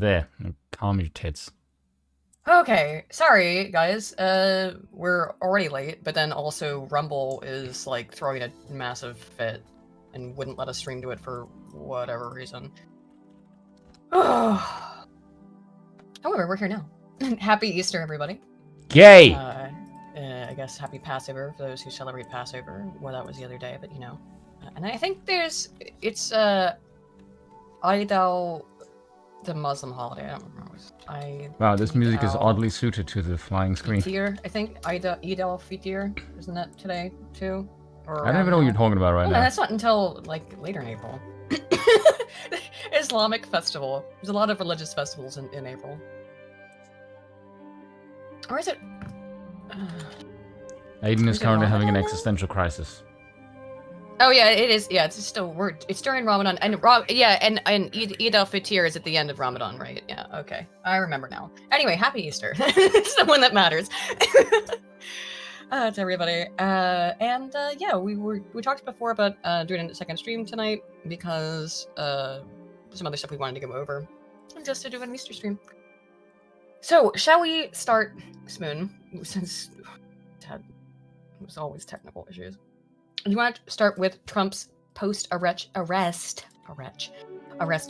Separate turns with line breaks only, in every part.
There, calm your tits.
Okay, sorry guys. We're already late, but then also Rumble is like throwing a massive fit and wouldn't let us stream to it for whatever reason. However, we're here now. Happy Easter, everybody.
Yay!
I guess happy Passover for those who celebrate Passover. Well, that was the other day, but you know. And I think it's Eid al, the Muslim holiday. I don't remember.
Wow, this music is oddly suited to the flying screen.
Fitr, I think. Eid al Fitr, isn't that today too? Or
I don't even know what you're talking about right now.
That's not until like later in April. Islamic festival. There's a lot of religious festivals in April. Or is it?
Aiden is currently having an existential crisis.
Oh yeah, it is. Yeah, it's still it's during Ramadan, and and Eid al-Fitr is at the end of Ramadan, right? Yeah, okay, I remember now. Anyway, happy Easter. It's the one that matters. To everybody. Yeah, we talked before about doing a second stream tonight because some other stuff we wanted to go over, and just to do an Easter stream. So, shall we start, Spoon? Since it was always technical issues. You want to start with Trump's post-arrest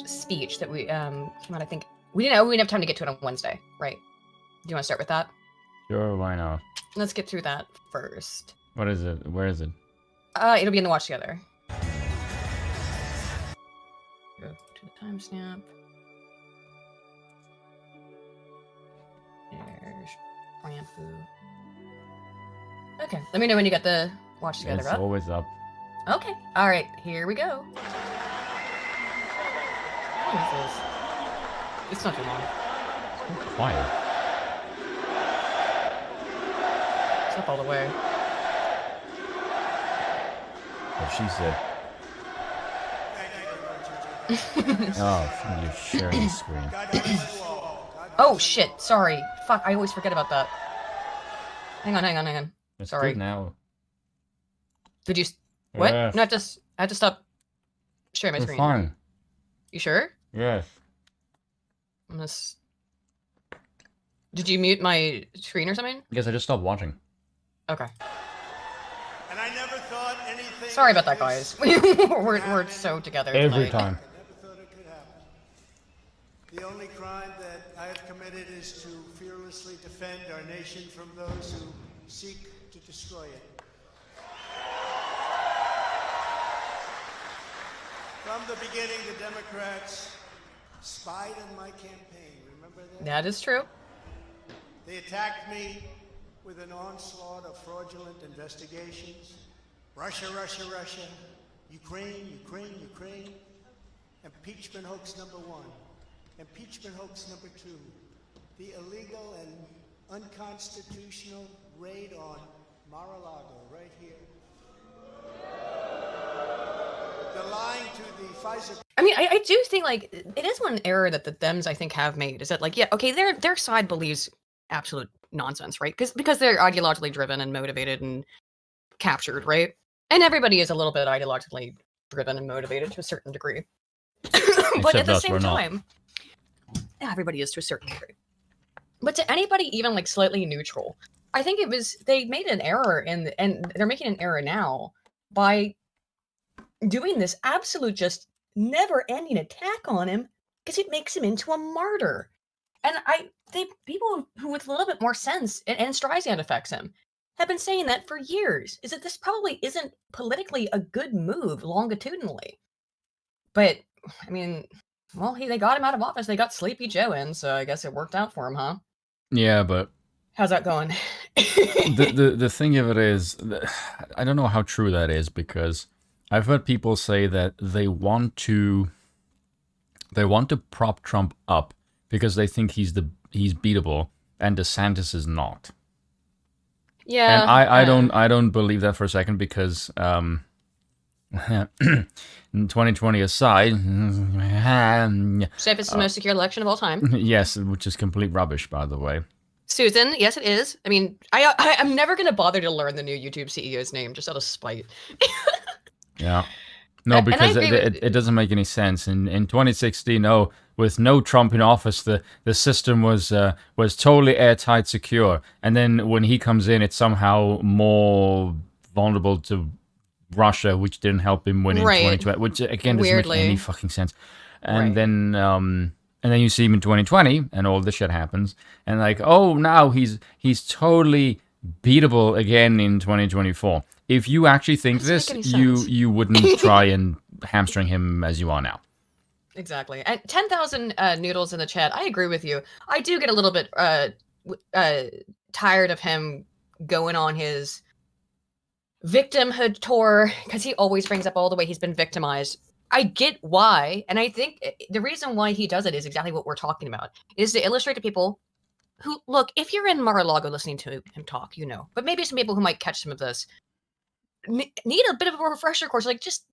speech that we came out, I think. We didn't have time to get to it on Wednesday, right? Do you want to start with that?
Sure, why not?
Let's get through that first.
What is it? Where is it?
It'll be in the watch together. Go to the timestamp. There's Rampu. Okay, let me know when you got the watch together
It's
up.
always up.
Okay, all right, here we go. What is this? It's not too long.
It's so quiet.
It's up all the way.
What she said. Oh, you're sharing the screen.
Oh shit! Sorry. Fuck! I always forget about that. Hang on.
It's
Sorry.
good now.
Did you? What?
Yes.
No, I have to stop sharing my
It's
screen.
fine.
You sure?
Yes.
Did you mute my screen or something?
Yes, I just stopped watching.
Okay.
And I never thought anything.
Sorry about that, guys. we're so together
Every
tonight.
time.
I never thought it could happen. The only crime that I have committed is to fearlessly defend our nation from those who seek to destroy it. From the beginning, the Democrats spied on my campaign. Remember that?
That is true.
They attacked me with an onslaught of fraudulent investigations. Russia. Ukraine. Impeachment hoax number 1. Impeachment hoax number 2. The illegal and unconstitutional raid on Mar-a-Lago, right here. The lying to the Pfizer.
I mean, I do think, like, it is one error that the Dems, I think, have made, is that, like, yeah, okay, their side believes absolute nonsense, right? Because they're ideologically driven and motivated and captured, right? And everybody is a little bit ideologically driven and motivated to a certain degree. But at the same time, yeah, everybody is to a certain degree. But to anybody even, like, slightly neutral, I think they made an error, and they're making an error now by doing this absolute just never-ending attack on him because it makes him into a martyr. And people who with a little bit more sense, and Streisand affects him, have been saying that for years, is that this probably isn't politically a good move longitudinally. But, I mean, well, they got him out of office. They got Sleepy Joe in, so I guess it worked out for him, huh?
Yeah, but...
How's that going?
the thing of it is, I don't know how true that is, because I've heard people say that they want to prop Trump up because they think he's beatable, and DeSantis is not.
Yeah,
and I don't believe that for a second, because 2020 aside,
safest and most secure election of all time.
Yes, which is complete rubbish, by the way.
Susan, yes, it is. I mean, I'm never gonna bother to learn the new YouTube CEO's name just out of spite.
Yeah. No,
And I
because
agree with-
it doesn't make any sense. In 2016, with no Trump in office, the system was totally airtight, secure. And then when he comes in, it's somehow more vulnerable to Russia, which didn't help him win in
Right.
2020, which again doesn't
Weirdly.
make any fucking sense. And
Right.
then you see him in 2020, and all this shit happens, and like, oh, now he's totally beatable again in 2024. If you actually think
Doesn't
this,
make any sense.
you wouldn't try and hamstring him as you are now.
Exactly. And 10,000 noodles in the chat. I agree with you. I do get a little bit tired of him going on his victimhood tour because he always brings up all the way he's been victimized. I get why, and I think the reason why he does it is exactly what we're talking about, is to illustrate to people who, look, if you're in Mar-a-Lago listening to him talk, but maybe some people who might catch some of this need a bit of a refresher course, like just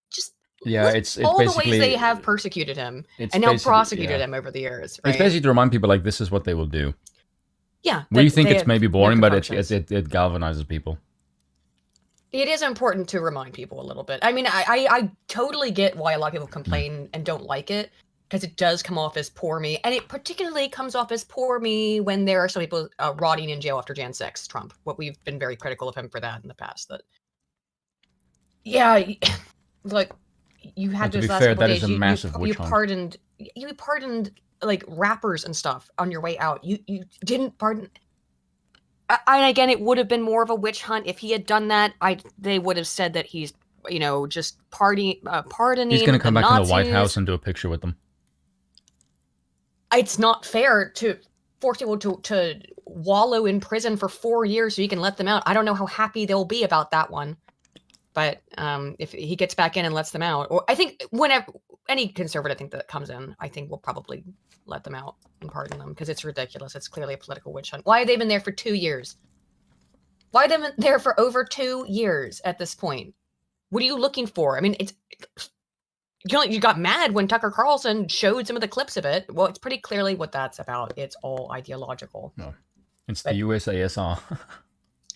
Yeah,
list
it's
all the
basically
ways they have persecuted him
it's
and now
basically-
prosecuted
yeah.
him over the years, right?
It's basically to remind people like this is what they will do.
Yeah.
We think
they
it's
have
maybe boring, but it
repercussions.
galvanizes people.
It is important to remind people a little bit. I mean, I totally get why a lot of people complain and don't like it, because it does come off as poor me, and it particularly comes off as poor me when there are some people rotting in jail after Jan 6, Trump. What we've been very critical of him for that in the past. That, yeah, like you had
And to
those
be
last
fair,
couple
that
days.
is a massive witch hunt.
You pardoned like rappers and stuff on your way out. You didn't pardon. And again, it would have been more of a witch hunt if he had done that. They would have said that he's, just pardoning.
He's going to come
the
back in the White
Nazis.
House and do a picture with them.
It's not fair to force people to wallow in prison for 4 years so you can let them out. I don't know how happy they'll be about that one, but if he gets back in and lets them out, or I think whenever any conservative, I think that comes in, I think we'll probably let them out and pardon them because it's ridiculous. It's clearly a political witch hunt. Why have they been there for 2 years? Why have they been there for over 2 years at this point? What are you looking for? I mean, it's you got mad when Tucker Carlson showed some of the clips of it. Well, it's pretty clearly what that's about. It's all ideological.
No, it's the USASR.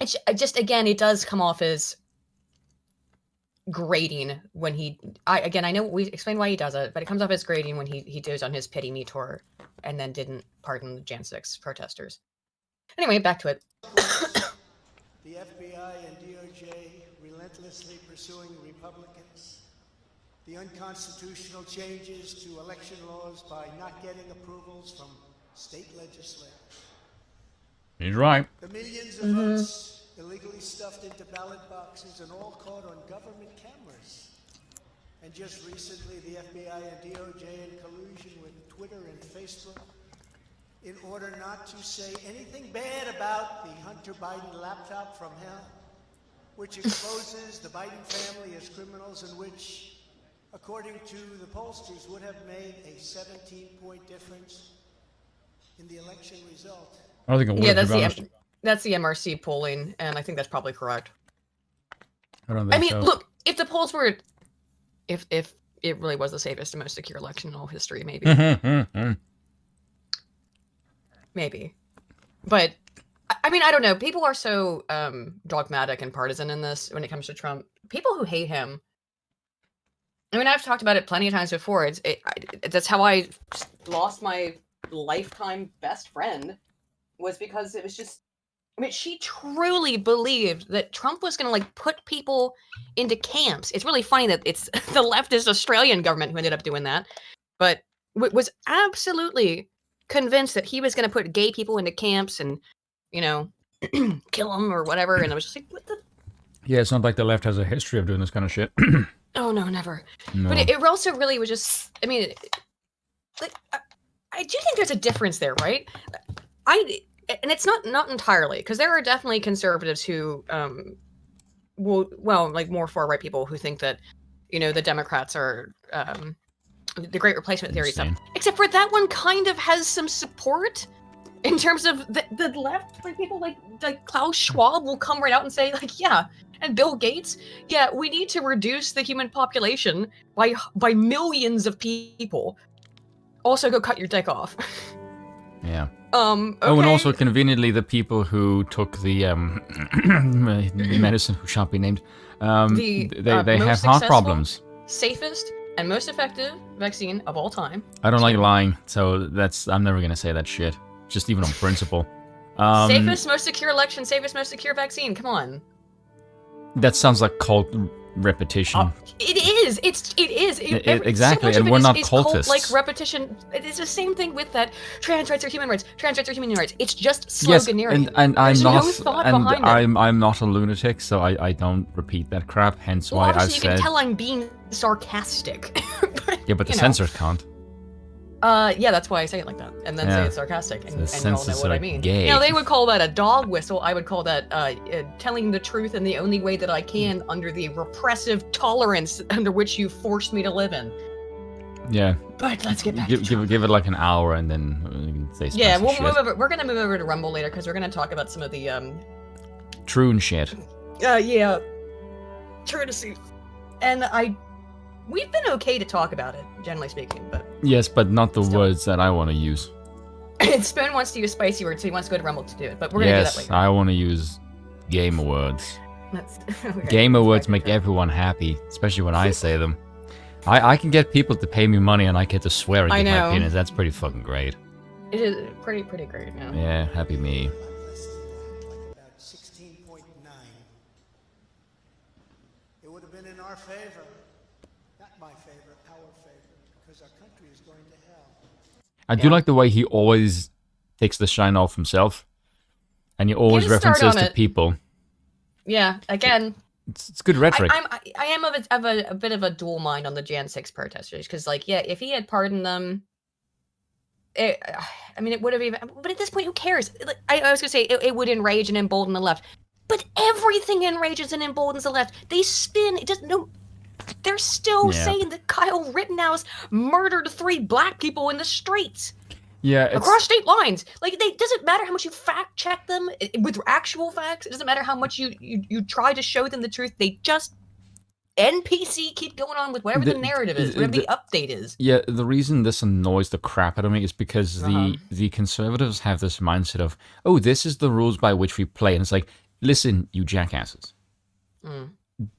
It's just, again, it does come off as grating when I know we explained why he does it, but it comes off as grating when he goes on his pity me tour and then didn't pardon the Jan 6 protesters. Anyway, back to it.
The FBI and DOJ relentlessly pursuing Republicans. The unconstitutional changes to election laws by not getting approvals from state legislators.
He's right.
The millions of votes illegally stuffed into ballot boxes and all caught on government cameras. And just recently, the FBI and DOJ in collusion with Twitter and Facebook in order not to say anything bad about the Hunter Biden laptop from hell, which exposes the Biden family as criminals and which, according to the pollsters, would have made a 17-point difference in the election result.
I don't think it would.
Yeah,
to be honest.
that's the MRC polling, and I think that's probably correct.
I don't think
I mean,
so.
look, if the polls were, if it really was the safest and most secure election in all history, maybe. Maybe. But, I mean, I don't know. People are so dogmatic and partisan in this when it comes to Trump. People who hate him, I mean, I've talked about it plenty of times before. That's how I lost my lifetime best friend, was because it was just, I mean, she truly believed that Trump was going to, like, put people into camps. It's really funny that it's the leftist Australian government who ended up doing that, but was absolutely convinced that he was going to put gay people into camps and, kill them or whatever. And I was just like, what the?
Yeah, it's not like the left has a history of doing this kind of shit.
Oh, no, never.
No.
But it also really was just, I mean, like, I do think there's a difference there, right? And it's not entirely, because there are definitely conservatives who like more far-right people who think that, the Democrats are the great replacement theory stuff. Except for that one kind of has some support in terms of the left. Like people like Klaus Schwab will come right out and say, like, yeah, and Bill Gates, yeah, we need to reduce the human population by millions of people. Also, go cut your dick off.
Yeah.
Okay.
Oh, and also conveniently, the people who took the medicine who shan't be named, they have heart
successful?
problems.
safest and most effective vaccine of all time.
I don't like lying, so I'm never gonna say that shit. Just even on principle.
Safest, most secure election, safest, most secure vaccine. Come on.
That sounds like cult repetition.
It is. It is.
Exactly,
so
and we're not cultists.
Like repetition. It's the same thing with that. Trans rights are human rights. Trans rights are human rights. It's just sloganeering.
Yes, and I'm
There's
not,
no thought
and
behind it.
I'm not a lunatic, so I don't repeat that crap. Hence why I
Obviously,
said.
you can tell I'm being sarcastic.
Yeah, but the censors can't.
Yeah, that's why I say it like that, and then say it's sarcastic, and you all know what I mean.
Gay.
You know, they would call that a dog whistle. I would call that telling the truth in the only way that I can under the repressive tolerance under which you forced me to live in.
Yeah.
But let's get back to
give it like an hour, and then we can say
yeah,
we'll
move over. We're gonna move over to Rumble later because we're gonna talk about some of the
true and shit.
Yeah, courtesy, and we've been okay to talk about it, generally speaking, but
Yes, but not the words that I want to use.
Spoon wants to use spicy words, so he wants to go to Rumble to do it. But we're gonna do that later.
I want to use gamer words.
Okay.
Gamer words make everyone happy, especially when I say them. I can get people to pay me money, and I get to swear and give my opinions. That's pretty fucking great.
It is pretty great. Yeah.
Yeah, happy me.
About 16.9. It would have been in our favor. Not my favor, our favor, because our country is going to hell.
I do like the way he always takes the shine off himself, and he always references to people.
Yeah, again,
it's good rhetoric.
I am of a bit of a dual mind on the Jan 6 protesters, because like, yeah, if he had pardoned them, it would have even. But at this point, who cares? I was gonna say it would enrage and embolden the left, but everything enrages and emboldens the left. They spin. It doesn't. No, they're still saying that Kyle Rittenhouse murdered 3 black people in the streets.
Yeah,
across state lines. Like, it doesn't matter how much you fact check them with actual facts. It doesn't matter how much you try to show them the truth. They just NPC keep going on with whatever the narrative is, whatever the update is.
Yeah, the reason this annoys the crap out of me is because the conservatives have this mindset of, oh, this is the rules by which we play, and it's like, listen, you jackasses.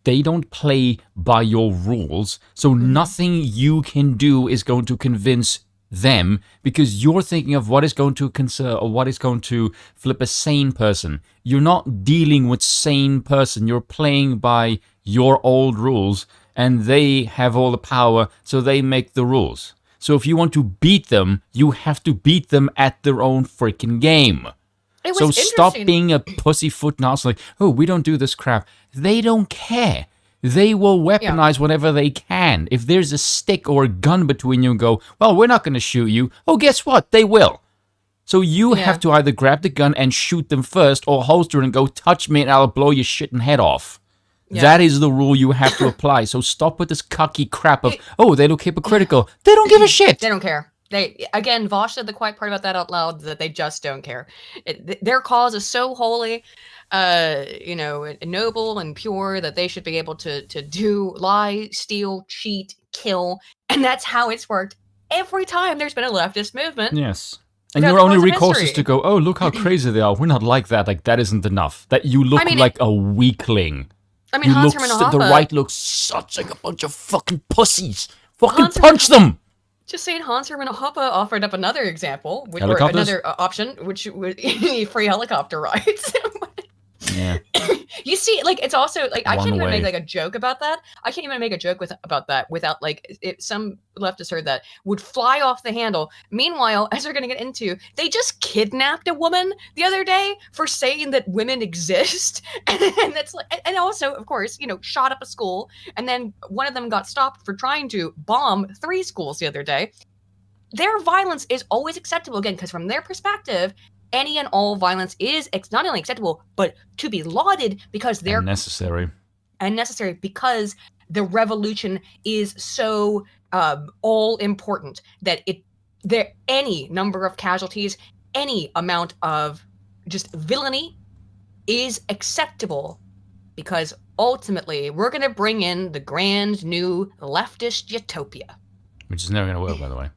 They don't play by your rules, so nothing you can do is going to convince them, because you're thinking of what is going to concern or what is going to flip a sane person. You're not dealing with sane person. You're playing by your old rules, and they have all the power, so they make the rules. So if you want to beat them, you have to beat them at their own freaking game. So stop being a pussyfoot and also like, oh, we don't do this crap. They don't care. They will weaponize whatever they can. If there's a stick or a gun between you and go, well, we're not going to shoot you. Oh, guess what? They will. So you have to either grab the gun and shoot them first, or holster it and go, touch me and I'll blow your shitting head off. Yeah. That is the rule you have to apply. So stop with this cocky crap of, oh, they look hypocritical. They don't give a shit.
They don't care. Again, Vosh said the quiet part about that out loud, that they just don't care. Their cause is so holy, noble and pure, that they should be able to lie, steal, cheat, kill, and that's how it's worked every time there's been a leftist movement.
Yes. And your only recourse is to go, oh, look how crazy they are. We're not like that. Like, that isn't enough. That you look like a weakling.
Hans Herman Hoppe,
the right looks such like a bunch of fucking pussies. Fucking punch them!
Just saying, Hans Herman Hoppe offered up another example, or another option, which would free helicopter rides.
Yeah.
You see, like, it's also like, I can't even make like a joke about that. I can't even make a joke about that without like some leftists heard that would fly off the handle. Meanwhile, as we're gonna get into, they just kidnapped a woman the other day for saying that women exist, and that's like, and also, of course, shot up a school, and then one of them got stopped for trying to bomb 3 schools the other day. Their violence is always acceptable, again, because from their perspective, any and all violence is not only acceptable, but to be lauded, because they're
necessary
because the revolution is so all important that any number of casualties, any amount of just villainy is acceptable, because ultimately we're going to bring in the grand new leftist utopia,
which is never going to work, by the way.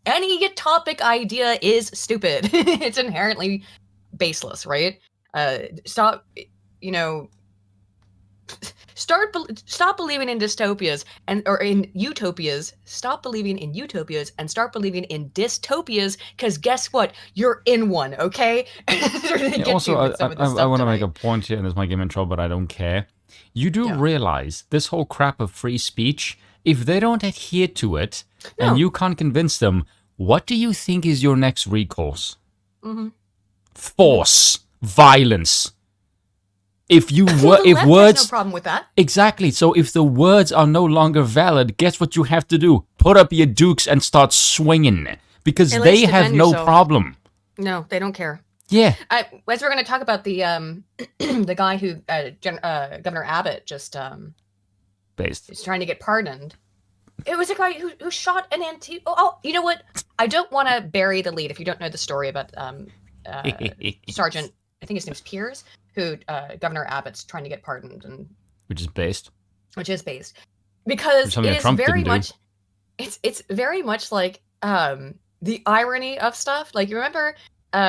Any utopic idea is stupid. It's inherently baseless, right? Stop, Stop believing in dystopias or in utopias. Stop believing in utopias and start believing in dystopias. Because guess what? You're in one. Okay.
Yeah, also, I want to make a point here, and this might get me in trouble, but I don't care. You do realize this whole crap of free speech, if they don't adhere to it, and you can't convince them, what do you think is your next recourse? Force. Violence. If words,
no problem with that.
Exactly. So if the words are no longer valid, guess what you have to do? Put up your dukes and start swinging, because they have no problem.
No, they don't care.
Yeah.
As we're going to talk about the the guy who Governor Abbott just is trying to get pardoned. It was a guy who shot an Antifa. Oh, you know what? I don't want to bury the lead if you don't know the story about Sergeant. I think his name's Piers, who Governor Abbott's trying to get pardoned, and
which is based
because it is very much. It's very much like the irony of stuff. Like, you remember.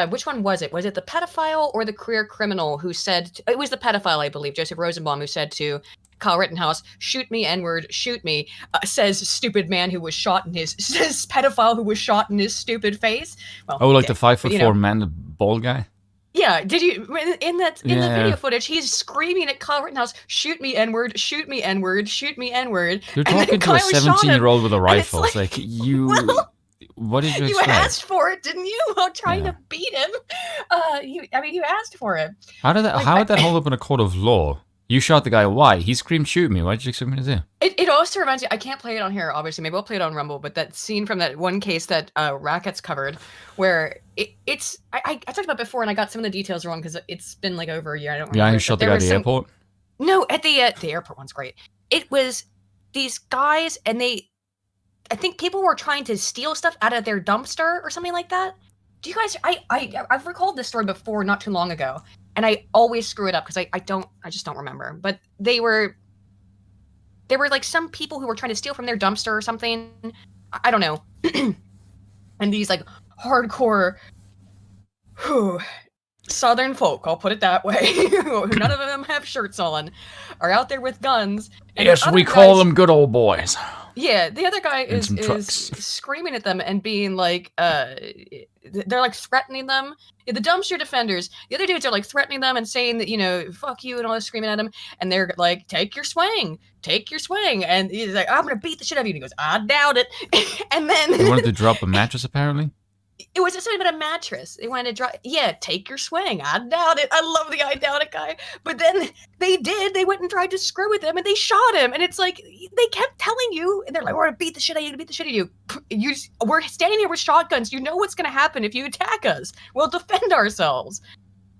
Which one was it? Was it the pedophile or the career criminal who said... It was the pedophile, I believe, Joseph Rosenbaum, who said to Kyle Rittenhouse, shoot me, N-word, shoot me, says stupid man who was shot in his... Says pedophile who was shot in his stupid face. Well,
like the 5'4" man, the bald guy?
Yeah, did you... In the video footage, he's screaming at Kyle Rittenhouse, shoot me, N-word, shoot me, N-word, shoot me, N-word.
You're talking to a 17-year-old with a rifle. It's like, you...
Well,
what did you expect?
You asked for it, didn't you? While trying to beat him. You asked for it.
How did that hold up in a court of law? You shot the guy. Why? He screamed, "Shoot me!" What did you expect me to do?
It also reminds me. I can't play it on here, obviously. Maybe I'll play it on Rumble. But that scene from that one case that Rackets covered, where it's I talked about before, and I got some of the details wrong because it's been like over a year. I don't remember.
Yeah, who shot the guy at the airport?
No, at the airport one's great. It was these guys, and I think people were trying to steal stuff out of their dumpster or something like that. Do you guys? I've recalled this story before, not too long ago, and I always screw it up because I just don't remember. But they were like some people who were trying to steal from their dumpster or something. I don't know. And these like hardcore, Southern folk, I'll put it that way, none of them have shirts on, are out there with guns. And
yes, we call them good old boys.
Yeah, the other guy is screaming at them and being like, they're like threatening them. The dumpster defenders, the other dudes are like threatening them and saying that, fuck you and all this, screaming at them. And they're like, take your swing. And he's like, I'm going to beat the shit out of you. And he goes, I doubt it. And then...
They wanted to drop a mattress, apparently?
It was something about a mattress. They wanted to drop... Yeah, take your swing. I doubt it. I love the I doubt it guy. But then they did. They went and tried to screw with him, and they shot him. And it's like, they kept telling you, and they're like, we're going to beat the shit out of you, We're standing here with shotguns. You know what's going to happen if you attack us. We'll defend ourselves.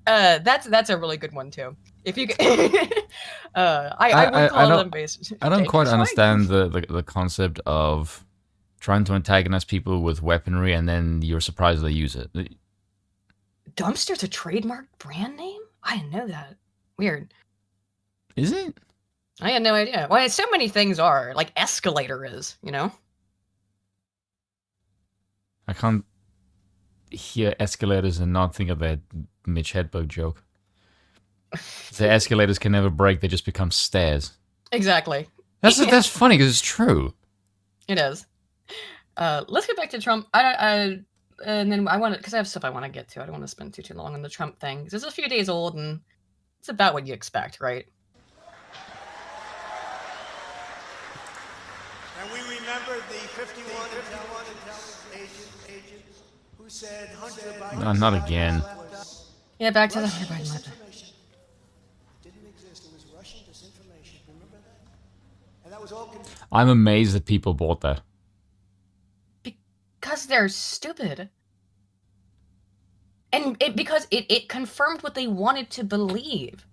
That's a really good one, too. If you... I would call them based...
I don't quite understand the concept of... trying to antagonize people with weaponry, and then you're surprised they use it.
Dumpster's a trademark brand name? I didn't know that. Weird.
Is it?
I had no idea. Well, so many things are. Like escalator is,
I can't hear escalators and not think of that Mitch Hedberg joke. The escalators can never break, they just become stairs.
Exactly.
That's funny, because it's true.
It is. Let's get back to Trump. And then I want to, because I have stuff I want to get to. I don't want to spend too long on the Trump thing. Because it's a few days old, and it's about what you expect, right?
And we remember the 51 agent who said Hunter Biden...
not again.
Yeah, back to the Hunter Biden laptop.
Didn't exist. It was Russian disinformation. Remember that? And that was all...
I'm amazed that people bought that.
Because they're stupid. And because it confirmed what they wanted to believe.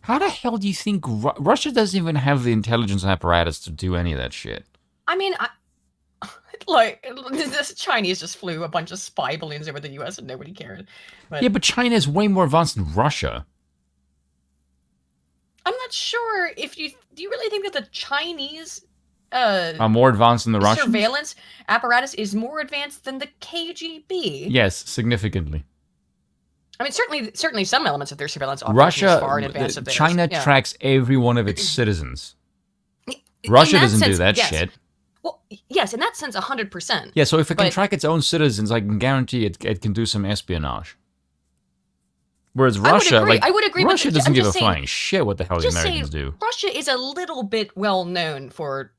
How the hell do you think Russia doesn't even have the intelligence apparatus to do any of that shit?
I mean, this Chinese just flew a bunch of spy balloons over the U.S. and nobody cared.
Yeah, but China is way more advanced than Russia.
I'm not sure if do you really think that the Chinese
are more advanced than the Russians?
Surveillance apparatus is more advanced than the KGB?
Yes, significantly.
I mean, certainly some elements of their surveillance operation is far in advance of theirs.
China
Yeah.
tracks every one of its citizens.
In
Russia
that
doesn't do
sense,
that
yes.
shit.
Well, yes, in that sense, 100%.
Yeah, so if it can
But-
track its own citizens, I can guarantee it can do some espionage. Whereas
I would
Russia,
agree.
like
I would agree, but
Russia
I'm
doesn't give a
just saying-
flying shit what the hell the
Just
Americans
say
do.
Russia is a little bit well known for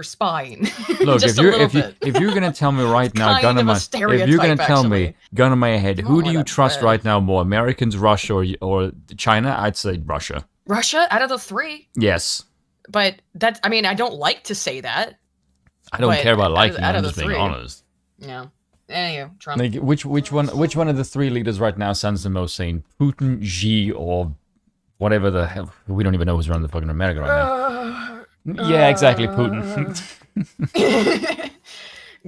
spying.
Look,
just
if you're gonna tell me right now,
kind
gun
of
on
a
my, if you're
stereotype,
gonna tell me,
actually.
gun on my head,
You
who
want
do
more
you
of that
trust
bread.
right now more, Americans, Russia, or China? I'd say Russia.
Russia out of the three,
Yes,
but that's. I mean, I don't like to say that.
I don't
But
care about
out of-
liking.
out
I'm
of the
just being
three.
honest.
Yeah. Anyway, Trump.
Like which one of the three leaders right now sounds the most sane? Putin, Xi, or whatever the hell? We don't even know who's running the fucking America right now. Yeah, exactly, Putin.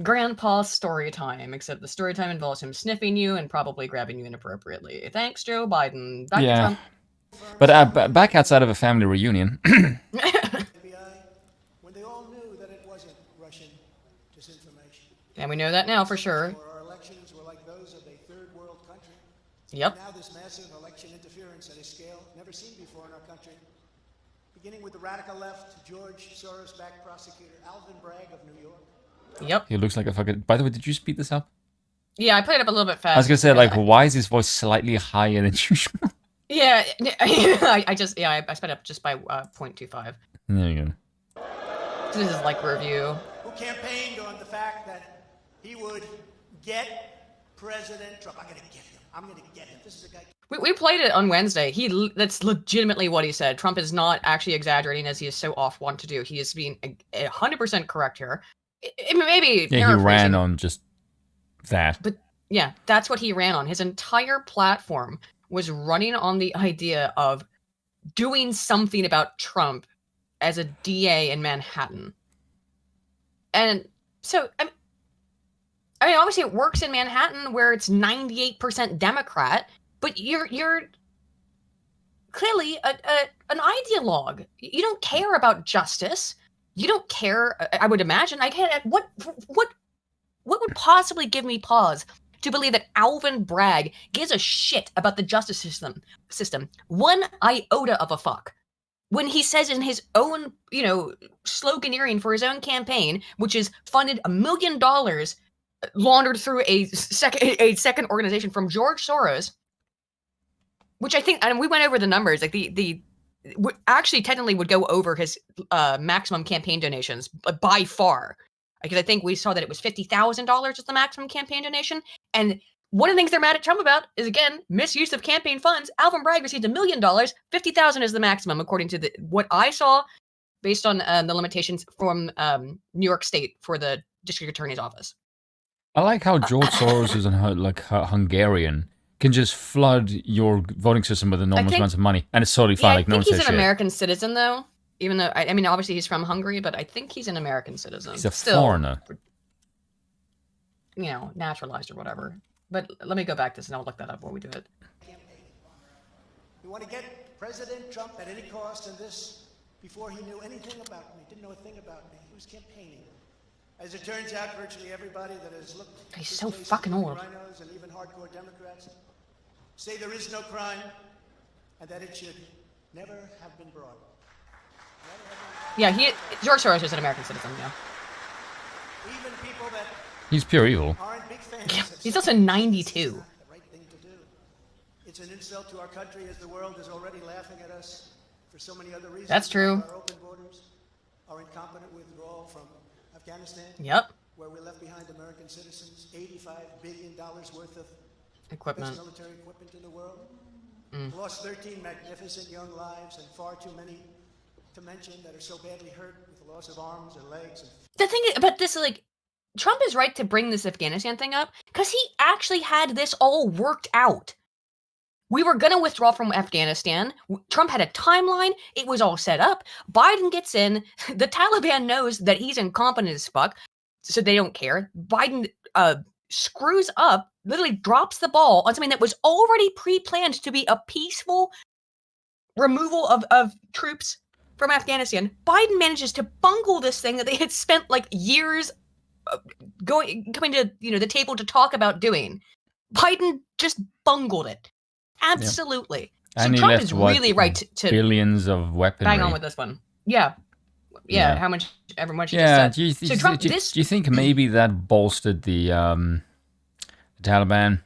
Grandpa's story time, except the story time involves him sniffing you and probably grabbing you inappropriately. Thanks, Joe Biden. Back
Yeah.
to Trump.
But back outside of a family reunion,
FBI, when they all knew that it wasn't Russian disinformation.
And we know that now for sure.
Or our elections were like those of a third world country.
Yep.
Now this massive election interference at a scale never seen before in our country. Beginning with the radical left, George Soros-backed prosecutor Alvin Bragg of New York.
Yep.
he looks like a fucking. By the way, did you speed this up?
Yeah, I played it up a little bit fast.
I was gonna say, like, why is his voice slightly higher than usual?
Yeah, I sped up just by 0.25.
There you go.
This is like review.
Who campaigned on the fact that he would get President Trump. I'm going to get him. I'm going to get him. This is a guy.
We played it on Wednesday. That's legitimately what he said. Trump is not actually exaggerating as he is so oft wont to do. He is being 100% correct here. Maybe
Yeah, he
paraphrasing,
ran on just that.
But yeah, that's what he ran on. His entire platform was running on the idea of doing something about Trump as a DA in Manhattan. And so, I mean, obviously it works in Manhattan where it's 98% Democrat, but you're clearly an ideologue. You don't care about justice. You don't care. I would imagine. I can't. What would possibly give me pause to believe that Alvin Bragg gives a shit about the justice system? One iota of a fuck. When he says in his own, sloganeering for his own campaign, which is funded $1 million, laundered through a second organization from George Soros, which I think, and we went over the numbers, like the actually technically would go over his maximum campaign donations by far, because I think we saw that it was $50,000 as the maximum campaign donation. And one of the things they're mad at Trump about is, again, misuse of campaign funds. Alvin Bragg received $1 million. $50,000 is the maximum, according to what I saw, based on the limitations from New York State for the district attorney's office.
I like how George Soros is Hungarian, can just flood your voting system with enormous amounts of money, and it's totally fine.
Yeah,
like,
I
no
think
one
he's
says
an
shit.
American citizen, though. Even though, I mean, obviously he's from Hungary, but I think he's an American citizen.
He's a
Still,
foreigner.
Naturalized or whatever. But let me go back to this and I'll look that up while we do it.
We want to get President Trump at any cost, and this before he knew anything about me, didn't know a thing about me. He was campaigning. As it turns out, virtually everybody that has looked at
He's
this
so
case,
fucking
including
old.
rhinos and even hardcore Democrats, say there is no crime and that it should never have been brought.
Yeah, George Soros is an American citizen, yeah.
Even people that
He's pure evil.
aren't big fans.
Yeah,
have
he's
said
also
this
92.
is not the right thing to do. It's an insult to our country, as the world is already laughing at us for so many other reasons.
That's true.
Our open borders, our incompetent withdrawal from Afghanistan,
Yep.
where we left behind American citizens $85 billion worth of
Equipment.
best military equipment in the world.
Mm.
Lost 13 magnificent young lives, and far too many to mention that are so badly hurt with the loss of arms and legs. And
The thing about this, like, Trump is right to bring this Afghanistan thing up because he actually had this all worked out. We were going to withdraw from Afghanistan. Trump had a timeline. It was all set up. Biden gets in. The Taliban knows that he's incompetent as fuck, so they don't care. Biden screws up, literally drops the ball on something that was already pre-planned to be a peaceful removal of troops from Afghanistan. Biden manages to bungle this thing that they had spent like years coming to the table to talk about doing. Biden just bungled it. Absolutely. So
And he
Trump
left,
is
what,
really right to
billions of weaponry.
bang on with this one. Yeah.
Yeah.
How much? Everyone just
Yeah,
said.
do you,
So Trump,
do you think maybe that bolstered the Taliban?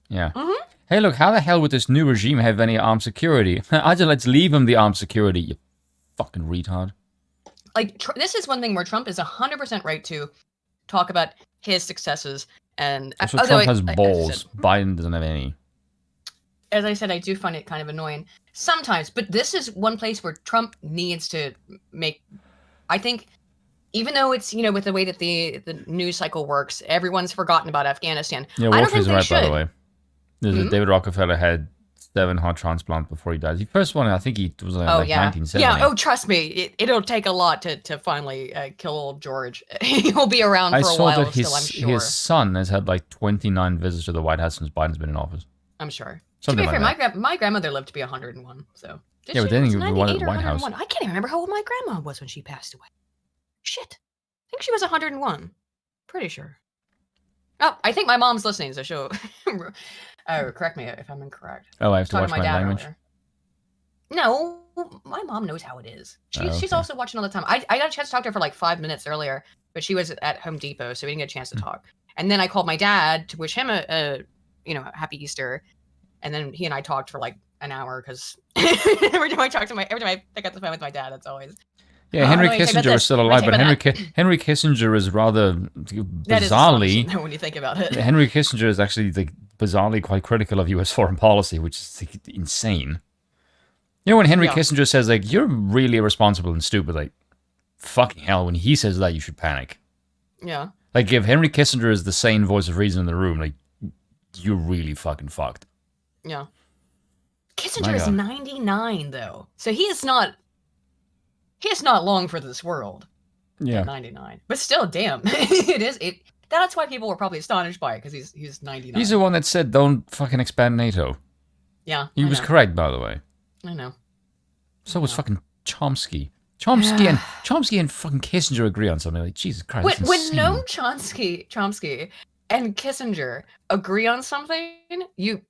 Yeah.
Mm-hmm.
Hey, look, how the hell would this new regime have any armed security? Let's leave them the armed security, you fucking retard.
Like, this is one thing where Trump is 100% right to talk about his successes. And
Also, Trump has balls. Biden doesn't have any.
As I said, I do find it kind of annoying sometimes. But this is one place where Trump needs to make... I think, even though it's, with the way that the news cycle works, everyone's forgotten about Afghanistan.
Yeah,
I don't
Wolf
think
is
they
right,
should.
by the way. David Rockefeller had 7 heart transplants before he died. The first one, I think he was like 1970.
Yeah, oh, trust me, it'll take a lot to finally kill old George. He'll be around for a while
that
still, I'm sure.
his son has had like 29 visits to the White House since Biden's been in office.
I'm sure.
Something
to be
like
fair, my grandmother lived to be 101, so...
Yeah, but then he was
98 or
White House.
101? I can't even remember how old my grandma was when she passed away. Shit. I think she was 101. Pretty sure. Oh, I think my mom's listening, so she'll... correct me if I'm incorrect.
Oh, I have to watch
Talking
my
dad
language?
earlier. No, my mom knows how it is. She's
okay.
also watching all the time. I got a chance to talk to her for like 5 minutes earlier, but she was at Home Depot, so we didn't get a chance to talk. And then I called my dad to wish him a happy Easter. And then he and I talked for like an hour because every time I pick up the phone with my dad, it's always...
Yeah, Henry
let me take
Kissinger
about
is still
this.
alive,
Let
but
me take about
Henry Kissinger is rather
That is
bizarrely...
astonishing, when you think about it.
Henry Kissinger is actually bizarrely quite critical of U.S. foreign policy, which is insane. You know, when Henry Kissinger says, like, you're really irresponsible and stupid, like, fucking hell, when he says that, you should panic.
Yeah.
Like, if Henry Kissinger is the sane voice of reason in the room, like, you're really fucking fucked.
Yeah. Kissinger is 99, though. So he is not long for this world.
Yeah.
99. But still, damn. That's why people were probably astonished by it, because he's 99.
He's the one that said, don't fucking expand NATO.
Yeah.
He was correct, by the way.
I know.
So was fucking Chomsky. Chomsky and fucking Kissinger agree on something. Like, Jesus Christ.
When Noam Chomsky and Kissinger agree on something, you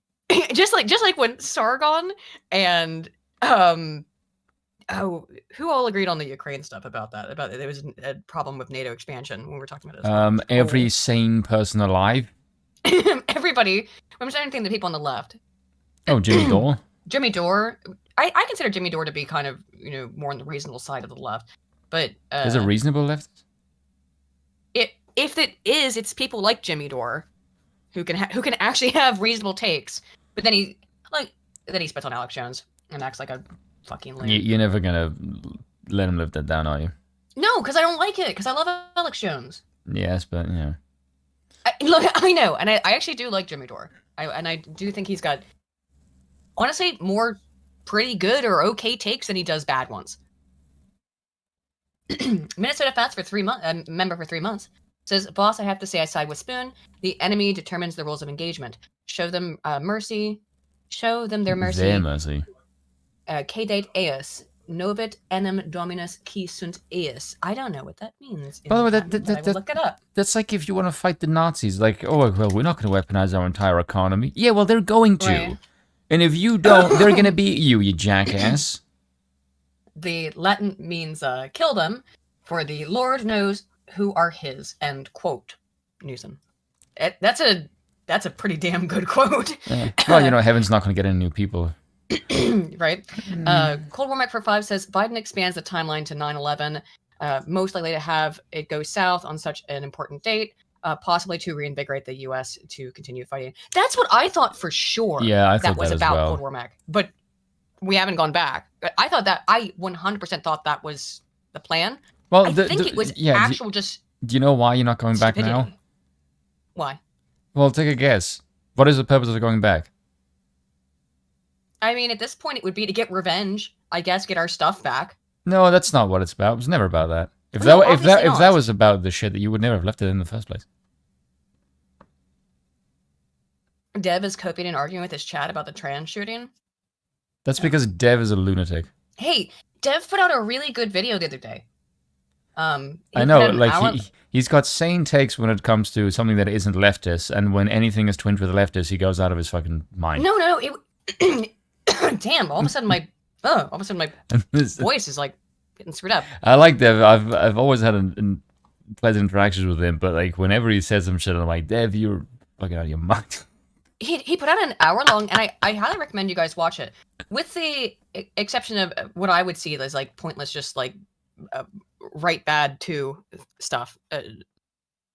just like when Sargon and who all agreed on the Ukraine stuff about that? About there was a problem with NATO expansion when we were talking about this.
Every sane person alive.
Everybody. I'm trying to think of the people on the left.
Oh, Jimmy Dore.
Jimmy Dore. I consider Jimmy Dore to be kind of more on the reasonable side of the left, but
is it reasonable left?
If it is, it's people like Jimmy Dore who can actually have reasonable takes. But then he spits on Alex Jones and acts like a fucking lame.
You're never gonna let him live that down, are you?
No, because I don't like it. Because I love Alex Jones.
Yes, but
Look, I know, and I actually do like Jimmy Dore. I do think he's got, honestly, more pretty good or okay takes than he does bad ones. Minnesota Fats for 3 months, member for 3 months, says, "Boss, I have to say I side with Spoon. The enemy determines the rules of engagement. Show them mercy. Show them their mercy.
Their mercy.
Caedate eus. Novit enim dominus qui sunt eus." I don't know what that means.
By the way,
I will look it up.
That's like if you want to fight the Nazis, like, oh, well, we're not going to weaponize our entire economy. Yeah, well, they're going to.
Right.
And if you don't, they're going to beat you jackass.
The Latin means kill them, for the Lord knows who are his, end quote. Newsom. That's a pretty damn good quote.
Yeah. Well, heaven's not going to get any new people.
Right? Cold War Mike for 5 says, Biden expands the timeline to 9/11, most likely to have it go south on such an important date, possibly to reinvigorate the U.S. to continue fighting. That's what I thought for sure.
Yeah, I thought
that was
that as
about
well.
Cold War Mac. But we haven't gone back. But I 100% thought that was the plan.
Well,
I think it was actual just...
Do you know why you're not going back
stupidity.
now?
Why?
Well, take a guess. What is the purpose of going back?
I mean, at this point, it would be to get revenge. I guess get our stuff back.
No, that's not what it's about. It was never about that. If
No,
that
obviously not.
was about the shit, that you would never have left it in the first place.
Dev is coping and arguing with his chat about the trans shooting.
That's because Dev is a lunatic.
Hey, Dev put out a really good video the other day.
I know, like he's got sane takes when it comes to something that isn't leftist, and when anything is twinned with leftist, he goes out of his fucking mind.
No, Damn! All of a sudden my voice is like getting screwed up.
I like Dev. I've always had pleasant interactions with him, but like whenever he says some shit, I'm like, Dev, you're fucking out of your mind.
He put out an hour long, and I highly recommend you guys watch it. With the exception of what I would see as like pointless, just like right bad to stuff,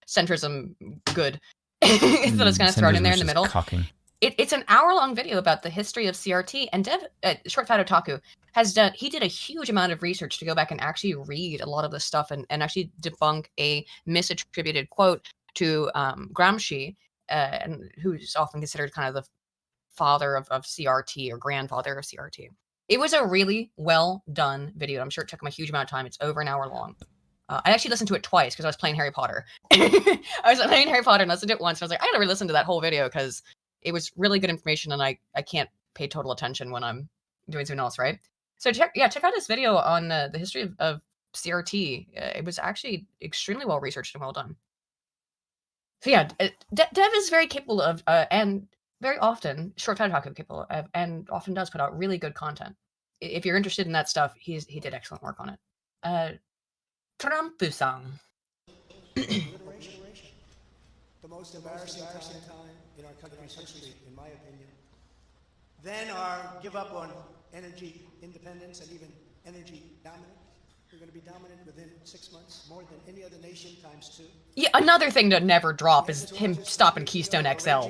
centrism good that is kind of thrown in there in the middle.
Cocking.
It's an hour-long video about the history of CRT, and Dev, Short Fat Otaku, he did a huge amount of research to go back and actually read a lot of this stuff and actually debunk a misattributed quote to Gramsci, and who's often considered kind of the father of CRT or grandfather of CRT. It was a really well done video. I'm sure it took him a huge amount of time. It's over an hour long. I actually listened to it twice because I was playing Harry Potter. I was playing Harry Potter and listened to it once. And I was like, I gotta re-listen to that whole video because it was really good information, and I can't pay total attention when I'm doing something else, right? So check out this video on the history of CRT. It was actually extremely well researched and well done. So yeah, Dev is very capable of, and very often, Short Fat Otaku capable of, and often does put out really good content. If you're interested in that stuff, he did excellent work on it. Trump-san.
The most embarrassing time in our country's history, in my opinion. Then our give up on energy independence and even energy dominance. We're going to be dominant within 6 months, more than any other nation ×2.
Yeah, another thing to never drop is him stopping Keystone XL.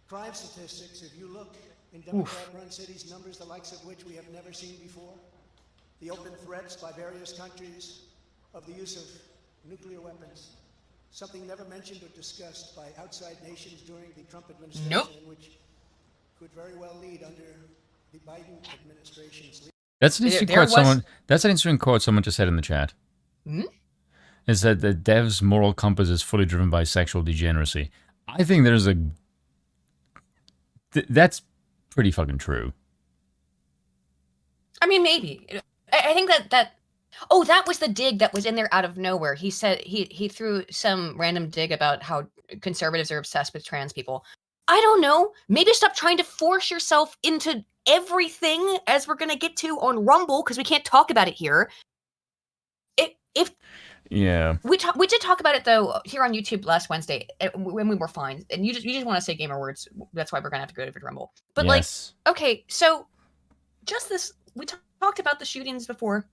Crime statistics, if you look in Democrat-run cities, numbers the likes of which we have never seen before. The open threats by various countries of the use of nuclear weapons. Something never mentioned or discussed by outside nations during the Trump administration,
nope.
Which could very well lead under the Biden administration's lead.
That's an interesting quote. That's an interesting quote someone just said in the chat.
Hmm?
Is that the Dev's moral compass is fully driven by sexual degeneracy? I think there's that's pretty fucking true.
I mean, maybe. I think that. Oh, that was the dig that was in there out of nowhere. He said he threw some random dig about how conservatives are obsessed with trans people. I don't know. Maybe stop trying to force yourself into everything, as we're going to get to on Rumble, because we can't talk about it here.
Yeah.
We did talk about it, though, here on YouTube last Wednesday, when we were fine. And you just want to say gamer words. That's why we're going to have to go to Rumble. But,
yes.
Okay, so just this, we talked about the shootings before.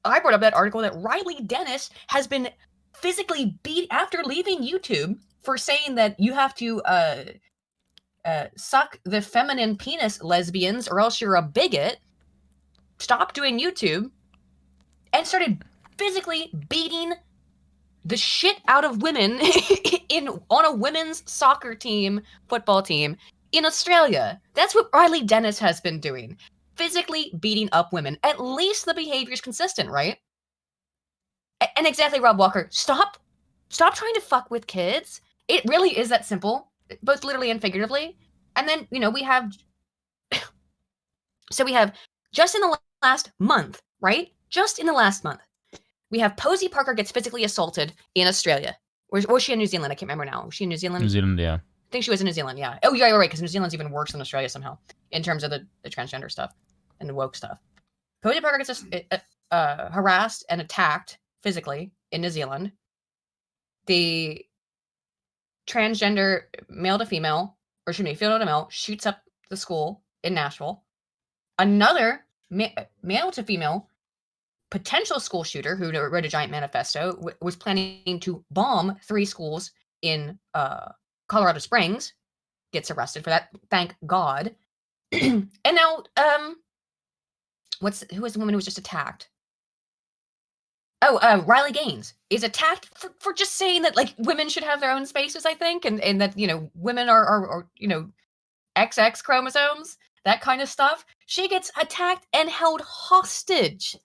I brought up that article that Riley Dennis has been physically beat after leaving YouTube for saying that you have to suck the feminine penis, lesbians, or else you're a bigot. Stopped doing YouTube and started physically beating the shit out of women on a women's soccer team, football team in Australia. That's what Riley Dennis has been doing. Physically beating up women. At least the behavior is consistent, right? And exactly, Rob Walker, stop trying to fuck with kids. It really is that simple, both literally and figuratively. And then, we have just in the last month, right? Just in the last month, we have Posey Parker gets physically assaulted in Australia. Was she in New Zealand? I can't remember now. Was she in New Zealand?
New Zealand, yeah.
I think she was in New Zealand, yeah. Oh, yeah, you're right, because New Zealand's even worse than Australia somehow in terms of the transgender stuff and the woke stuff. Posey Parker gets harassed and attacked physically in New Zealand. The transgender male to female, or excuse me, female to male, shoots up the school in Nashville. Another male to female potential school shooter who wrote a giant manifesto was planning to bomb 3 schools in Colorado Springs, gets arrested for that. Thank God. And now, who was the woman who was just attacked? Oh, Riley Gaines is attacked for just saying that women should have their own spaces, I think, and that women are XX chromosomes, that kind of stuff. She gets attacked and held hostage.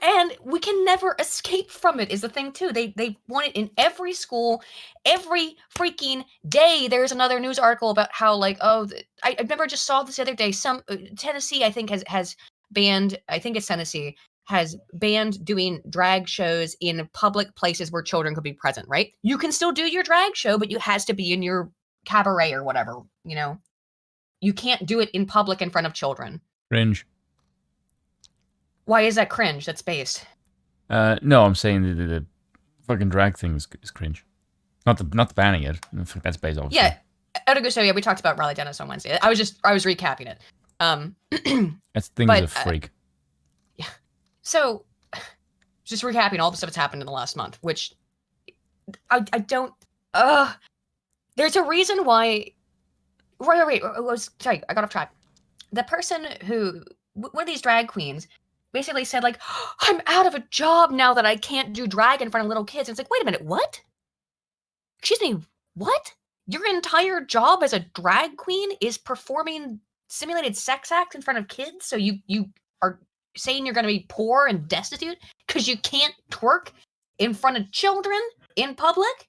And we can never escape from it is the thing too. They want it in every school, every freaking day. There's another news article about how I remember just saw this the other day. Some Tennessee, I think, has banned. I think it's Tennessee has banned doing drag shows in public places where children could be present, right? You can still do your drag show, but it has to be in your cabaret or whatever, you know? You can't do it in public in front of children.
Cringe.
Why is that cringe? That's based.
No, I'm saying the fucking drag thing is cringe. Not the banning it. That's based obviously.
Yeah. So yeah, we talked about Riley Dennis on Wednesday. I was recapping it.
That thing's
but,
a freak.
Yeah. So just recapping all the stuff that's happened in the last month, which I don't there's a reason why wait, sorry, I got off track. The person who one of these drag queens basically said, like, I'm out of a job now that I can't do drag in front of little kids. And it's like, wait a minute, what? Excuse me, what? Your entire job as a drag queen is performing simulated sex acts in front of kids? So you are saying you're going to be poor and destitute because you can't twerk in front of children in public?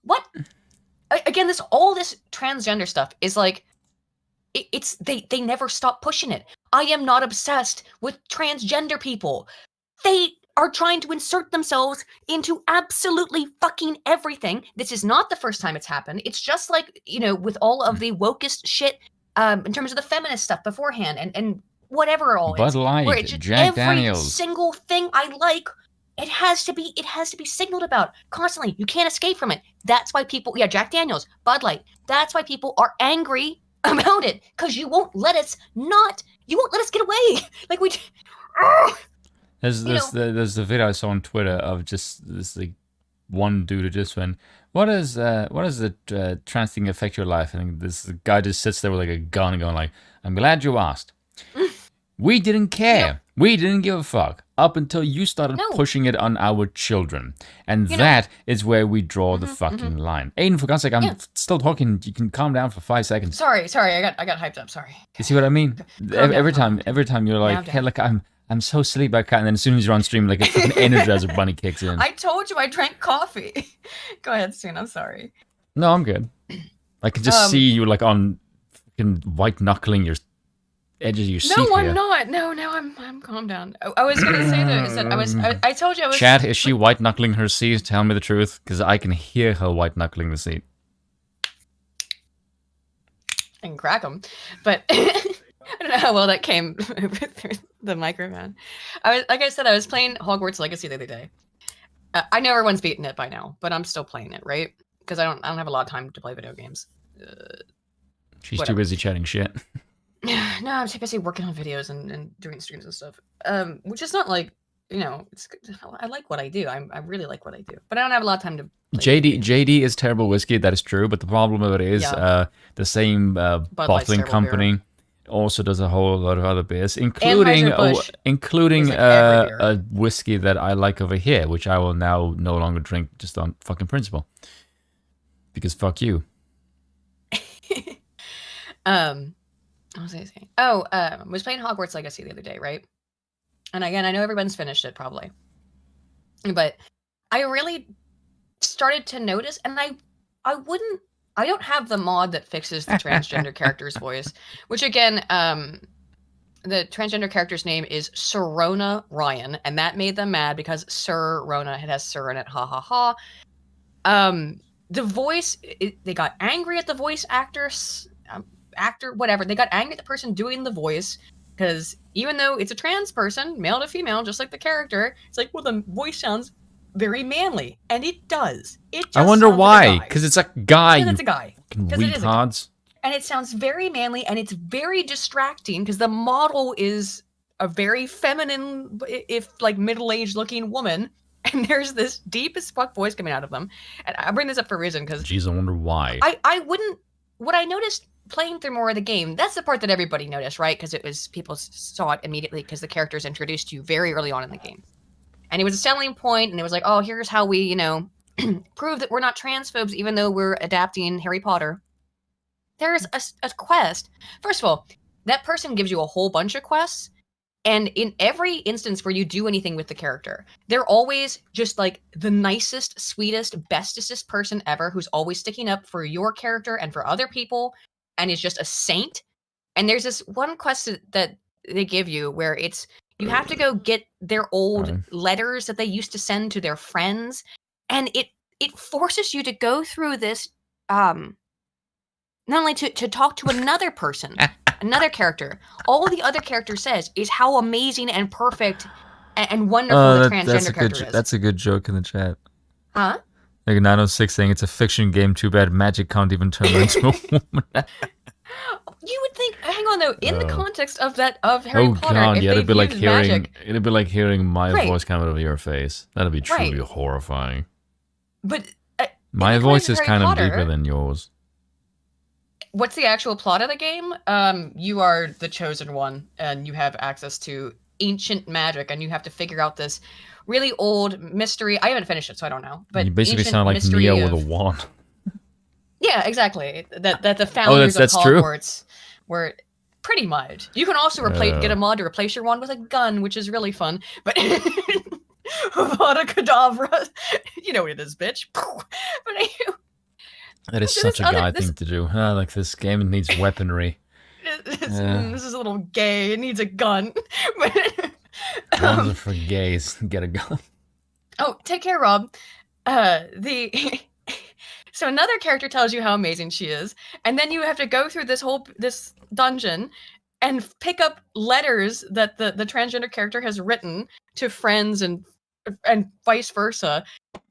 What? Again, all this transgender stuff is like, they never stop pushing it. I am not obsessed with transgender people. They are trying to insert themselves into absolutely fucking everything. This is not the first time it's happened. It's just like, you know, with all of the wokest shit in terms of the feminist stuff beforehand and whatever it all is.
Bud Light,
where it's just
Jack
every
Daniels.
single thing I like, it has to be signaled about constantly. You can't escape from it. That's why people, Jack Daniels, Bud Light, that's why people are angry about it, because you won't let us get away. Like we
There's the video I saw on Twitter of just this like one dude who just went, what does the trans thing affect your life? And this guy just sits there with like a gun going like, I'm glad you asked. We didn't care. We didn't give a fuck up until you started pushing it on our children. And that is where we draw the fucking line. Aiden, for God's sake, I'm still talking. You can calm down for 5 seconds.
Sorry, I got hyped up. Sorry.
You see what I mean? Every time you're like, hey, look, I'm so silly about cat, and then as soon as you're on stream, like a fucking Energizer bunny kicks in.
I told you I drank coffee. Go ahead, Soon. I'm sorry.
No, I'm good. I can just see you like on fucking white knuckling your edges of your seat.
No, I'm not. No, I'm calm down. I was gonna say that I told you I was.
Chat, is she white knuckling her seat? Tell me the truth, because I can hear her white knuckling the seat.
I can crack them, but I don't know how well that came through the microphone. Like I said, I was playing Hogwarts Legacy the other day. I know everyone's beaten it by now, but I'm still playing it, right? Because I don't have a lot of time to play video games.
She's too busy chatting shit.
No, I'm too busy working on videos and doing streams and stuff. Which is not like, it's I like what I do. I really like what I do, but I don't have a lot of time to.
JD is terrible whiskey. That is true, but the problem of it is the same bottling company beer also does a whole lot of other beers, including a whiskey that I like over here, which I will now no longer drink just on fucking principle. Because fuck you.
What was I saying? I was playing Hogwarts Legacy the other day, right? And again, I know everyone's finished it probably, but I really started to notice, and I don't have the mod that fixes the transgender character's voice, which again, the transgender character's name is Sirona Ryan, and that made them mad because Sir Rona, it has Sir in it, ha ha ha. The voice, they got angry at the voice actor, whatever. They got angry at the person doing the voice because even though it's a trans person, male to female, just like the character, it's like, well, the voice sounds very manly, and it does. It just
I wonder why,
because
it's a guy.
It's a guy.
Retards.
And it sounds very manly, and it's very distracting because the model is a very feminine, if like middle-aged looking woman, and there's this deep as fuck voice coming out of them. And I bring this up for a reason because
jeez, I wonder why.
What I noticed playing through more of the game, that's the part that everybody noticed, right? Because people saw it immediately because the characters introduced you very early on in the game. And it was a selling point, and it was like, oh, here's how we, prove that we're not transphobes even though we're adapting Harry Potter. There's a quest. First of all, that person gives you a whole bunch of quests, and in every instance where you do anything with the character, they're always just like the nicest, sweetest, bestest person ever who's always sticking up for your character and for other people and is just a saint. And there's this one quest that they give you where it's You have to go get their old
Fine.
letters that they used to send to their friends, and it forces you to go through this. Not only to talk to another person, another character. All the other character says is how amazing and perfect and wonderful the transgender character is.
That's a good joke in the chat.
Huh?
Like 906 saying it's a fiction game. Too bad magic can't even turn her into a woman.
You would think. Hang on though. In the context of Harry
Oh
Potter,
god,
if
yeah, it'd be like
used
hearing
magic,
it'd be like hearing my
Right.
voice come out of your face. That'd be truly
Right.
horrifying.
but
My
in the
voice
context of
is
Harry
kind of
Potter,
deeper than yours.
What's the actual plot of the game? You are the chosen one, and you have access to ancient magic, and you have to figure out this really old mystery. I haven't finished it, so I don't know. But
You basically
ancient
sound like
mystery
Neo
of,
with a wand.
Yeah, exactly. That the founders
that's
of
true?
Hogwarts were pretty much. You can also get a mod to replace your wand with a gun, which is really fun. But Avada Kedavra, you know what it is, bitch. But
That is
So
such
this
a
other-
guy
this-
thing to do. Like this game needs weaponry.
this is a little gay. It needs a gun.
Guns are for gays. Get a gun.
Oh, take care, Rob. So another character tells you how amazing she is, and then you have to go through this dungeon and pick up letters that the transgender character has written to friends and vice versa.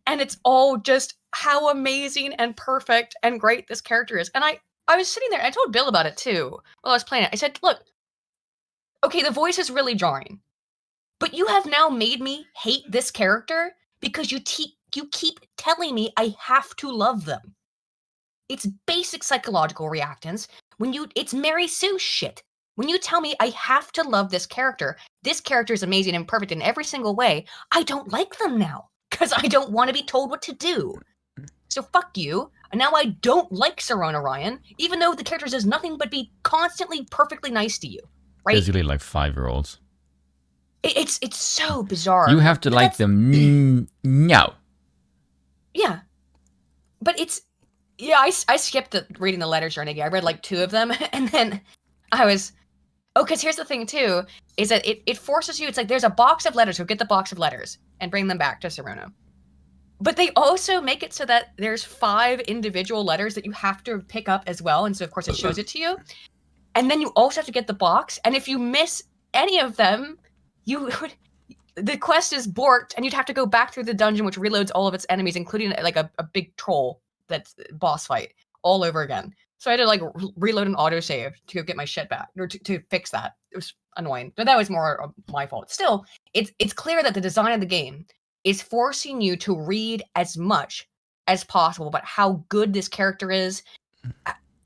And it's all just how amazing and perfect and great this character is. And I was sitting there, and I told Bill about it too while I was playing it. I said, look, okay, the voice is really jarring, but you have now made me hate this character because you keep telling me I have to love them. It's basic psychological reactance. It's Mary Sue shit. When you tell me I have to love this character is amazing and perfect in every single way, I don't like them now because I don't want to be told what to do. So fuck you. And now I don't like Serona Ryan, even though the character does nothing but be constantly perfectly nice to you. Right?
Basically like 5-year-olds.
It's so bizarre.
You have to
But
like
that's-
them. No.
Yeah. But I skipped reading the letters or anything. I read like 2 of them, and then I was, because here's the thing too, is that it forces you, it's like there's a box of letters, so get the box of letters and bring them back to Serona. But they also make it so that there's 5 individual letters that you have to pick up as well, and so of course it shows it to you. And then you also have to get the box, and if you miss any of them, the quest is borked, and you'd have to go back through the dungeon, which reloads all of its enemies, including like a big troll that's boss fight all over again. So I had to like reload an autosave to get my shit back, or to fix that. It was annoying, but that was more of my fault. Still, it's clear that the design of the game is forcing you to read as much as possible about how good this character is.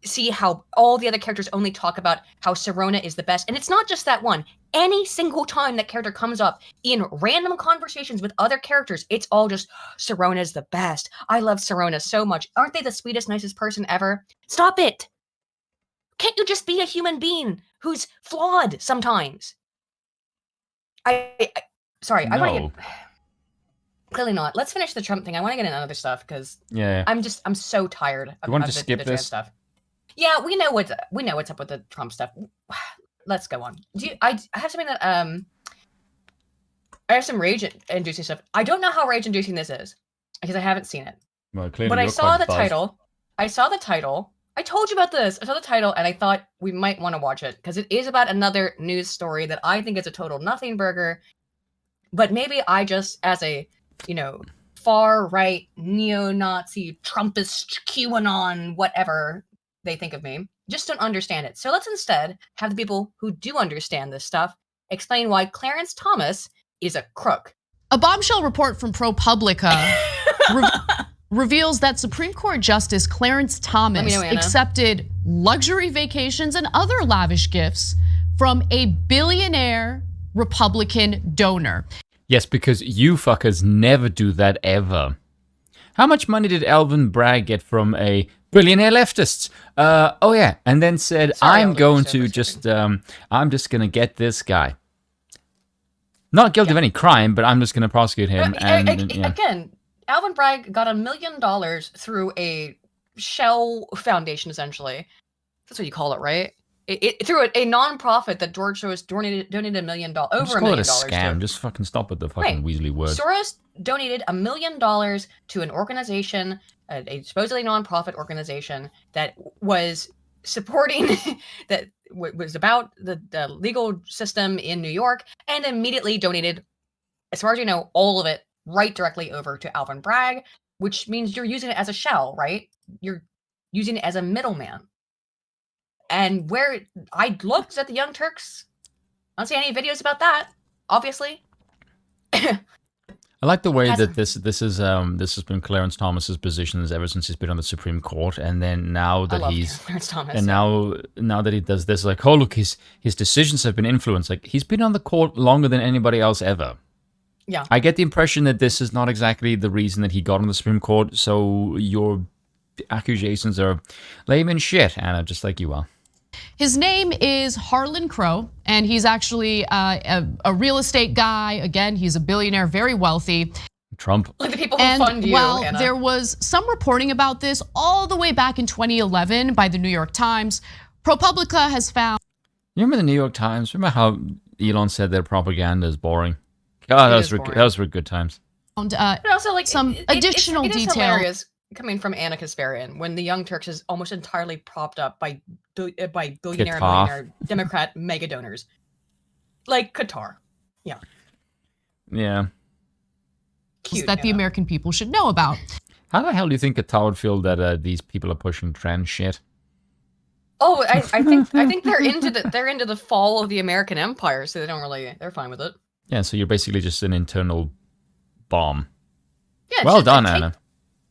See how all the other characters only talk about how Serona is the best. And it's not just that one. Any single time that character comes up in random conversations with other characters, it's all just, Serona's the best. I love Serona so much. Aren't they the sweetest, nicest person ever? Stop it! Can't you just be a human being who's flawed sometimes? Sorry, I want to get... Clearly not. Let's finish the Trump thing. I want to get into other stuff, because
Yeah.
I'm so tired of,
You want
of
to skip
the trans
this?
stuff. Yeah, we know what's up with the Trump stuff. Let's go on. I have something that I have some rage-inducing stuff. I don't know how rage-inducing this is because I haven't seen it.
Well, clearly
But I
you're
saw
quite
the
buzzed.
title. I saw the title. I told you about this. I saw the title, and I thought we might want to watch it because it is about another news story that I think is a total nothing burger. But maybe I just, as a far-right, neo-Nazi, Trumpist, QAnon, whatever they think of me, just don't understand it. So let's instead have the people who do understand this stuff explain why Clarence Thomas is a crook.
A bombshell report from ProPublica reveals that Supreme Court Justice Clarence Thomas accepted luxury vacations and other lavish gifts from a billionaire Republican donor.
Yes, because you fuckers never do that ever. How much money did Alvin Bragg get from a billionaire leftist? Oh yeah, and then said,
Sorry,
I'm
Alvin,
going
so
to just, I'm just gonna get this guy. Not guilty of any crime, but I'm just gonna prosecute him.
Again, Alvin Bragg got $1 million through a shell foundation, essentially. That's what you call it, right? through a nonprofit that George Soros donated $1 million, over
Just
$1
call
million
it a scam.
to.
Just fucking stop with the fucking Weasley word.
Soros donated $1 million to an organization, a supposedly nonprofit organization that was supporting that was about the legal system in New York, and immediately donated, as far as you know, all of it right directly over to Alvin Bragg, which means you're using it as a shell, right? You're using it as a middleman. And where I looked at the Young Turks, I don't see any videos about that, obviously.
I like the way that this has been Clarence Thomas's positions ever since he's been on the Supreme Court, and then now that
Clarence Thomas,
and now that he does this, like, oh look, his decisions have been influenced. Like, he's been on the court longer than anybody else ever.
Yeah,
I get the impression that this is not exactly the reason that he got on the Supreme Court. So your accusations are lame and shit, Anna, just like you are.
His name is Harlan Crow, and he's actually a real estate guy. Again, he's a billionaire, very wealthy.
Trump.
Like the people who fund you,
while
Anna.
there was some reporting about this all the way back in 2011 by the New York Times, ProPublica has found.
You remember the New York Times? Remember how Elon said their propaganda is boring? God, those were good times.
But also, like,
some additional
it is
detail.
hilarious coming from Anna Kasparian when the Young Turks is almost entirely propped up by billionaire and millionaire Democrat mega donors, like Qatar. Yeah.
Yeah.
Cute,
that the American people should know about.
How the hell do you think Qatar would feel that these people are pushing trans shit?
Oh, I think they're into the fall of the American empire, so they're fine with it.
Yeah, so you're basically just an internal bomb.
Yeah.
Well done, Anna.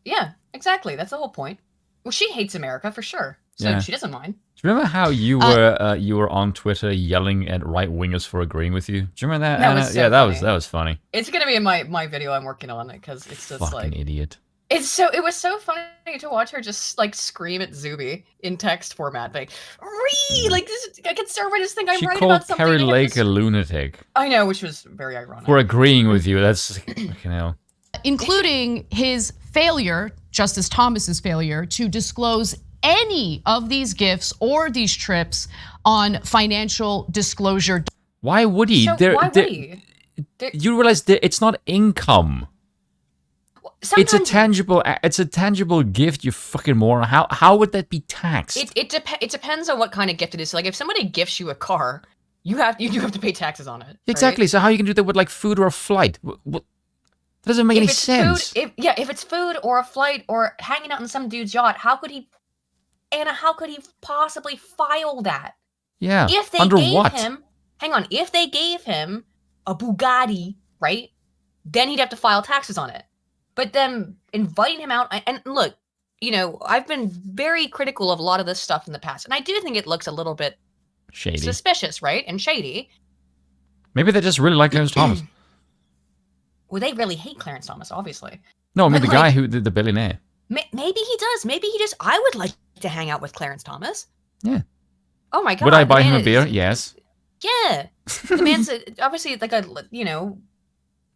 Yeah, exactly. That's the whole point. Well, she hates America for sure, so she doesn't mind.
Do you remember how you were on Twitter yelling at right wingers for agreeing with you? Do you remember that, Anna?
Was so funny.
that was funny.
It's gonna be in my video I'm working on it because it's just
fucking
like
idiot.
It was so funny to watch her just like scream at Zuby in text format, like like this. I can start just think I'm right about something.
She called Carrie Lake a lunatic.
I know, which was very ironic.
For agreeing with you. That's fucking hell.
Including his failure, Justice Thomas's failure, to disclose any of these gifts or these trips on financial disclosure.
Why would he?
Why would he?
You realize that it's not income. It's a tangible gift, you fucking moron. How would that be taxed?
It depends on what kind of gift it is. So, like, if somebody gifts you a car, you have to pay taxes on it.
Exactly.
Right?
So how you can do that with like food or a flight? What? That doesn't make any sense.
If it's food or a flight or hanging out on some dude's yacht, how could he possibly file that?
Yeah.
If they if they gave him a Bugatti, right? Then he'd have to file taxes on it. But then inviting him out, and look, I've been very critical of a lot of this stuff in the past, and I do think it looks a little bit
shady,
suspicious, right? And shady.
Maybe they just really like Clarence Thomas.
Well, they really hate Clarence Thomas, obviously.
No, I mean the guy who did the billionaire.
Maybe he does. Maybe he just. I would like to hang out with Clarence Thomas.
Yeah.
Oh my God.
Would I buy him a beer? Yes.
Yeah. The man's obviously like a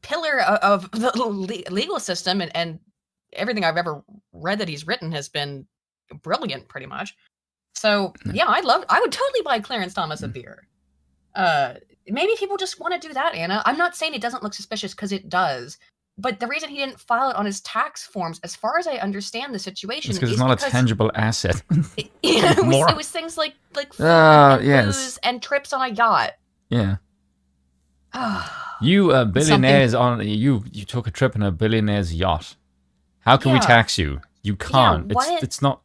pillar of the legal system, and everything I've ever read that he's written has been brilliant, pretty much. So yeah, I would totally buy Clarence Thomas a beer. Maybe people just want to do that, Anna. I'm not saying it doesn't look suspicious, because it does. But the reason he didn't file it on his tax forms, as far as I understand the situation, is
because it's not a tangible asset.
It was things like food and booze and trips on a yacht.
Yeah. You billionaires you took a trip on a billionaire's yacht. How can we tax you? You can't.
Yeah,
it's not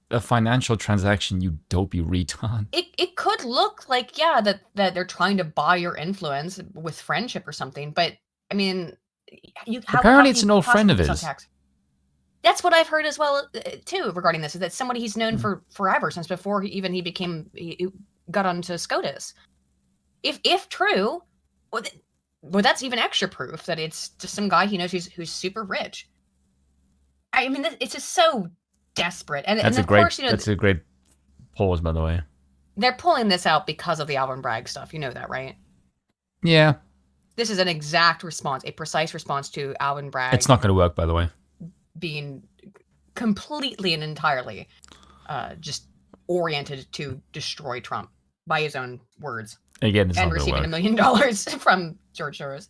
a financial transaction, you dopey retard.
It could look like that they're trying to buy your influence with friendship or something, but I mean,
apparently it's an old friend of his.
That's what I've heard as well too regarding this. Is that somebody he's known for forever, since before he got onto SCOTUS. If true, well, that's even extra proof that it's just some guy he knows who's super rich. I mean, it's just so desperate, and of course,
that's a great pause, by the way.
They're pulling this out because of the Alvin Bragg stuff. You know that, right?
Yeah.
This is an exact response, a precise response to Alvin Bragg.
It's not going to work, by the way.
Being completely and entirely just oriented to destroy Trump. by his own words.
Again, it's
and
not
receiving
gonna
$1 million from George Soros.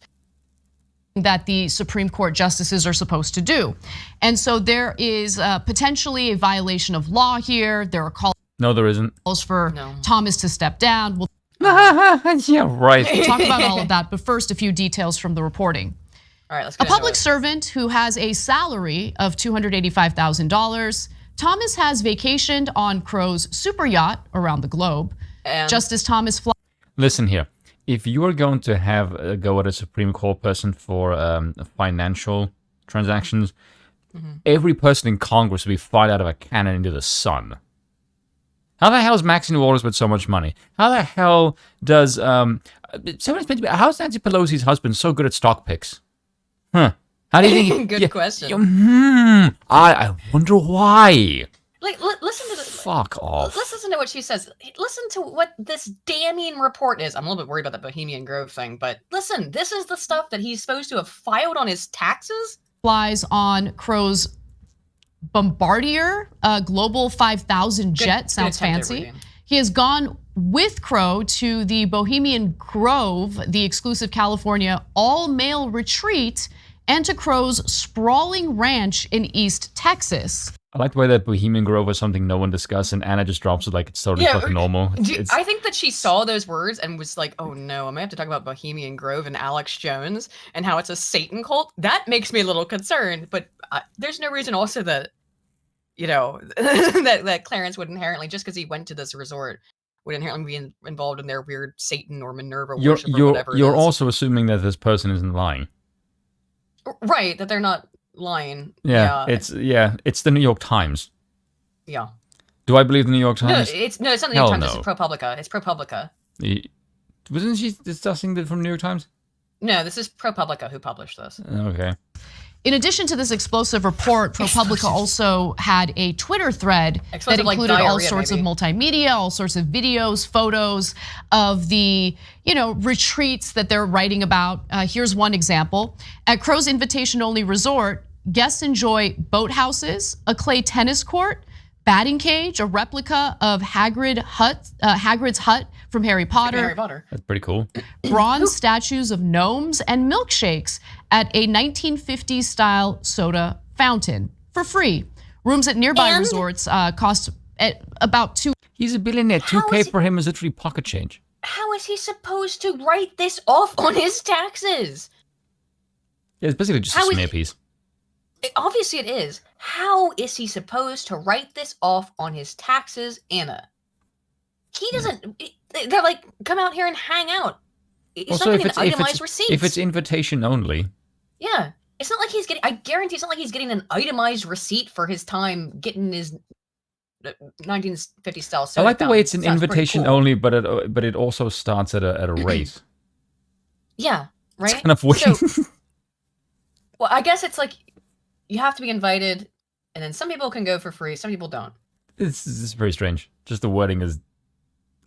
That the Supreme Court justices are supposed to do. And so there is potentially a violation of law here. There are calls.
No, there isn't.
For Thomas to step down. We'll
yeah, right.
talk about all of that, but first, a few details from the reporting.
All right, let's
get a public servant who has a salary of $285,000. Thomas has vacationed on Crow's super yacht around the globe. Justice Thomas.
Listen here. If you are going to have a go at a Supreme Court person for financial transactions, every person in Congress will be fired out of a cannon into the sun. How the hell is Maxine Waters with so much money? How the hell does how's Nancy Pelosi's husband so good at stock picks? Huh? How do you think?
Good question.
I wonder why.
Like, listen to this.
Fuck off.
Let's listen to what she says. Listen to what this damning report is. I'm a little bit worried about the Bohemian Grove thing, but listen, this is the stuff that he's supposed to have filed on his taxes?
Flies on Crow's Bombardier, Global 5000 jet. Sounds fancy. He has gone with Crow to the Bohemian Grove, the exclusive California all-male retreat, and to Crow's sprawling ranch in East Texas.
I like the way that Bohemian Grove was something no one discussed, and Anna just drops it like it's totally fucking normal.
I think that she saw those words and was like, oh no, I'm gonna have to talk about Bohemian Grove and Alex Jones and how it's a Satan cult. That makes me a little concerned, but there's no reason also that, that Clarence would inherently, just because he went to this resort, would inherently be involved in their weird Satan or Minerva worship or whatever.
You're also assuming that this person isn't lying.
Right, that they're not lying.
Yeah, it's the New York Times.
Yeah.
Do I believe the New York Times?
No, it's not the New York Times. It's ProPublica. It's ProPublica.
Wasn't she discussing it from New York Times?
No, this is ProPublica who published this.
Okay.
In addition to this explosive report, ProPublica also had a Twitter thread that included all sorts of multimedia, all sorts of videos, photos of the retreats that they're writing about. Here's one example. At Crow's invitation-only resort, guests enjoy boathouses, a clay tennis court, batting cage, a replica of Hagrid's hut from Harry Potter.
That's pretty cool.
Bronze statues of gnomes and milkshakes at a 1950s style soda fountain for free. Rooms at nearby resorts cost at about $2.
He's a billionaire. $2K for him is literally pocket change.
How is he supposed to write this off on his taxes?
Yeah, it's basically just a smear piece.
Obviously it is. How is he supposed to write this off on his taxes, Anna? He doesn't. They're like, come out here and hang out. It's
also,
not getting itemized receipts.
If it's invitation only.
Yeah. It's not like he's getting, I guarantee it's not like he's getting an itemized receipt for his time getting his 1950 style soda.
I like the way it's an invitation
cool.
only, but it also starts at a rate.
Yeah, right?
It's kind of weird.
So, well, I guess it's like, you have to be invited, and then some people can go for free, some people don't.
This is very strange. Just the wording is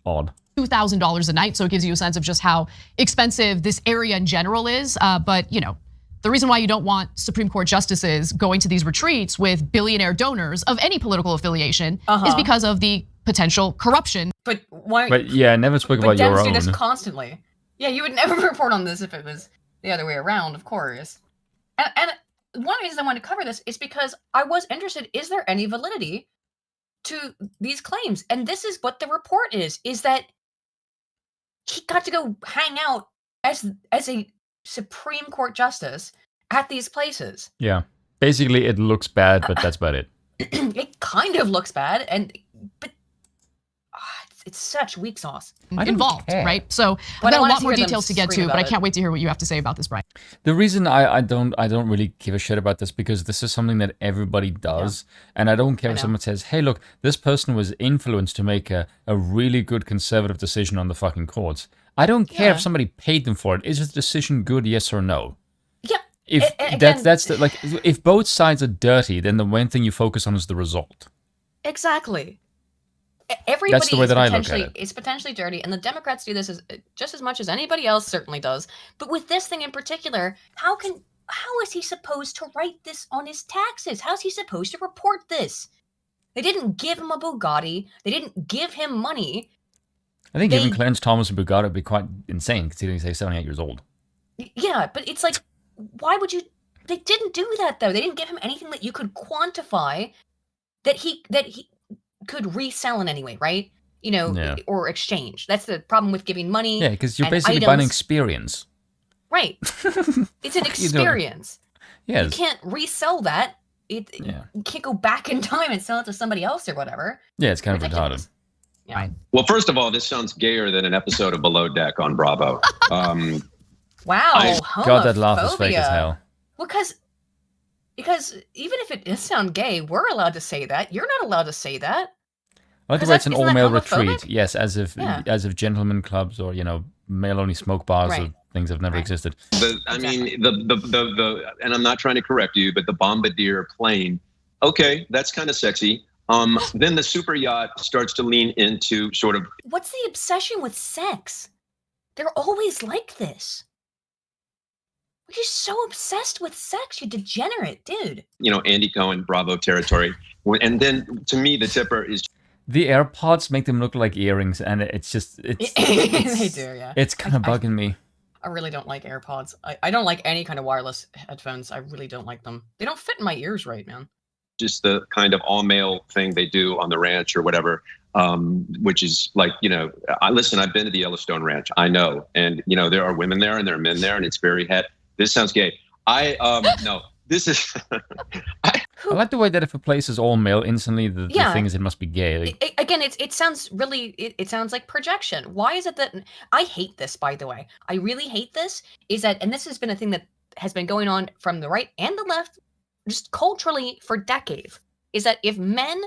odd.
$2,000 a night, so it gives you a sense of just how expensive this area in general is. But the reason why you don't want Supreme Court justices going to these retreats with billionaire donors of any political affiliation is because of the potential corruption.
But why?
But yeah, never spoke about your own.
Dems do this constantly. Yeah, you would never report on this if it was the other way around, of course. And one reason I wanted to cover this is because I was interested, is there any validity to these claims? And this is what the report is that he got to go hang out as a Supreme Court justice at these places.
Yeah. Basically, it looks bad, but that's about it.
It kind of looks bad, but it's such weak sauce.
Involved, right? So I've got a lot more details to get to, but I can't wait to hear what you have to say about this, Brian.
The reason I don't really give a shit about this, because this is something that everybody does, and I don't care if someone says, hey, look, this person was influenced to make a really good conservative decision on the fucking courts. I don't care if somebody paid them for it. Is the decision good, yes or no?
Yeah.
If both sides are dirty, then the one thing you focus on is the result.
Exactly. Everybody
That's the way that I look at it.
It's potentially dirty, and the Democrats do this just as much as anybody else certainly does. But with this thing in particular, how is he supposed to write this on his taxes? How is he supposed to report this? They didn't give him a Bugatti. They didn't give him money.
I think even Clarence Thomas and Bugatti would be quite insane, considering he's like 78 years old.
Yeah, but it's like, why would you? They didn't do that though. They didn't give him anything that you could quantify that he could resell in any way, right? You know, or exchange. That's the problem with giving money.
Yeah, because you're basically buying an experience.
Right. It's an experience.
Yes.
You can't resell that. You can't go back in time and sell it to somebody else or whatever.
Yeah, it's kind of retarded.
Yeah. Right.
Well, first of all, this sounds gayer than an episode of Below Deck on Bravo.
Wow.
God, that laugh is fake as hell.
Well, because even if it does sound gay, we're allowed to say that. You're not allowed to say that.
By the way, it's an all-male retreat. Yes, as if gentlemen clubs or male-only smoke bars or things have never existed.
I mean, the and I'm not trying to correct you, but the Bombardier plane. Okay, that's kind of sexy. Then the super yacht starts to lean into sort of.
What's the obsession with sex? They're always like this. You're so obsessed with sex, you degenerate, dude.
Andy Cohen, Bravo territory. And then, to me, the tipper is...
The AirPods make them look like earrings, and it's
they do, yeah.
It's kind of bugging me.
I really don't like AirPods. I don't like any kind of wireless headphones. I really don't like them. They don't fit in my ears right, man.
Just the kind of all-male thing they do on the ranch or whatever, which is like, listen, I've been to the Yellowstone Ranch. I know. And, there are women there and there are men there, and it's very het. This sounds gay. No, this is...
I like the way that if a place is all male, instantly the thing is it must be gay.
Again, it sounds really... It sounds like projection. Why is it that... I hate this, by the way. I really hate this, is that... And this has been a thing that has been going on from the right and the left, just culturally for decades, is that if men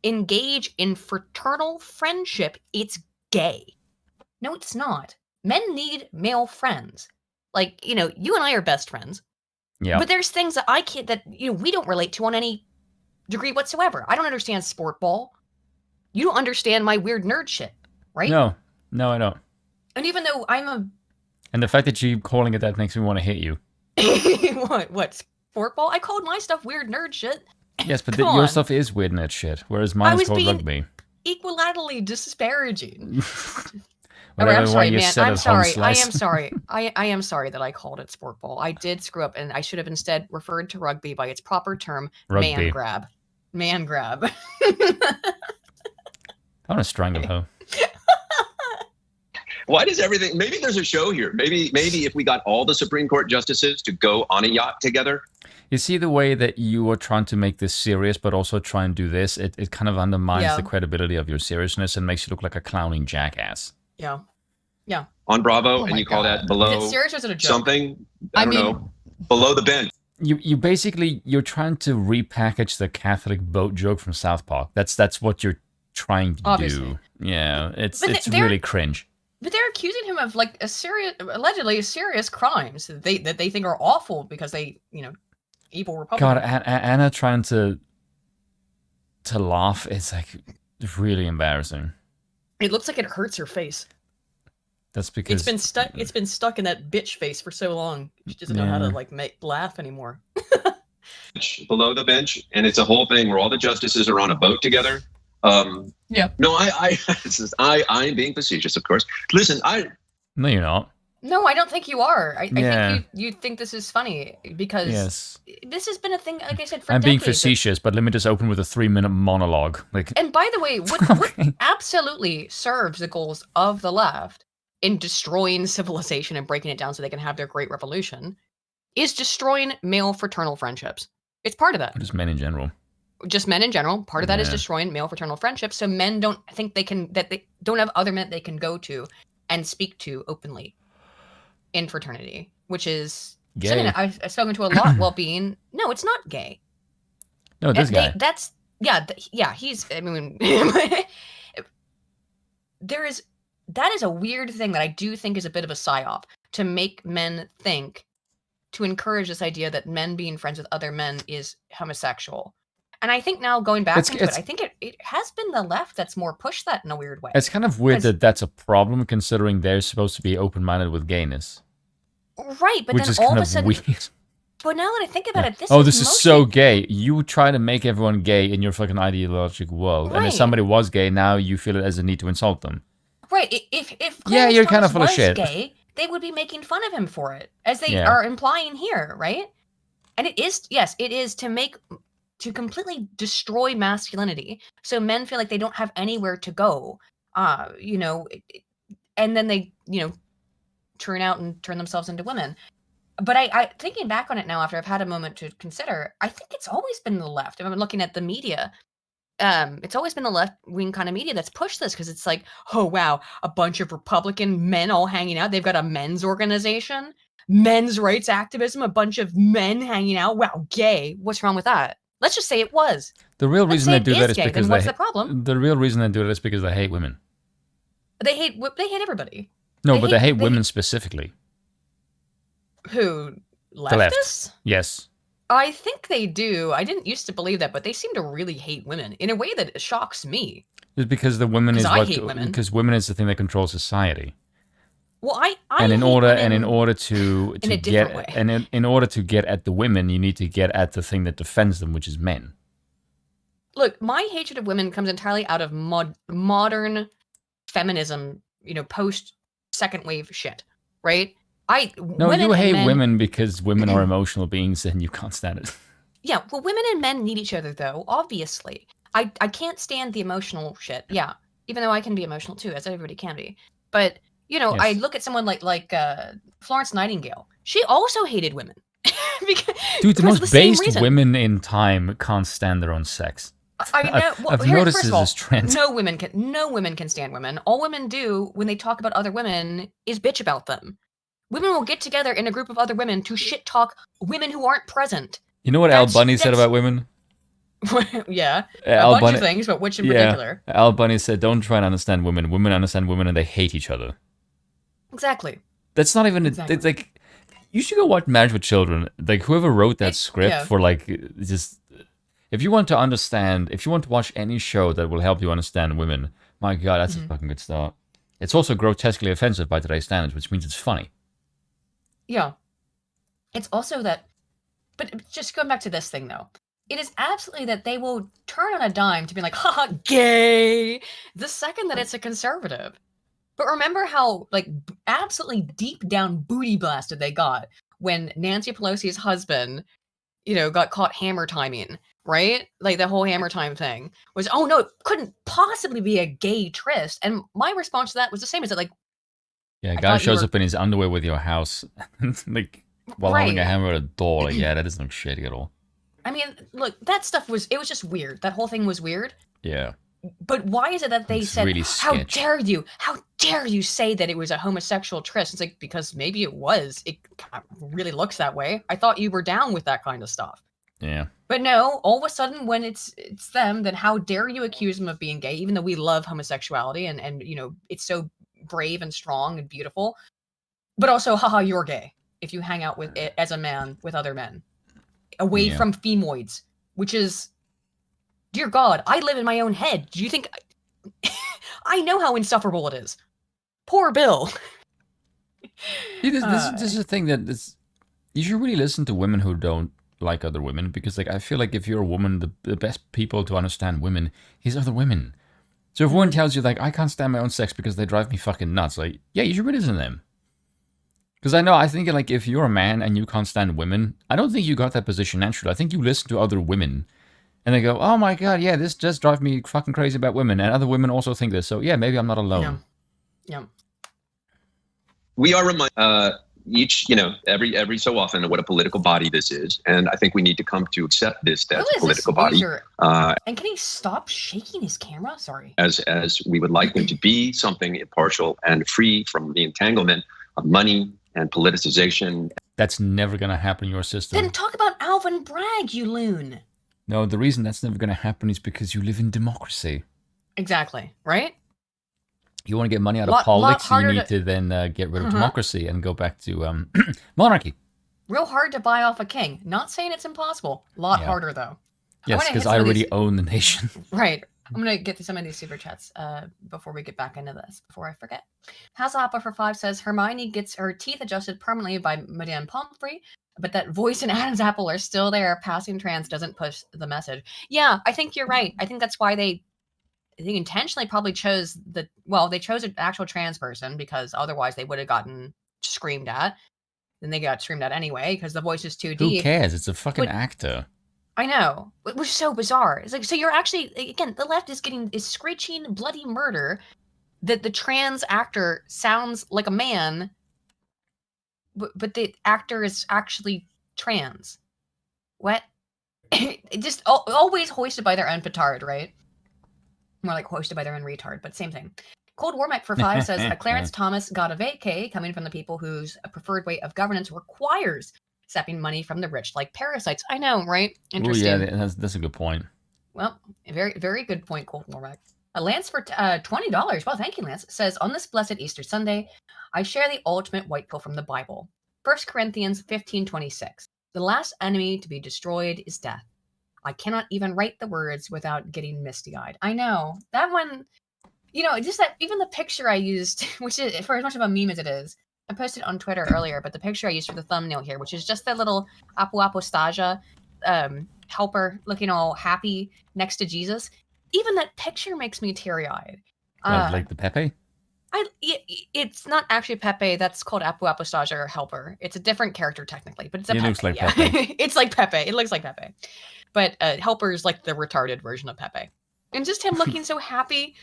engage in fraternal friendship, it's gay. No, it's not. Men need male friends. Like, you and I are best friends. Yeah. But there's things that I can't, that, we don't relate to on any degree whatsoever. I don't understand sport ball. You don't understand my weird nerd shit, right?
No, I don't.
And even though
And the fact that you keep calling it that makes me want to hit you.
What, sport ball? I called my stuff weird nerd shit.
Yes, but your stuff is weird nerd shit, whereas mine is called rugby.
Equilaterally disparaging.
I'm sorry, man.
I'm sorry. I am sorry. I am sorry that I called it sport ball. I did screw up, and I should have instead referred to rugby by its proper term, rugby. Man grab. Man grab.
I want to strangle her.
Why does everything... Maybe there's a show here. Maybe if we got all the Supreme Court justices to go on a yacht together.
You see the way that you are trying to make this serious, but also try and do this? It kind of undermines the credibility of your seriousness and makes you look like a clowning jackass.
Yeah.
On Bravo, and you call that below
is it serious or is it a joke?
Something? I don't know. Below the bench.
You basically, you're trying to repackage the Catholic boat joke from South Park. That's what you're trying to do. Yeah, it's really cringe.
But they're accusing him of like allegedly serious crimes that they think are awful because they, evil Republicans.
God, Anna trying to laugh is like really embarrassing.
It looks like it hurts her face.
That's because
it's been stuck in that bitch face for so long. She doesn't know how to laugh anymore.
Below the bench, and it's a whole thing where all the justices are on a boat together. No, I'm being facetious, of course. Listen,
No, you're not.
No, I don't think you are. I think you think this is funny because this has been a thing, like I said, for decades.
I'm being facetious, but let me just open with a 3-minute monologue.
And by the way, what absolutely serves the goals of the left in destroying civilization and breaking it down so they can have their great revolution is destroying male fraternal friendships. It's part of that.
Just men in general.
Just men in general. Part of that is destroying male fraternal friendships. So men don't think they don't have other men they can go to and speak to openly in fraternity, which is
gay.
Something that I've spoken to a lot while being, no, it's not gay.
No, this guy.
He's, I mean, that is a weird thing that I do think is a bit of a psyop to make men think, to encourage this idea that men being friends with other men is homosexual. And I think now going back into it, I think it has been the left that's more pushed that in a weird way.
It's kind of weird that that's a problem considering they're supposed to be open-minded with gayness.
Right, but then all of a sudden... Weird. But now that I think about it, this
is so gay. You try to make everyone gay in your fucking ideological world. Right. And if somebody was gay, now you feel it as a need to insult them.
Right. If
Yeah,
Clarence
you're kind of
Thomas
full of
was
shit.
gay, they would be making fun of him for it, as they
Yeah.
are implying here, right? And it is, yes, it is to completely destroy masculinity, so men feel like they don't have anywhere to go. You know, and then they, you know, turn out and turn themselves into women. But I thinking back on it now after I've had a moment to consider, I think it's always been the left. If I'm looking at the media, it's always been the left-wing kind of media that's pushed this, because it's like, oh wow, a bunch of Republican men all hanging out. They've got a men's organization, men's rights activism, a bunch of men hanging out. Wow, gay. What's wrong with that? Let's just say it was.
The real
Let's
reason
say
they do
it
that
is
is
gay,
because
then what's the problem?
The real reason they do that is because they hate women.
They hate everybody.
No, but they hate women specifically.
Who? Leftists?
The left. Yes.
I think they do. I didn't used to believe that, but they seem to really hate women in a way that shocks me.
It's because the women is
I
what
hate women.
because women is the thing that controls society.
Well, I
and in
hate
order
women
and in order to
in a
get
different way.
and in order to get at the women, you need to get at the thing that defends them, which is men.
Look, my hatred of women comes entirely out of modern feminism, you know, post second wave shit, right?
No, you hate women because women are emotional beings and you can't stand it.
Yeah, well, women and men need each other, though, obviously. I can't stand the emotional shit, yeah, even though I can be emotional, too, as everybody can be. But, you know,
Yes.
I look at someone like Florence Nightingale. She also hated women.
Dude, the most
the same
based
reason.
women in time can't stand their own sex.
I know. Well,
I've noticed
first of all,
this trend.
no women can stand women. All women do when they talk about other women is bitch about them. Women will get together in a group of other women to shit talk women who aren't present.
You know what Al Bunny said about women?
Yeah,
Al
bunch
Bunny,
of things, but which in particular?
Al Bunny said, "Don't try and understand women. Women understand women, and they hate each other."
Exactly.
That's not even
Exactly.
it's like. You should go watch Marriage with Children. Like whoever wrote that script for like just. If you want to understand, if you want to watch any show that will help you understand women, my God, that's a fucking good start. It's also grotesquely offensive by today's standards, which means it's funny.
Yeah. It's also that, but just going back to this thing though, it is absolutely that they will turn on a dime to be like, haha, gay, the second that it's a conservative. But remember how, like, absolutely deep down booty blasted they got when Nancy Pelosi's husband, you know, got caught hammer timing, right? Like the whole hammer time thing was, oh no, it couldn't possibly be a gay tryst. And my response to that was the same. Is it like,
yeah, a guy shows up in his underwear with your house, like while holding a hammer at a door. Like, yeah, that is no shitty at all.
I mean, look, that stuff was just weird. That whole thing was weird.
Yeah.
But why is it that they said,
really
how dare you say that it was a homosexual tryst? It's like, because maybe it was. It really looks that way. I thought you were down with that kind of stuff.
Yeah.
But no, all of a sudden when it's them, then how dare you accuse them of being gay, even though we love homosexuality and you know, it's so brave and strong and beautiful. But also, haha, you're gay if you hang out with it as a man with other men. Away from femoids, which is, dear God, I live in my own head. Do you think I know how insufferable it is? Poor Bill.
This is the thing that is, you should really listen to women who don't like other women, because like I feel like if you're a woman, the best people to understand women is other women. So if one tells you like I can't stand my own sex because they drive me fucking nuts, like yeah, you should really listen to them. Because I think like if you're a man and you can't stand women, I don't think you got that position naturally. I think you listen to other women and they go, oh my God, yeah, this just drives me fucking crazy about women. And other women also think this. So yeah, maybe I'm not alone.
Yeah.
We are reminded each, you know, every so often of what a political body this is. And I think we need to come to accept this as a political body.
And can he stop shaking his camera? Sorry.
As we would like them to be something impartial and free from the entanglement of money and politicization.
That's never going to happen in your system.
Then talk about Alvin Bragg, you loon.
No, the reason that's never going to happen is because you live in democracy.
Exactly, right?
You want to get money out of politics, you need to then get rid of democracy and go back to monarchy.
Real hard to buy off a king. Not saying it's impossible. A lot harder, though.
Yes, because I already own the nation.
Right. I'm going to get to some of these super chats before we get back into this, before I forget. Hasselhopper for 5 says, Hermione gets her teeth adjusted permanently by Madame Pomfrey, but that voice and Adam's apple are still there. Passing trans doesn't push the message. Yeah, I think you're right. I think that's why they they intentionally probably chose they chose an actual trans person because otherwise they would have gotten screamed at. Then they got screamed at anyway because the voice is too deep.
Who cares? It's a fucking actor.
I know. It was so bizarre. It's like, so you're actually, again, the left is screeching bloody murder that the trans actor sounds like a man, but the actor is actually trans. What? It just always hoisted by their own petard, right? More like hoisted by their own retard, but same thing. Cold War Mike for 5 says, Clarence Thomas got a vacay coming from the people whose preferred way of governance requires sapping money from the rich like parasites. I know, right? Interesting.
Oh, yeah, that's a good point.
Well, very, very good point, Cold War Mike. Lance for $20. Well, thank you, Lance. Says, on this blessed Easter Sunday, I share the ultimate white pill from the Bible. 1 Corinthians 15:26. The last enemy to be destroyed is death. I cannot even write the words without getting misty-eyed. I know. That one... just that, even the picture I used, which is, for as much of a meme as it is, I posted on Twitter earlier, but the picture I used for the thumbnail here, which is just that little apostasia helper looking all happy next to Jesus, even that picture makes me teary-eyed.
Like the Pepe?
It's not actually Pepe. That's called apostasia or helper. It's a different character technically, but it's a Pepe.
It looks like Pepe.
It's like Pepe. It looks like Pepe. But helper is like the retarded version of Pepe. And just him looking so happy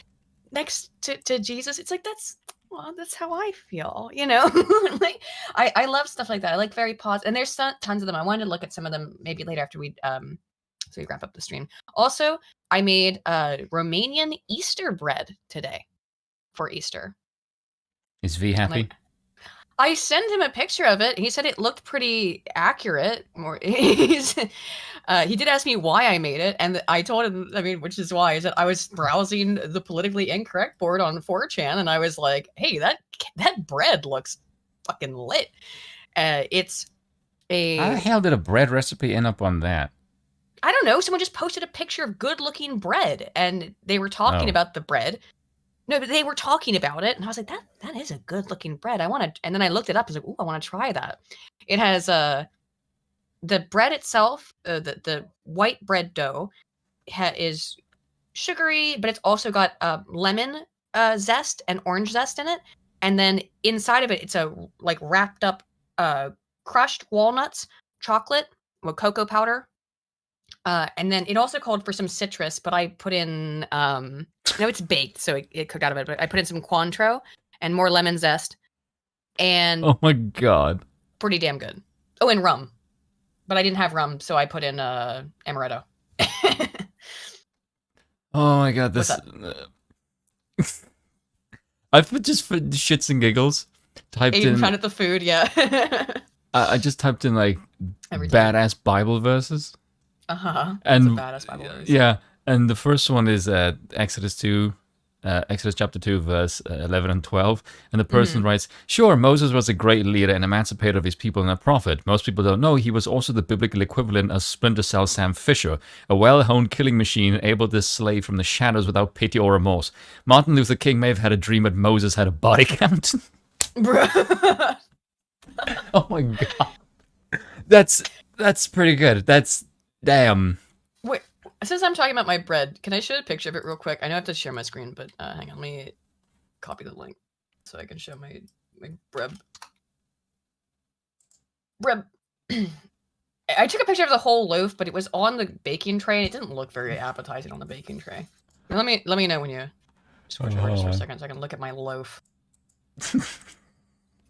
next to Jesus, it's like that's how I feel, like I love stuff like that. I like very positive, and there's tons of them. I wanted to look at some of them maybe later after we wrap up the stream. Also, I made Romanian Easter bread today for Easter.
Is V happy?
I sent him a picture of it. He said it looked pretty accurate. He did ask me why I made it, and I told him, which is why, is that I was browsing the politically incorrect board on 4chan, and I was like, hey, that bread looks fucking lit. It's a...
How the hell did a bread recipe end up on that?
I don't know. Someone just posted a picture of good-looking bread, and they were talking about the bread. No, but they were talking about it, and I was like, that is a good-looking bread. And then I looked it up, and I was like, ooh, I want to try that. It has the bread itself, the white bread dough is sugary, but it's also got lemon zest and orange zest in it. And then inside of it, it's a wrapped up crushed walnuts, chocolate, with cocoa powder. And then it also called for some citrus, but I put in, no, it's baked, so it cooked out of it, but I put in some Cointreau and more lemon zest. And
oh my God.
Pretty damn good. Oh, and rum. But I didn't have rum, so I put in amaretto.
Oh my God, this... I've just, for shits and giggles, typed in...
found at the food, yeah.
I just typed in, badass Bible verses.
Uh-huh.
And
badass Bible verse.
Yeah, and the first one is Exodus chapter 2, verse 11 and 12. And the person writes, sure, Moses was a great leader and emancipator of his people and a prophet. Most people don't know he was also the biblical equivalent of Splinter Cell Sam Fisher, a well-honed killing machine able to slay from the shadows without pity or remorse. Martin Luther King may have had a dream, but Moses had a body count. Oh my God. That's pretty good. That's... Damn.
Wait, since I'm talking about my bread, can I show a picture of it real quick? I know I have to share my screen, but hang on, let me copy the link so I can show my bread. Bread. I took a picture of the whole loaf, but it was on the baking tray, and it didn't look very appetizing on the baking tray. Let me know when you switch over just for a second so I can look at my loaf.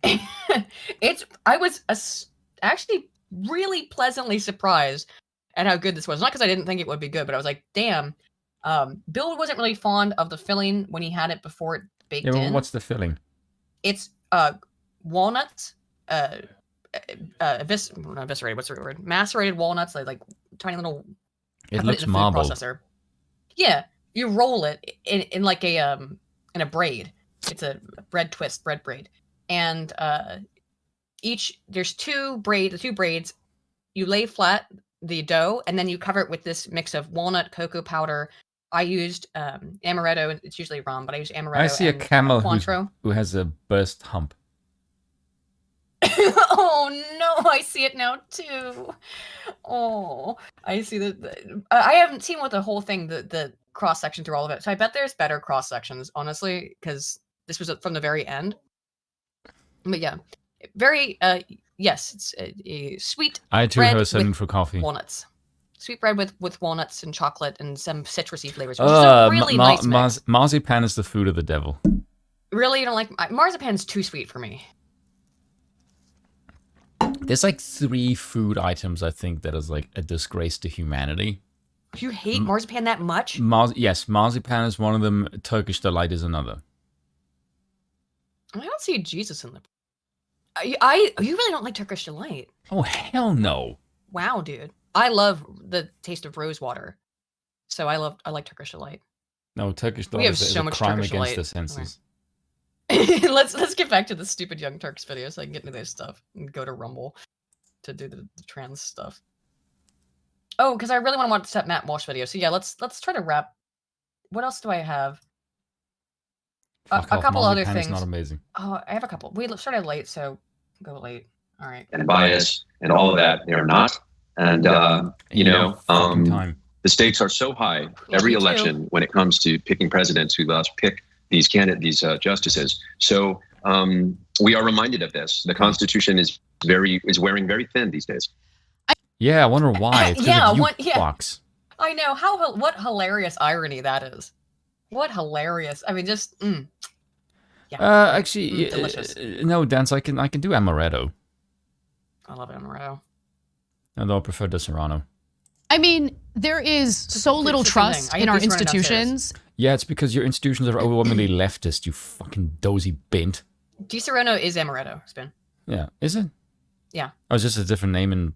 I was actually really pleasantly surprised at how good this was. Not because I didn't think it would be good, but I was like, damn. Bill wasn't really fond of the filling when he had it before it baked in.
What's the filling?
It's walnuts, eviscerated, what's the right word? Macerated walnuts, like tiny little...
It looks marbled.
Processor. Yeah, you roll it in like in a braid. It's a bread braid. And there's two braids. You lay flat the dough, and then you cover it with this mix of walnut, cocoa powder. I used amaretto. It's usually rum, but I use amaretto.
I see a camel who has a burst hump.
Oh no, I see it now too. Oh, I see that. I haven't seen what the whole thing, the cross section through all of it. So I bet there's better cross sections, honestly, because this was from the very end. But yeah, very yes, it's a sweet.
I too
bread
have a setting
with
for coffee.
walnuts. Sweet bread with walnuts and chocolate and some citrusy flavors, which is a really nice mix.
Marzipan is the food of the devil.
Really, you don't like marzipan's too sweet for me.
There's like 3 food items I think that is like a disgrace to humanity.
You hate marzipan that much?
Yes, marzipan is one of them. Turkish delight is another.
I don't see Jesus in the. You really don't like Turkish delight?
Oh hell no!
Wow, dude, I love the taste of rose water, so I like Turkish delight.
No, Turkish delight is a crime against the senses.
Okay. let's get back to the stupid Young Turks video so I can get into this stuff and go to Rumble to do the trans stuff. Oh, because I really want to watch that Matt Walsh video. So yeah, let's try to wrap. What else do I have? A couple other things.
Not amazing.
Oh, I have a couple. We started late, so go late. All right.
And bias and all of that, they're not. And the stakes are so high every election when it comes to picking presidents who pick these justices. So we are reminded of this. The Constitution is wearing very thin these days.
Yeah, I wonder why.
Box. I know what hilarious irony that is. What hilarious! I mean, just yeah.
Actually,
delicious.
No, Dance. I can do amaretto.
I love amaretto.
Although I prefer the Serrano.
I mean, there is so little trust in our institutions.
Yeah, it's because your institutions are overwhelmingly leftist, you fucking dozy bint.
Di Serrano is amaretto, Spin.
Yeah, is it?
Yeah.
Oh, it's just a different name in...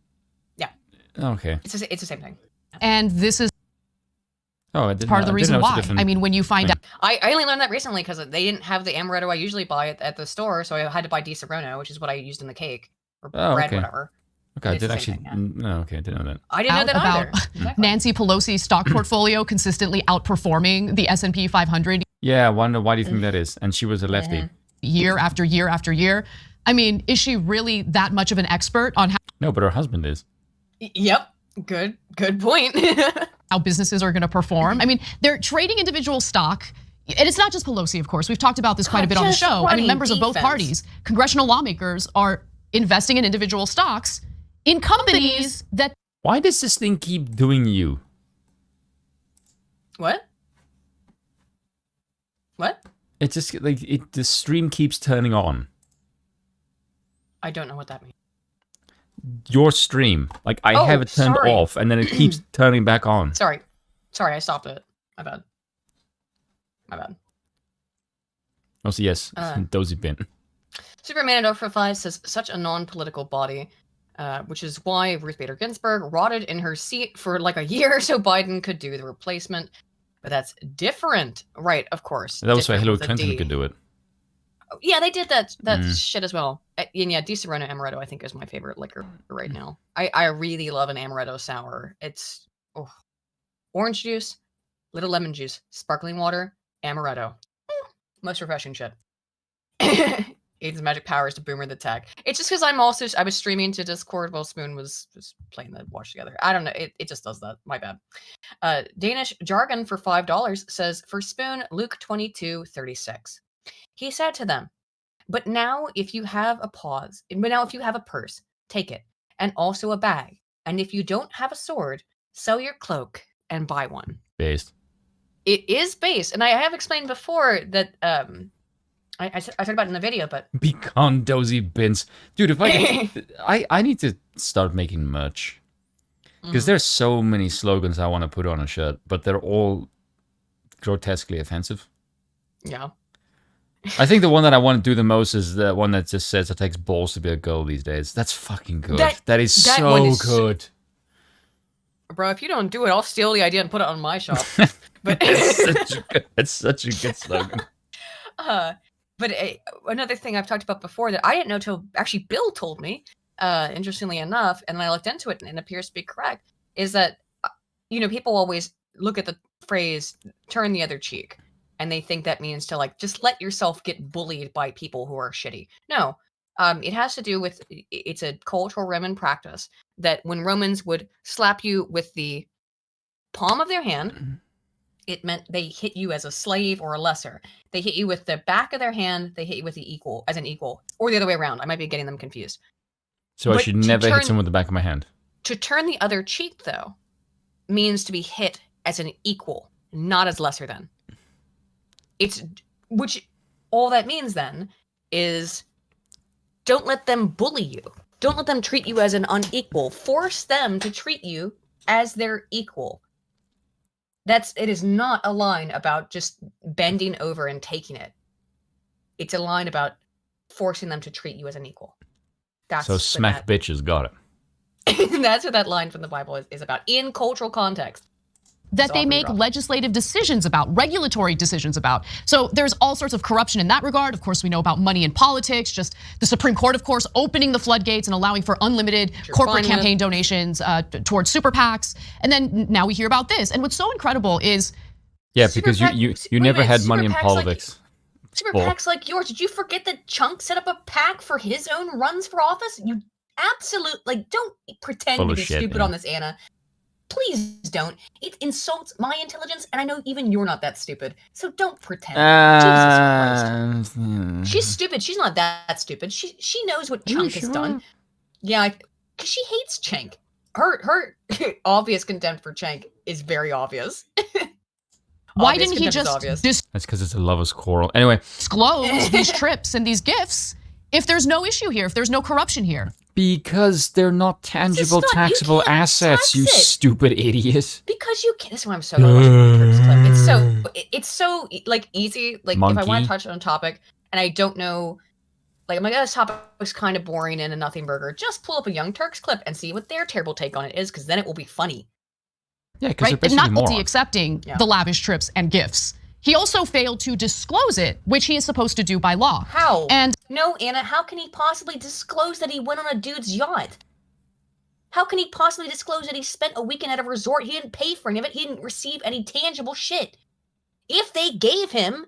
Yeah.
Okay.
It's the same thing.
And this is
part
of the reason why. I mean, when you find out...
I only learned that recently because they didn't have the amaretto I usually buy at the store, so I had to buy Di Serrano, which is what I used in the cake. Or bread, whatever.
Okay, I did actually... No, okay, I didn't know that.
I didn't know that
about
either. Exactly.
Nancy Pelosi's stock portfolio consistently outperforming the S&P 500.
Yeah, I wonder why do you think that is? And she was a lefty.
Year after year after year. I mean, is she really that much of an expert on how...
No, but her husband is.
Yep. Good point.
how businesses are going to perform. I mean, they're trading individual stock. And it's not just Pelosi, of course. We've talked about this quite a bit on the show. I mean, members of both parties, congressional lawmakers are investing in individual stocks in companies that...
Why does this thing keep doing you?
What? What?
It just, like, the stream keeps turning on.
I don't know what that means.
Your stream. Like, I have it turned off, and then it keeps turning back on.
Sorry, I stopped it. My bad.
Oh, so yes, dozy bin.
Superman at 045 says, such a non-political body, which is why Ruth Bader Ginsburg rotted in her seat for like a year so Biden could do the replacement. But that's different. Right, of course.
That was why Hillary Clinton could do it.
Yeah, they did that shit as well. And yeah, Di Serrano Amaretto, I think, is my favorite liquor right now. I really love an Amaretto sour. It's orange juice, little lemon juice, sparkling water, Amaretto. Most refreshing shit. Aiden's magic powers to Boomer the Tech. It's just because I was streaming to Discord while Spoon was just playing the watch together. I don't know. It just does that. My bad. Danish Jargon for $5 says, for Spoon, Luke 22:36. He said to them, but now if you have a purse, take it, and also a bag. And if you don't have a sword, sell your cloak and buy one.
Based.
It is based. And I have explained before that I talked about it in the video, but
Becon dozy bins. Dude, if I need to start making merch. Because there's so many slogans I want to put on a shirt, but they're all grotesquely offensive.
Yeah.
I think the one that I want to do the most is the one that just says it takes balls to be a girl these days. That's fucking good. That is so good.
Bro, if you don't do it, I'll steal the idea and put it on my shop. But
it's such a good slogan.
But another thing I've talked about before that I didn't know till actually Bill told me, interestingly enough, and I looked into it and it appears to be correct, is that, people always look at the phrase, turn the other cheek. And they think that means to just let yourself get bullied by people who are shitty. No, It has to do with, it's a cultural Roman practice that when Romans would slap you with the palm of their hand, it meant they hit you as a slave or a lesser. They hit you with the back of their hand, they hit you with the equal, as an equal, or the other way around. I might be getting them confused.
So I should never hit someone with the back of my hand.
To turn the other cheek, though, means to be hit as an equal, not as lesser than. Which all that means then is don't let them bully you. Don't let them treat you as an unequal. Force them to treat you as their equal. It is not a line about just bending over and taking it. It's a line about forcing them to treat you as an equal.
So smack bitches, got it.
That's what that line from the Bible is about in cultural context.
That they make legislative decisions about, regulatory decisions about. So there's all sorts of corruption in that regard. Of course, we know about money in politics, just the Supreme Court, of course, opening the floodgates and allowing for unlimited corporate campaign donations towards super PACs. And then now we hear about this. And what's so incredible is...
Yeah, because you never had money in politics.
Super PACs like yours. Did you forget that Chunk set up a PAC for his own runs for office? You don't pretend to be stupid on this, Anna. Please don't. It insults my intelligence, and I know even you're not that stupid. So don't pretend. Jesus Christ. She's stupid. She's not that stupid. She knows what Chunk has done. Yeah, because she hates Chank. Her obvious contempt for Chank is very obvious.
Why didn't he just...
That's because it's a lover's quarrel. Anyway.
Disclose these trips and these gifts if there's no issue here, if there's no corruption here.
Because they're not tangible, taxable assets, you stupid idiot.
Because you can't. This is why I'm so glad it's so like easy. Like
Monkey.
If I want to touch on a topic and I don't know, like I'm like, this topic's kind of boring and a nothing burger. Just pull up a Young Turks clip and see what their terrible take on it is, because then it will be funny.
Yeah, because
right? And not guilty accepting the lavish trips and gifts. He also failed to disclose it, which he is supposed to do by law.
How?
And
no, Anna, how can he possibly disclose that he went on a dude's yacht? How can he possibly disclose that he spent a weekend at a resort? He didn't pay for any of it. He didn't receive any tangible shit. If they gave him,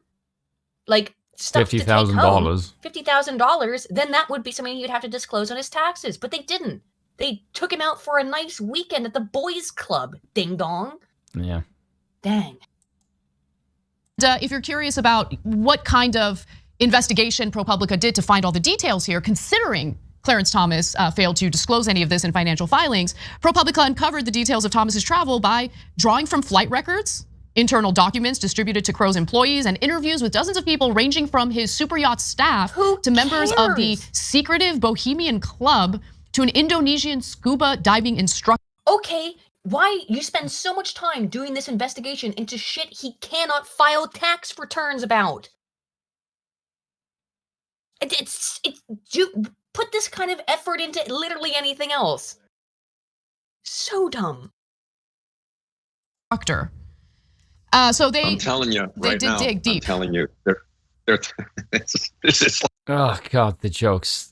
like, stuff
$50,000,
$50,000, then that would be something he'd have to disclose on his taxes. But they didn't. They took him out for a nice weekend at the boys' club. Ding dong.
Yeah.
Dang.
If you're curious about what kind of investigation ProPublica did to find all the details here, considering Clarence Thomas failed to disclose any of this in financial filings, ProPublica uncovered the details of Thomas's travel by drawing from flight records, internal documents distributed to Crow's employees, and interviews with dozens of people ranging from his super yacht staff to members of the secretive Bohemian Club to an Indonesian scuba diving instructor.
Okay, why you spend so much time doing this investigation into shit he cannot file tax returns about? Put this kind of effort into literally anything else. So dumb.
So they.
I'm telling you right now.
Dig deep.
I'm telling you, they're this is like.
Oh God, the jokes.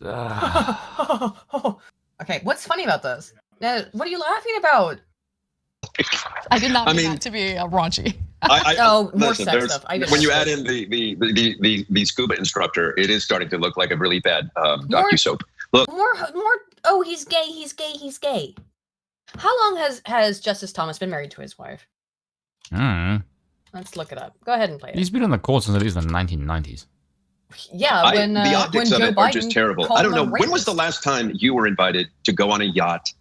Okay, what's funny about this? What are you laughing about?
I did not mean that to be raunchy.
More sex stuff.
When you add in the scuba instructor, it is starting to look like a really bad docu-soap. Look,
more. Oh, he's gay. He's gay. He's gay. How long has Justice Thomas been married to his wife? Let's look it up. Go ahead and play it.
He's been on the court since at least the 1990s.
Yeah,
the optics
when
of
Joe
it
Biden
are just terrible. I don't know. When was the last time you were invited to go on a yacht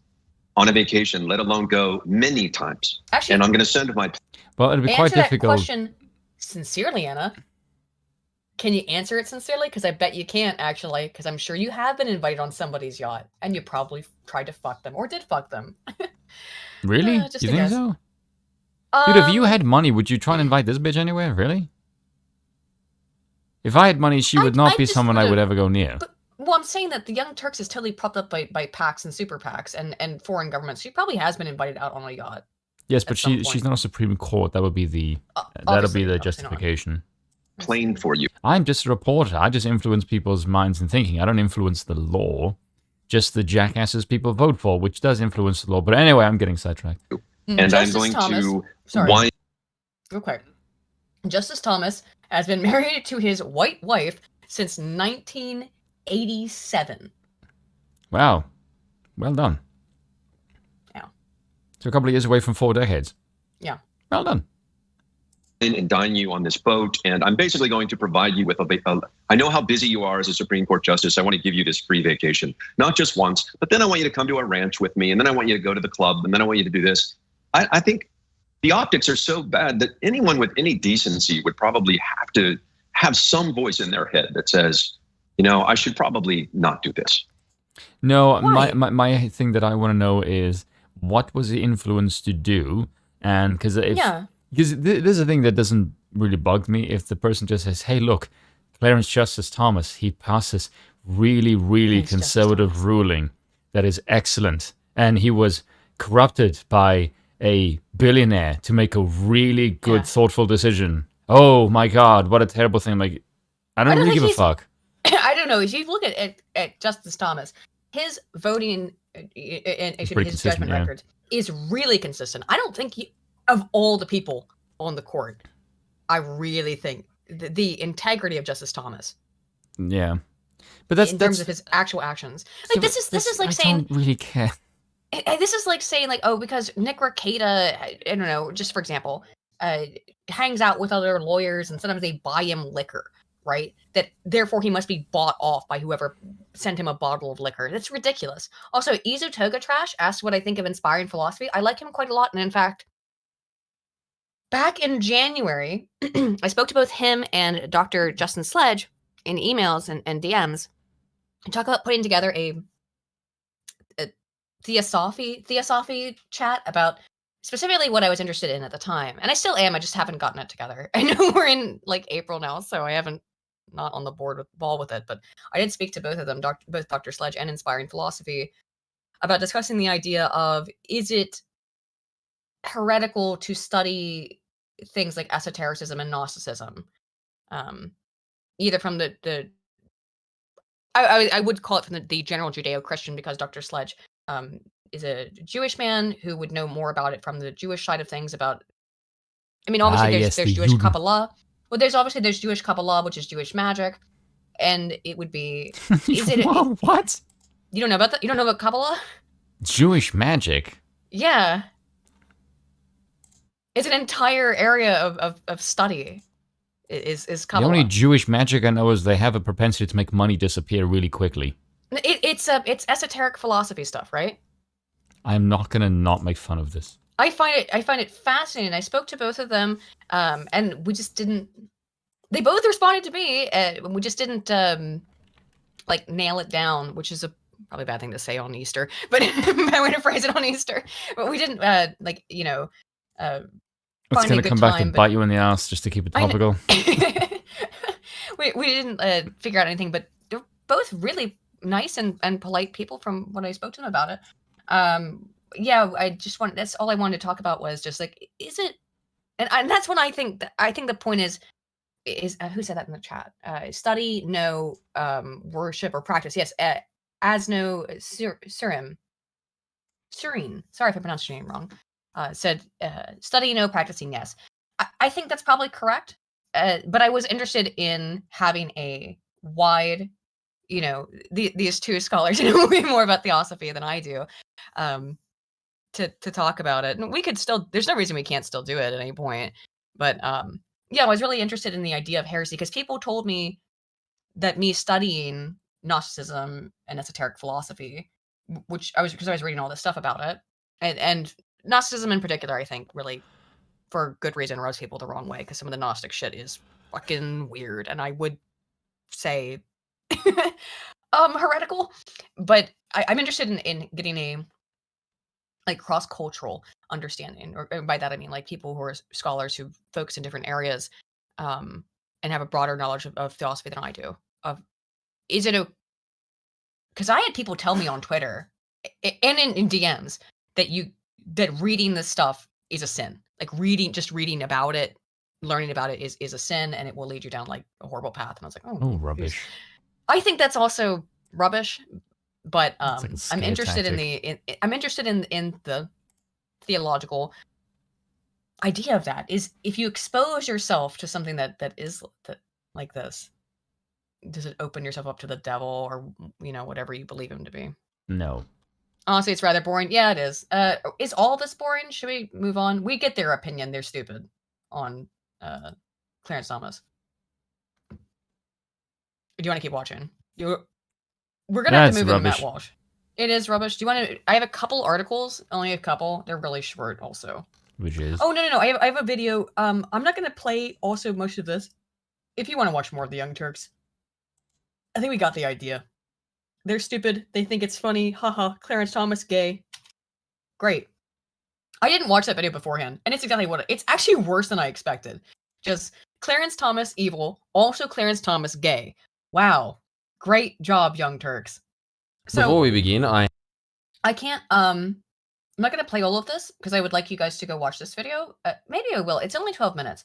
on a vacation, let alone go many times?
Actually,
and I'm going to send my.
Well, it'd be quite difficult.
That question sincerely, Anna. Can you answer it sincerely? Because I bet you can't, actually. Because I'm sure you have been invited on somebody's yacht, and you probably tried to fuck them or did fuck them.
Really?
Just
you think so? Dude, if you had money, would you try and invite this bitch anywhere? Really? If I had money, she would not be someone I would ever go near.
Well, I'm saying that the Young Turks is totally propped up by PACs and super PACs and foreign governments. She probably has been invited out on a yacht.
Yes, but she's not a Supreme Court. That would be the justification.
Plain for you.
I'm just a reporter. I just influence people's minds and thinking. I don't influence the law. Just the jackasses people vote for, which does influence the law. But anyway, I'm getting sidetracked.
And
Justice
I'm going to
Sorry. Real quick. Justice Thomas has been married to his white wife since 19 87.
Wow. Well done.
Yeah.
So a couple of years away from 4 decades.
Yeah.
Well done.
And dine you on this boat, and I'm basically going to provide you with I know how busy you are as a Supreme Court justice. I want to give you this free vacation, not just once, but then I want you to come to a ranch with me, and then I want you to go to the club, and then I want you to do this. I think the optics are so bad that anyone with any decency would probably have to have some voice in their head that says, I should probably not do this.
No, my thing that I want to know is, what was the influence to do? And because this is a thing that doesn't really bug me. If the person just says, hey, look, Clarence Justice Thomas, he passes really, really conservative ruling that is excellent. And he was corrupted by a billionaire to make a really good, thoughtful decision. Oh my God, what a terrible thing. Like, I don't really give a fuck.
I don't know. If you look at Justice Thomas, his voting and his judgment record is really consistent. I don't think of all the people on the court, I really think the integrity of Justice Thomas.
Yeah, but that's
in terms of his actual actions. Like this is like saying,
I don't really care.
This is like saying like, oh, because Nick Rekieta, I don't know, just for example, hangs out with other lawyers and sometimes they buy him liquor, right? That therefore he must be bought off by whoever sent him a bottle of liquor. That's ridiculous. Also, Izu Toga Trash asked what I think of Inspiring Philosophy. I like him quite a lot, and in fact, back in January, I spoke to both him and Dr. Justin Sledge in emails and DMs and talk about putting together a Theosophy chat about specifically what I was interested in at the time. And I still am, I just haven't gotten it together. I know we're in like April now, so I haven't not on the ball with it, but I did speak to both of them, both Dr. Sledge and Inspiring Philosophy, about discussing the idea of, is it heretical to study things like esotericism and Gnosticism, either from I would call it from the general Judeo-Christian, because Dr. Sledge is a Jewish man who would know more about it from the Jewish side of things. About, I mean, obviously there's Jewish Kabbalah. Well, there's Jewish Kabbalah, which is Jewish magic, and it would be. Is it
what?
You don't know about that? You don't know about Kabbalah?
Jewish magic.
Yeah. It's an entire area of study. Is Kabbalah.
The only Jewish magic I know is they have a propensity to make money disappear really quickly.
It's esoteric philosophy stuff, right?
I'm not gonna not make fun of this.
I find it fascinating. I spoke to both of them, and we just didn't. They both responded to me, and we just didn't like nail it down, which is a probably a bad thing to say on Easter, but I want to phrase it on Easter. But we didn't
It's going to come back and bite you in the ass just to keep it topical.
we didn't figure out anything, but they're both really nice and polite people from when I spoke to them about it. That's all I wanted to talk about was just like, is it, and that's when I think the point is who said that in the chat? Study, no, worship or practice. Yes, Asno Serene. Sorry if I pronounced your name wrong. Said study, no, practicing, yes. I think that's probably correct. But I was interested in having a wide, these two scholars know way more about theosophy than I do, to talk about it. And we could still, there's no reason we can't still do it at any point. But I was really interested in the idea of heresy, because people told me that me studying Gnosticism and esoteric philosophy, because I was reading all this stuff about it, and Gnosticism in particular, I think really, for good reason, rubs people the wrong way, because some of the Gnostic shit is fucking weird, and I would say heretical. But I'm interested in getting a like cross-cultural understanding, or by that I mean like people who are scholars who focus in different areas, and have a broader knowledge of theosophy than I do. Is it because I had people tell me on Twitter and in DMs that reading this stuff is a sin. Like reading about it, learning about it is a sin, and it will lead you down like a horrible path. And I was like, oh,
rubbish.
I think that's also rubbish, but
like
I'm interested in the theological idea of that. Is if you expose yourself to something that is like this, does it open yourself up to the devil or, whatever you believe him to be?
No.
Honestly, it's rather boring. Yeah, it is. Is all this boring? Should we move on? We get their opinion. They're stupid on Clarence Thomas. Do you want to keep watching? We're gonna have to move to Matt Walsh. It is rubbish. Do you want to? I have a couple articles, only a couple. They're really short, also.
Which is?
Oh no! I have a video. I'm not gonna play also most of this. If you want to watch more of the Young Turks, I think we got the idea. They're stupid. They think it's funny. Haha. Clarence Thomas gay. Great. I didn't watch that video beforehand, and it's exactly what it's actually worse than I expected. Just Clarence Thomas evil, also Clarence Thomas gay. Wow. Great job, Young Turks. So
before we begin, I
can't I'm not going to play all of this because I would like you guys to go watch this video. Maybe I will. It's only 12 minutes.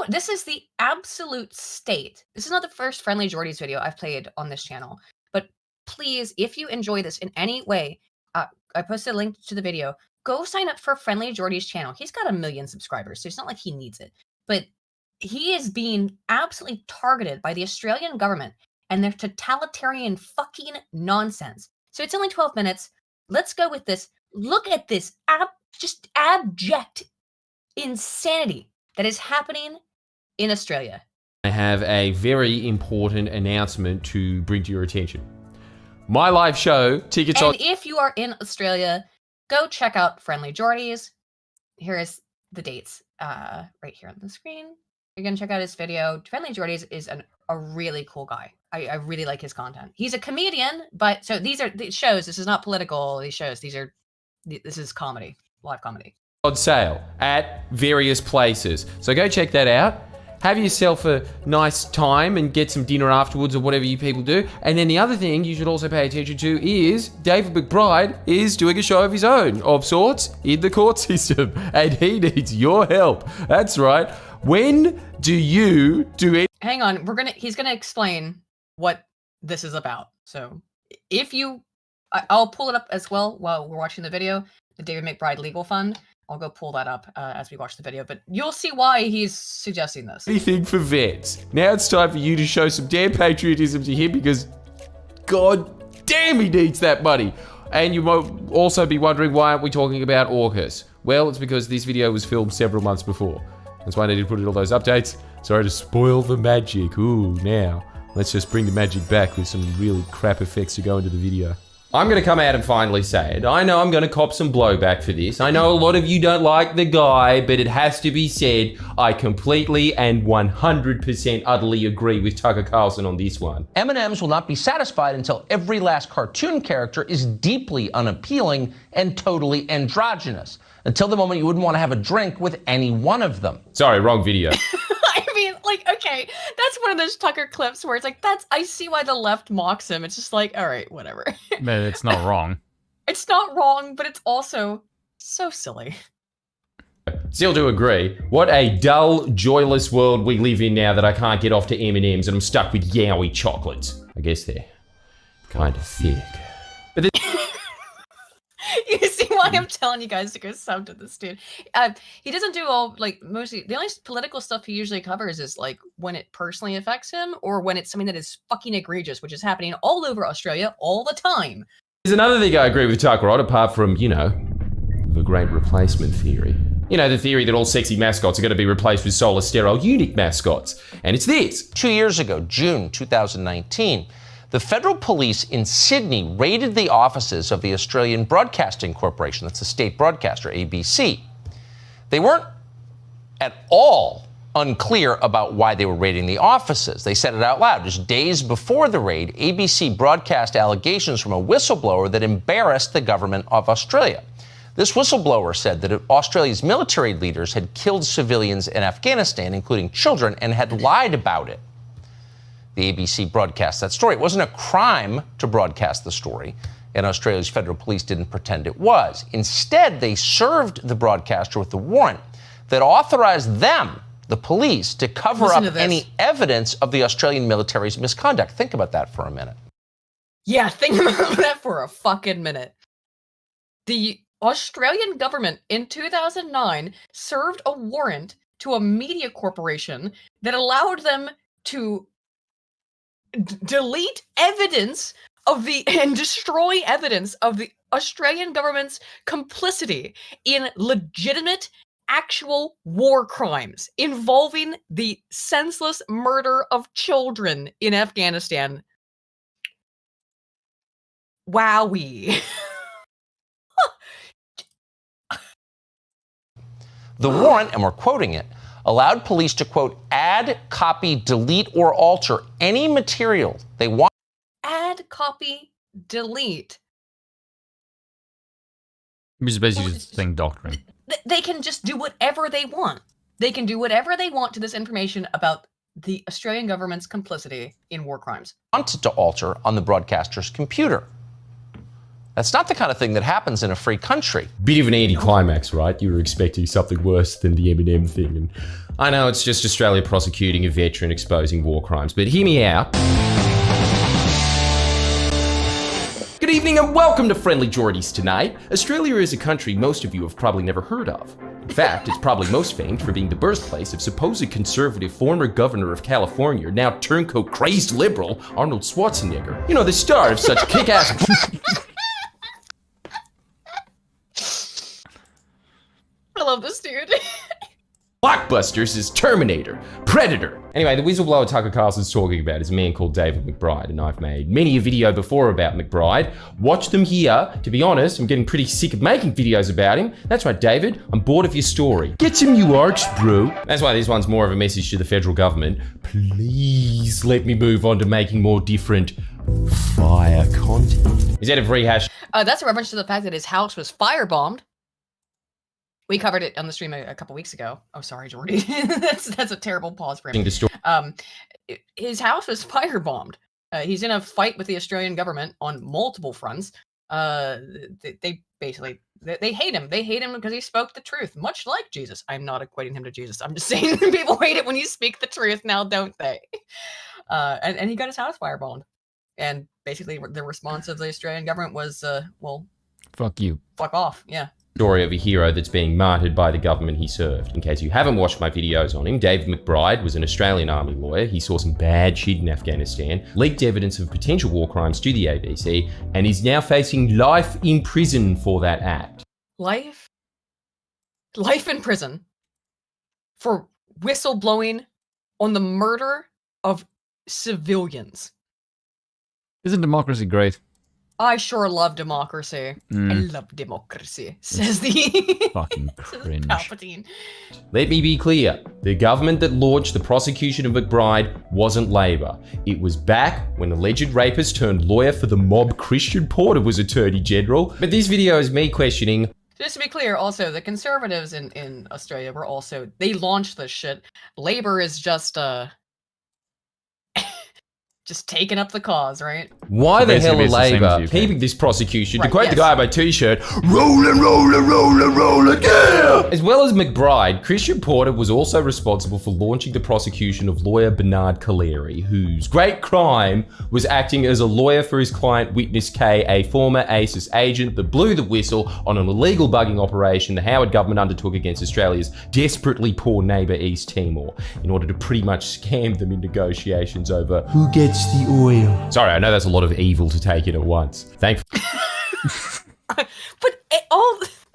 This is the absolute state. This is not the first Friendly Jordies video I've played on this channel. But please, if you enjoy this in any way, I posted a link to the video. Go sign up for Friendly Jordies channel. He's got 1 million subscribers, so it's not like he needs it. But he is being absolutely targeted by the Australian government and their totalitarian fucking nonsense. So it's only 12 minutes. Let's go with this. Look at this just abject insanity that is happening in Australia.
I have a very important announcement to bring to your attention. My live show, tickets
and if you are in Australia, go check out Friendly Jordies. Here is the dates right here on the screen. You're going to check out his video. Friendly Jordies is a really cool guy. I really like his content. He's a comedian, but so these are the shows. This is not political. These shows. This is comedy, live comedy.
On sale at various places. So go check that out. Have yourself a nice time and get some dinner afterwards or whatever you people do. And then the other thing you should also pay attention to is David McBride is doing a show of his own of sorts in the court system. And he needs your help. That's right. When do you do it?
Hang on. He's gonna explain what this is about. So I'll pull it up as well while we're watching the video, the David McBride Legal Fund. I'll go pull that up as we watch the video, but you'll see why he's suggesting this.
Anything for vets. Now it's time for you to show some damn patriotism to him because god damn he needs that money. And you might also be wondering why aren't we talking about AUKUS? Well, it's because this video was filmed several months before. That's why I need to put in all those updates. Sorry to spoil the magic. Ooh, now let's just bring the magic back with some really crap effects to go into the video. I'm going to come out and finally say it. I know I'm going to cop some blowback for this. I know a lot of you don't like the guy, but it has to be said, I completely and 100% utterly agree with Tucker Carlson on this one.
M&Ms will not be satisfied until every last cartoon character is deeply unappealing and totally androgynous. Until the moment you wouldn't want to have a drink with any one of them.
Sorry, wrong video.
I mean, like, okay, that's one of those Tucker clips where it's like, I see why the left mocks him. It's just like, all right, whatever.
But it's not wrong.
It's not wrong, but it's also so silly.
Still do agree. What a dull, joyless world we live in now that I can't get off to M&Ms and I'm stuck with Yowie chocolates. I guess they're kind of thick. But
You see why I'm telling you guys to go sub to this dude. He doesn't do all, like, mostly, the only political stuff he usually covers is, like, when it personally affects him or when it's something that is fucking egregious, which is happening all over Australia all the time.
There's another thing I agree with Tucker on, apart from, the great replacement theory. The theory that all sexy mascots are going to be replaced with soulless, sterile, unique mascots. And it's this.
2 years ago, June 2019, the federal police in Sydney raided the offices of the Australian Broadcasting Corporation, that's the state broadcaster, ABC. They weren't at all unclear about why they were raiding the offices. They said it out loud. Just days before the raid, ABC broadcast allegations from a whistleblower that embarrassed the government of Australia. This whistleblower said that Australia's military leaders had killed civilians in Afghanistan, including children, and had lied about it. The ABC broadcast that story. It wasn't a crime to broadcast the story, and Australia's federal police didn't pretend it was. Instead, they served the broadcaster with a warrant that authorized them, the police, to cover up any evidence of the Australian military's misconduct. Think about that for a minute.
Yeah, think about that for a fucking minute. The Australian government in 2009 served a warrant to a media corporation that allowed them to delete evidence and destroy evidence of the Australian government's complicity in legitimate, actual war crimes involving the senseless murder of children in Afghanistan. Wowee.
The warrant, and we're quoting it, allowed police to, quote, add, copy, delete, or alter any material they want.
Add, copy, delete.
Which is basically just thing doctrine.
They can just do whatever they want. They can do whatever they want to this information about the Australian government's complicity in war crimes.
Wanted to alter on the broadcaster's computer. That's not the kind of thing that happens in a free country.
Bit of an anticlimax, right? You were expecting something worse than the Eminem thing. And I know it's just Australia prosecuting a veteran exposing war crimes, but hear me out. Good evening and welcome to Friendly Geordies Tonight. Australia is a country most of you have probably never heard of. In fact, it's probably most famed for being the birthplace of supposed conservative former governor of California, now turncoat crazed liberal, Arnold Schwarzenegger. You know, the star of such kick-ass...
I love this dude.
blockbusters is Terminator, Predator. Anyway, the whistleblower Tucker Carlson's talking about is a man called David McBride, and I've made many a video before about McBride. Watch them here. To be honest, I'm getting pretty sick of making videos about him. That's right, David, I'm bored of your story. Get some new arcs, bro. That's why this one's more of a message to the federal government. Please let me move on to making more different fire content. Instead of rehash.
That's a reference to the fact that his house was firebombed. We covered it on the stream a couple weeks ago. Oh, sorry, Jordy. that's a terrible pause for him. His house was firebombed. He's in a fight with the Australian government on multiple fronts. They basically hate him. They hate him because he spoke the truth, much like Jesus. I'm not equating him to Jesus. I'm just saying people hate it when you speak the truth now, don't they? And he got his house firebombed. And basically the response of the Australian government was, well,
fuck you.
Fuck off. Yeah.
Story of a hero that's being martyred by the government he served. In case you haven't watched my videos on him, David McBride was an Australian army lawyer. He saw some bad shit in Afghanistan, leaked evidence of potential war crimes to the ABC, and is now facing life in prison for that act.
Life in prison for whistleblowing on the murder of civilians.
Isn't democracy great?
I sure love democracy. I love democracy, says the
fucking cringe.
Palpatine.
Let me be clear. The government that launched the prosecution of McBride wasn't Labor. It was back when alleged rapist turned lawyer for the mob Christian Porter was Attorney General. But this video is me questioning.
Just to be clear, also, the Conservatives in Australia were also, they launched this shit. Labor is just taking up the cause, right?
Why the hell are Labor keeping this prosecution, to quote the guy on my t-shirt, rollin', rollin', rollin', rollin', yeah! As well as McBride, Christian Porter was also responsible for launching the prosecution of lawyer Bernard Collaery, whose great crime was acting as a lawyer for his client Witness K, a former ASIS agent that blew the whistle on an illegal bugging operation the Howard government undertook against Australia's desperately poor neighbour East Timor in order to pretty much scam them in negotiations over who gets the oil. Sorry, I know that's a lot of evil to take in at once. Thankfully.
But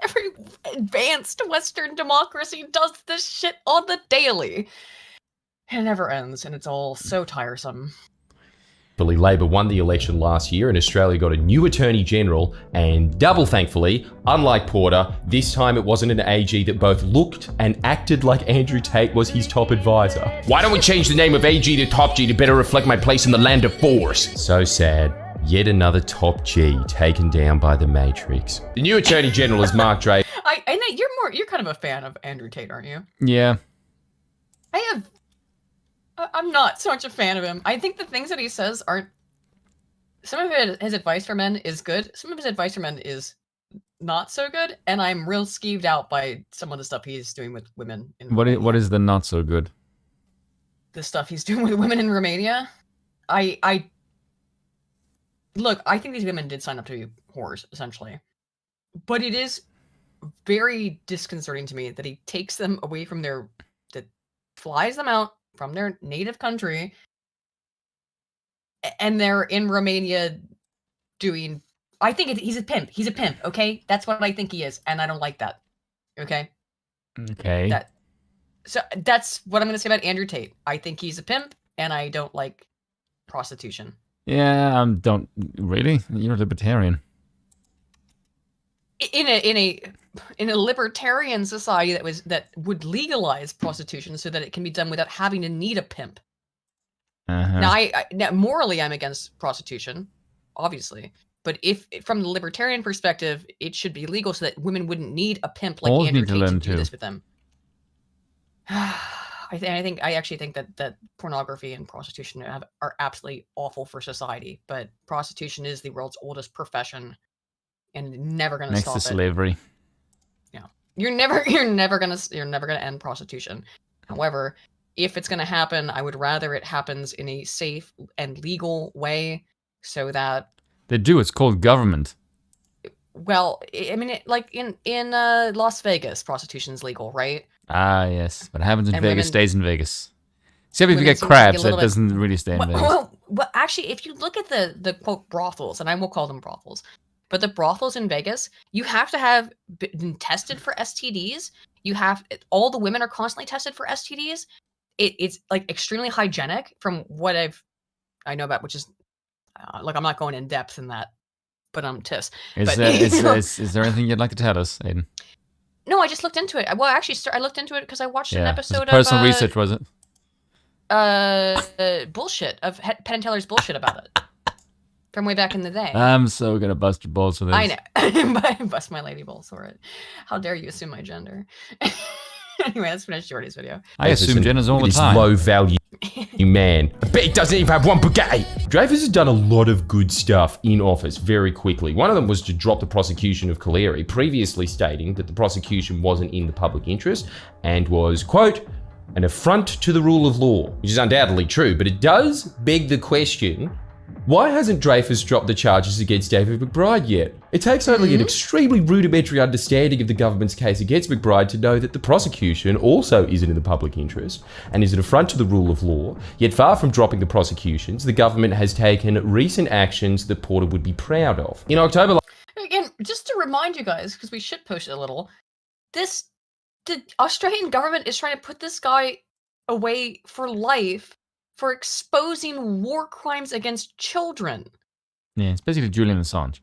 every advanced Western democracy does this shit on the daily. It never ends, and it's all so tiresome.
Labor won the election last year and Australia got a new Attorney General, and double thankfully, unlike Porter, this time it wasn't an AG that both looked and acted like Andrew Tate was his top advisor. Why don't we change the name of AG to Top G to better reflect my place in the land of force? So sad. Yet another Top G taken down by the Matrix. The new Attorney General is Mark Draper.
I know you're kind of a fan of Andrew Tate, aren't you?
Yeah.
I'm not so much a fan of him. I think the things that he says aren't... Some of his advice for men is good. Some of his advice for men is not so good. And I'm real skeeved out by some of the stuff he's doing with women in Romania.
What is the not so good?
The stuff he's doing with women in Romania? Look, I think these women did sign up to be whores, essentially. But it is very disconcerting to me that he takes them away from that flies them out from their native country and they're in Romania doing. I think he's a pimp. He's a pimp. Okay, that's what I think he is, and I don't like that. Okay.
Okay.
So that's what I'm going to say about Andrew Tate. I think he's a pimp, and I don't like prostitution.
Yeah, don't really. You're a libertarian.
In a libertarian society that would legalize prostitution so that it can be done without having to need a pimp. Now, morally, I'm against prostitution, obviously. But if from the libertarian perspective, it should be legal so that women wouldn't need a pimp like Andrew Tate to do this with them. I actually think that pornography and prostitution are absolutely awful for society. But prostitution is the world's oldest profession, and never going to stop it.
Next to slavery.
Yeah, you're never gonna end prostitution. However, if it's going to happen, I would rather it happens in a safe and legal way, so that
they do. It's called government.
Well, I mean, like in Las Vegas, prostitution is legal, right?
Ah, yes. What happens in Vegas
women,
stays in Vegas. Except if you get crabs, that doesn't really stay in Vegas.
Well, actually, if you look at the quote brothels, and I will call them brothels, but the brothels in Vegas, you have to have been tested for STDs. All the women are constantly tested for STDs. It's like extremely hygienic from what I know about, which is like I'm not going in depth in that, but tiffs.
Is there anything you'd like to tell us, Aiden?
No, I just looked into it. Well, actually, I looked into it because I watched an episode of
personal research, was it?
Bullshit of Penn and Teller's bullshit about it from way back in the day.
I'm so gonna bust your balls for this.
I know, bust my lady balls for it. How dare you assume my gender? Anyway, let's finish Jordy's video.
I assume genders all the time.
Low value man. I bet he doesn't even have one Bugatti. Dreyfus has done a lot of good stuff in office very quickly. One of them was to drop the prosecution of Collaery, previously stating that the prosecution wasn't in the public interest and was, quote, an affront to the rule of law, which is undoubtedly true, but it does beg the question, why hasn't Dreyfus dropped the charges against David McBride yet? It takes only an extremely rudimentary understanding of the government's case against McBride to know that the prosecution also isn't in the public interest and is an affront to the rule of law. Yet far from dropping the prosecutions, the government has taken recent actions that Porter would be proud of. In October...
Again, just to remind you guys, because we should push it a little, the Australian government is trying to put this guy away for life for exposing war crimes against children.
Yeah, it's basically Julian Assange.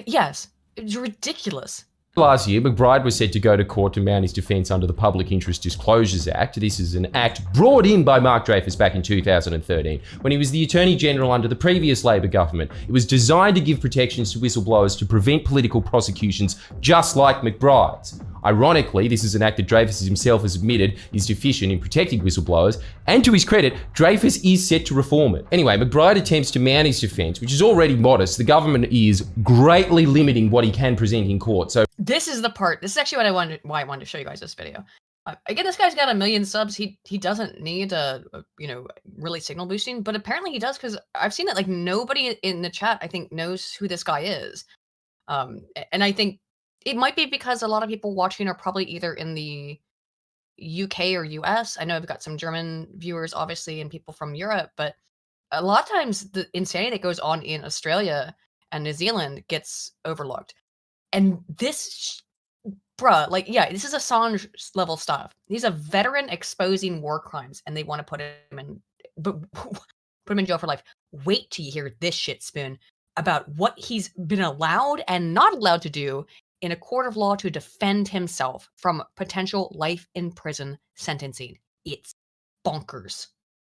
Yes, it's ridiculous.
Last year, McBride was set to go to court to mount his defense under the Public Interest Disclosures Act. This is an act brought in by Mark Dreyfus back in 2013, when he was the Attorney General under the previous Labor government. It was designed to give protections to whistleblowers to prevent political prosecutions, just like McBride's. Ironically, this is an act that Dreyfus himself has admitted is deficient in protecting whistleblowers, and to his credit, Dreyfus is set to reform it. Anyway, McBride attempts to mount his defense, which is already modest. The government is greatly limiting what he can present in court. So
this is the part. This is actually why I wanted to show you guys this video. Again, this guy's got 1 million subs. He doesn't need really signal boosting, but apparently he does, because I've seen that like nobody in the chat I think knows who this guy is, and I think it might be because a lot of people watching are probably either in the UK or US. I know I've got some German viewers, obviously, and people from Europe, but a lot of times the insanity that goes on in Australia and New Zealand gets overlooked. And this, this is Assange level stuff. He's a veteran exposing war crimes, and they want to put him in jail for life. Wait till you hear this shit spoon about what he's been allowed and not allowed to do in a court of law to defend himself from potential life in prison sentencing. It's bonkers.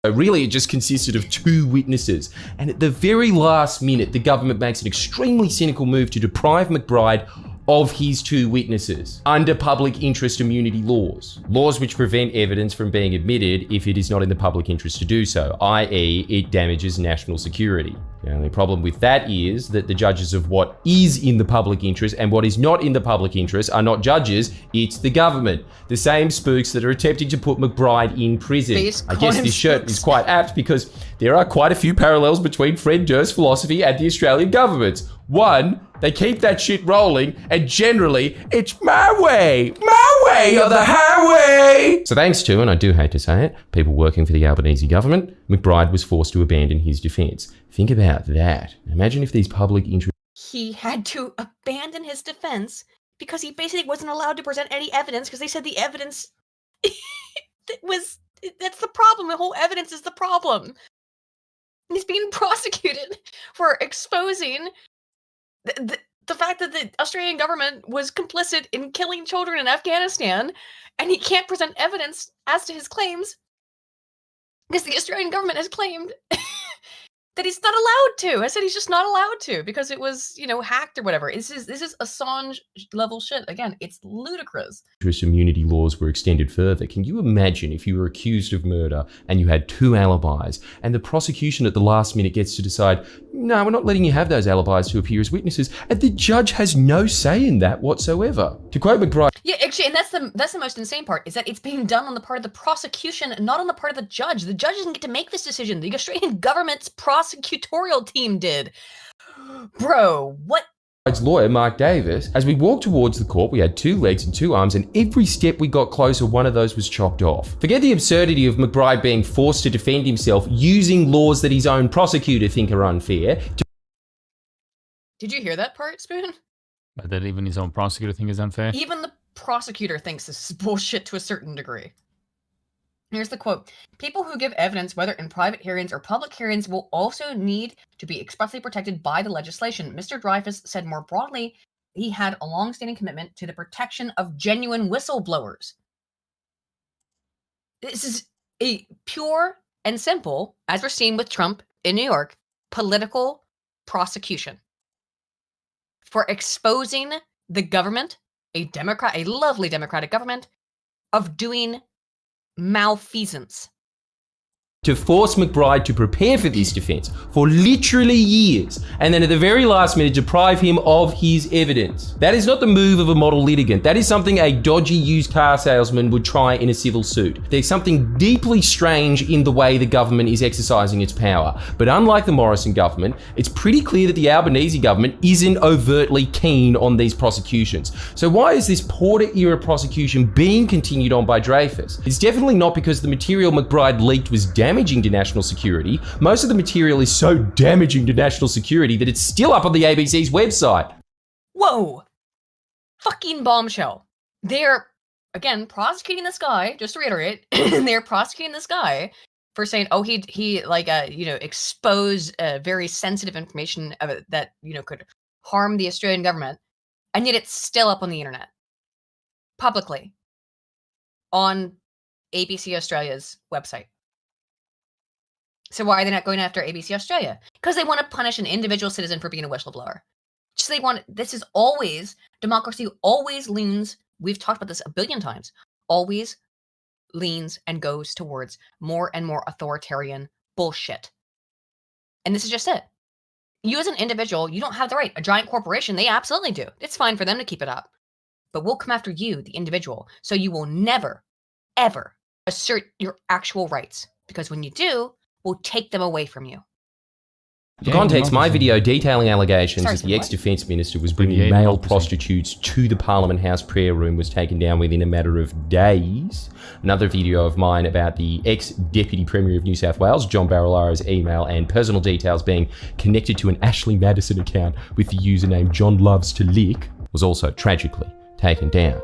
Really, it just consisted of 2 witnesses. And at the very last minute, the government makes an extremely cynical move to deprive McBride of his 2 witnesses under public interest immunity laws. Laws which prevent evidence from being admitted if it is not in the public interest to do so, i.e. it damages national security. The only problem with that is that the judges of what is in the public interest and what is not in the public interest are not judges, it's the government. The same spooks that are attempting to put McBride in prison. I guess this shirt is quite apt because there are quite a few parallels between Fred Durst's philosophy and the Australian government's. One, they keep that shit rolling, and generally, it's my way or the highway. So thanks to, and I do hate to say it, people working for the Albanese government, McBride was forced to abandon his defence. Think about that. Imagine if these public interest...
He had to abandon his defense because he basically wasn't allowed to present any evidence because they said the evidence that's the problem. The whole evidence is the problem. He's being prosecuted for exposing the fact that the Australian government was complicit in killing children in Afghanistan, and he can't present evidence as to his claims because the Australian government has claimed that he's not allowed to. I said he's just not allowed to because it was, hacked or whatever. This is Assange level shit. Again, it's ludicrous.
Immunity laws were extended further. Can you imagine if you were accused of murder and you had 2 alibis and the prosecution at the last minute gets to decide, no, we're not letting you have those alibis to appear as witnesses, and the judge has no say in that whatsoever. To quote McBride...
Yeah, actually, and that's the most insane part, is that it's being done on the part of the prosecution and not on the part of the judge. The judge doesn't get to make this decision. The Australian government's prosecutorial team did. Bro, what?
Lawyer Mark Davis, as we walked towards the court, we had 2 legs and 2 arms, and every step we got closer, one of those was chopped off. Forget the absurdity of McBride being forced to defend himself using laws that his own prosecutor think are unfair.
Did you hear that part, Spoon?
That even his own prosecutor think is unfair?
Even the prosecutor thinks this is bullshit to a certain degree. Here's the quote. People who give evidence, whether in private hearings or public hearings, will also need to be expressly protected by the legislation. Mr. Dreyfus said more broadly, he had a long-standing commitment to the protection of genuine whistleblowers. This is a pure and simple, as we're seeing with Trump in New York, political prosecution for exposing the government, a lovely democratic government, of doing malfeasance.
To force McBride to prepare for this defense for literally years, and then at the very last minute deprive him of his evidence. That is not the move of a model litigant. That is something a dodgy used car salesman would try in a civil suit. There's something deeply strange in the way the government is exercising its power. But unlike the Morrison government, it's pretty clear that the Albanese government isn't overtly keen on these prosecutions. So why is this Porter-era prosecution being continued on by Dreyfus? It's definitely not because the material McBride leaked was damaging to national security. Most of the material is so damaging to national security that it's still up on the ABC's website.
Whoa! Fucking bombshell. They're, again, prosecuting this guy, just to reiterate, they're prosecuting this guy for saying, oh, he exposed very sensitive information that, could harm the Australian government, and yet it's still up on the internet. Publicly. On ABC Australia's website. So why are they not going after ABC Australia? Because they want to punish an individual citizen for being a whistleblower. This is always, democracy always leans, we've talked about this a billion times, always leans and goes towards more and more authoritarian bullshit. And this is just it. You as an individual, you don't have the right. A giant corporation, they absolutely do. It's fine for them to keep it up. But we'll come after you, the individual, so you will never, ever assert your actual rights. Because when you do, we'll take them away from you.
For context, my video detailing allegations that the ex-defence minister was bringing male prostitutes to the Parliament House prayer room was taken down within a matter of days. Another video of mine about the ex-Deputy Premier of New South Wales, John Barilara's email and personal details being connected to an Ashley Madison account with the username John Loves to Lick was also tragically taken down.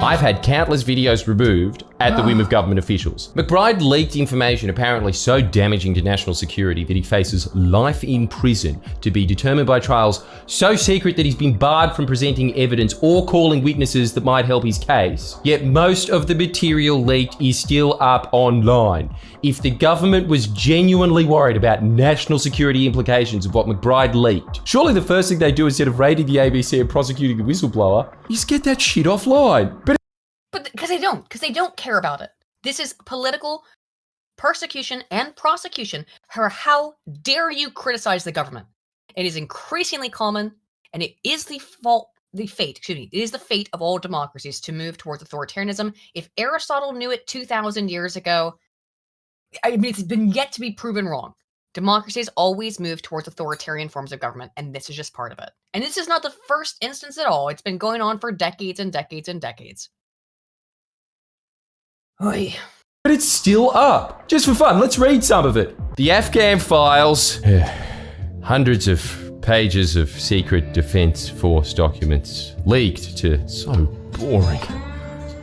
I've had countless videos removed at the whim of government officials. McBride leaked information apparently so damaging to national security that he faces life in prison to be determined by trials so secret that he's been barred from presenting evidence or calling witnesses that might help his case. Yet most of the material leaked is still up online. If the government was genuinely worried about national security implications of what McBride leaked, surely the first thing they do instead of raiding the ABC and prosecuting the whistleblower is get that shit offline. But
because they don't care about it. This is political persecution and prosecution for how dare you criticize the government. It is increasingly common, and it is the fate of all democracies to move towards authoritarianism. If Aristotle knew it 2,000 years ago, I mean, it's been yet to be proven wrong. Democracies always move towards authoritarian forms of government, and this is just part of it. And this is not the first instance at all. It's been going on for decades and decades and decades. Oy.
But it's still up. Just for fun, let's read some of it. The Afghan files. Hundreds of pages of secret defense force documents leaked to so boring.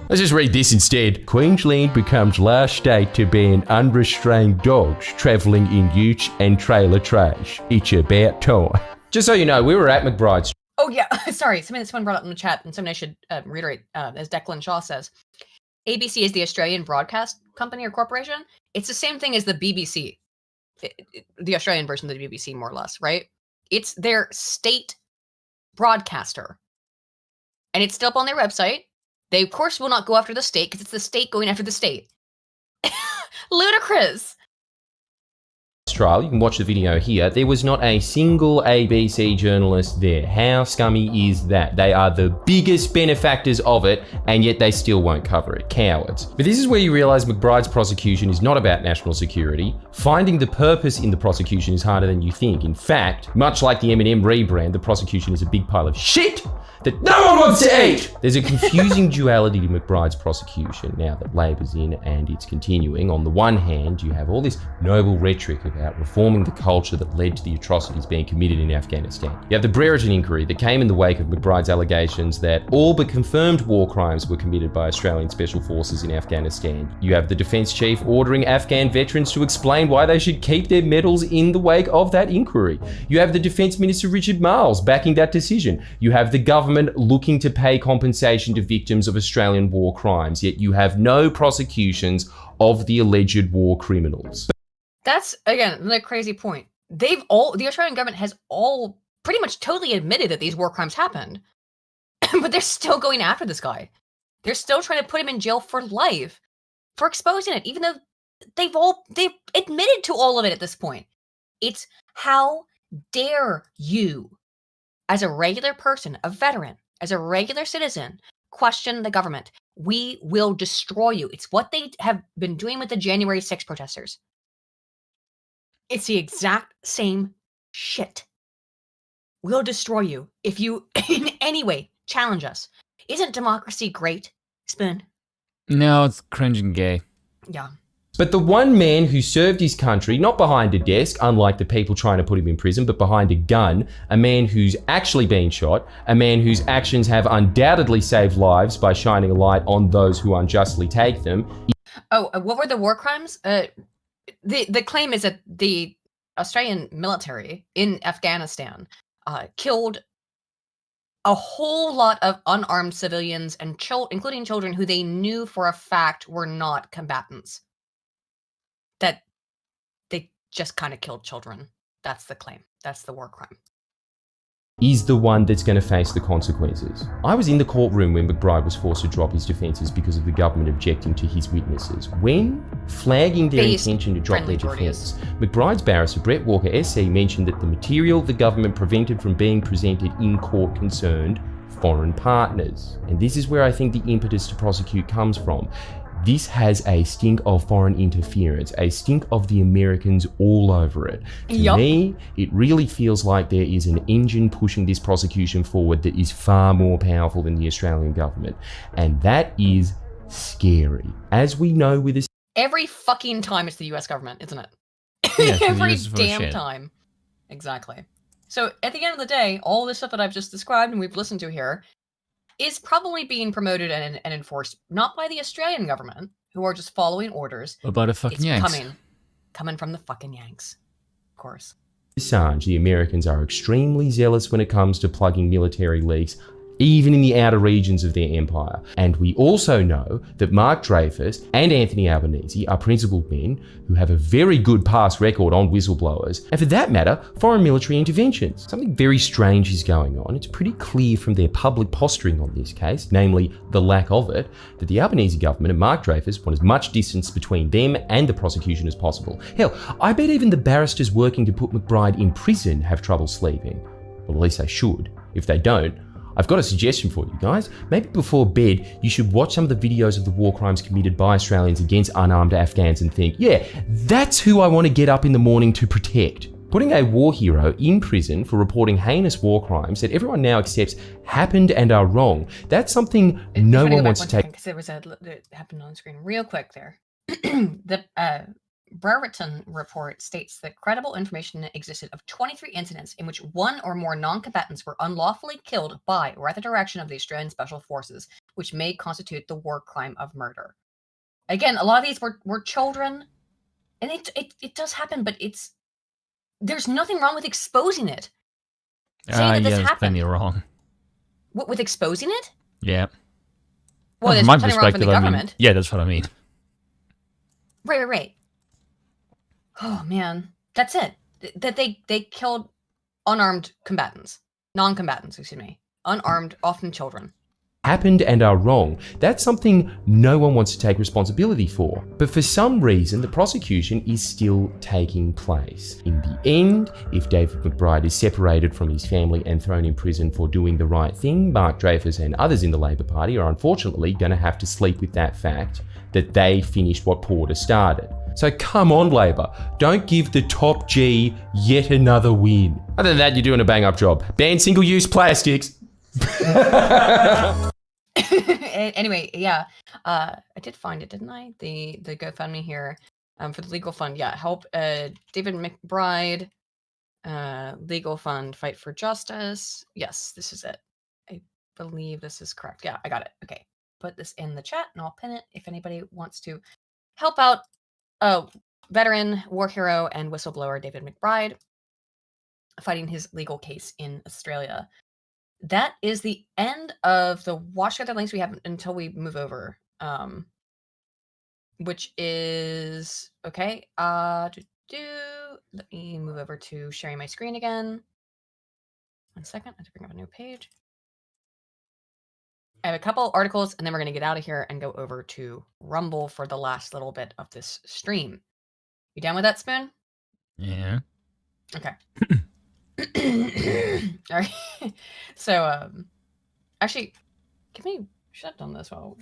Let's just read this instead. Queensland becomes last state to ban unrestrained dogs travelling in ute and trailer trash. It's about time. Just so you know, we were at McBride's.
Oh yeah, sorry. Someone brought up in the chat, and something I should reiterate, as Declan Shaw says. ABC is the Australian Broadcast Company or Corporation. It's the same thing as the BBC, the Australian version of the BBC, more or less, right? It's their state broadcaster, and it's still up on their website. They, of course, will not go after the state because it's the state going after the state. Ludicrous.
Trial, you can watch the video here. There was not a single ABC journalist there. How scummy is that? They are the biggest benefactors of it, and yet they still won't cover it. Cowards. But this is where you realize McBride's prosecution is not about national security. Finding the purpose in the prosecution is harder than you think. In fact, much like the M&M rebrand, the prosecution is a big pile of shit that no one wants to eat. There's a confusing duality to McBride's prosecution now that Labor's in and it's continuing. On the one hand, you have all this noble rhetoric about reforming the culture that led to the atrocities being committed in Afghanistan. You have the Brereton inquiry that came in the wake of McBride's allegations that all but confirmed war crimes were committed by Australian special forces in Afghanistan. You have the defence chief ordering Afghan veterans to explain why they should keep their medals in the wake of that inquiry. You have the Defence Minister Richard Marles backing that decision. You have the government looking to pay compensation to victims of Australian war crimes, yet you have no prosecutions of the alleged war criminals.
That's, again, the crazy point. The Australian government has all pretty much totally admitted that these war crimes happened, but they're still going after this guy. They're still trying to put him in jail for life for exposing it, even though they've admitted to all of it at this point. It's how dare you, as a regular person, a veteran, as a regular citizen, question the government. We will destroy you. It's what they have been doing with the January 6th protesters. It's the exact same shit. We'll destroy you if you in any way challenge us. Isn't democracy great, Spoon?
No, it's cringe and gay.
Yeah.
But the one man who served his country, not behind a desk, unlike the people trying to put him in prison, but behind a gun, a man who's actually been shot, a man whose actions have undoubtedly saved lives by shining a light on those who unjustly take them.
Oh, what were the war crimes? The claim is that the Australian military in Afghanistan killed a whole lot of unarmed civilians and including children who they knew for a fact were not combatants. That they just kind of killed children. That's the claim. That's the war crime.
Is the one that's going to face the consequences. I was in the courtroom when McBride was forced to drop his defences because of the government objecting to his witnesses. When flagging their intention to drop their defence, McBride's barrister Brett Walker SC mentioned that the material the government prevented from being presented in court concerned foreign partners. And this is where I think the impetus to prosecute comes from. This has a stink of foreign interference, a stink of the Americans all over it. To me, it really feels like there is an engine pushing this prosecution forward that is far more powerful than the Australian government. And that is scary. As we know with this...
Every fucking time it's the US government, isn't it?
Yeah,
Every damn time. Exactly. So at the end of the day, all this stuff that I've just described and we've listened to here is probably being promoted and enforced not by the Australian government, who are just following orders.
What about the fucking Yanks?
Coming from the fucking Yanks, of course.
Assange, the Americans are extremely zealous when it comes to plugging military leaks. even in the outer regions of their empire. And we also know that Mark Dreyfus and Anthony Albanese are principled men who have a very good past record on whistleblowers, and for that matter, foreign military interventions. Something very strange is going on. It's pretty clear from their public posturing on this case, namely the lack of it, that the Albanese government and Mark Dreyfus want as much distance between them and the prosecution as possible. Hell, I bet even the barristers working to put McBride in prison have trouble sleeping. Well, at least they should. If they don't, I've got a suggestion for you guys. Maybe before bed, you should watch some of the videos of the war crimes committed by Australians against unarmed Afghans and think, yeah, that's who I want to get up in the morning to protect. Putting a war hero in prison for reporting heinous war crimes that everyone now accepts happened and are wrong, that's something no one wants to take.
Because there was that happened on screen real quick there. The Brereton report states that credible information existed of 23 incidents in which one or more non-combatants were unlawfully killed by or at the direction of the Australian Special Forces, which may constitute the war crime of murder. Again, a lot of these were children, and it does happen, but there's nothing wrong with exposing it. Saying that this
there's
happened.
plenty wrong.
With exposing it?
Yeah.
Well, there's
from my
plenty wrong for the
perspective, I mean,
government.
yeah, that's what I mean.
Right. Oh man, that's it. That they killed unarmed combatants, non-combatants, excuse me, unarmed, often children.
Happened and are wrong. That's something no one wants to take responsibility for. But for some reason, the prosecution is still taking place. In the end, if David McBride is separated from his family and thrown in prison for doing the right thing, Mark Dreyfus and others in the Labor Party are unfortunately going to have to sleep with that fact that they finished what Porter started. So come on, Labor, don't give the top G yet another win. Other than that, you're doing a bang-up job. Ban single-use plastics.
Anyway, yeah, I did find it, didn't I? The GoFundMe here for the legal fund. Yeah, help David McBride, legal fund, fight for justice. Yes, this is it. I believe this is correct. Yeah, I got it. Okay, put this in the chat and I'll pin it if anybody wants to help out veteran, war hero, and whistleblower David McBride fighting his legal case in Australia. That is the end of the watch together links we have until we move over, which is okay. Let me move over to sharing my screen again. 1 second, I have to bring up a new page. I have a couple articles, and then we're going to get out of here and go over to Rumble for the last little bit of this stream. You down with that, Spoon?
Yeah.
Okay. All right. So, actually, should have done this while.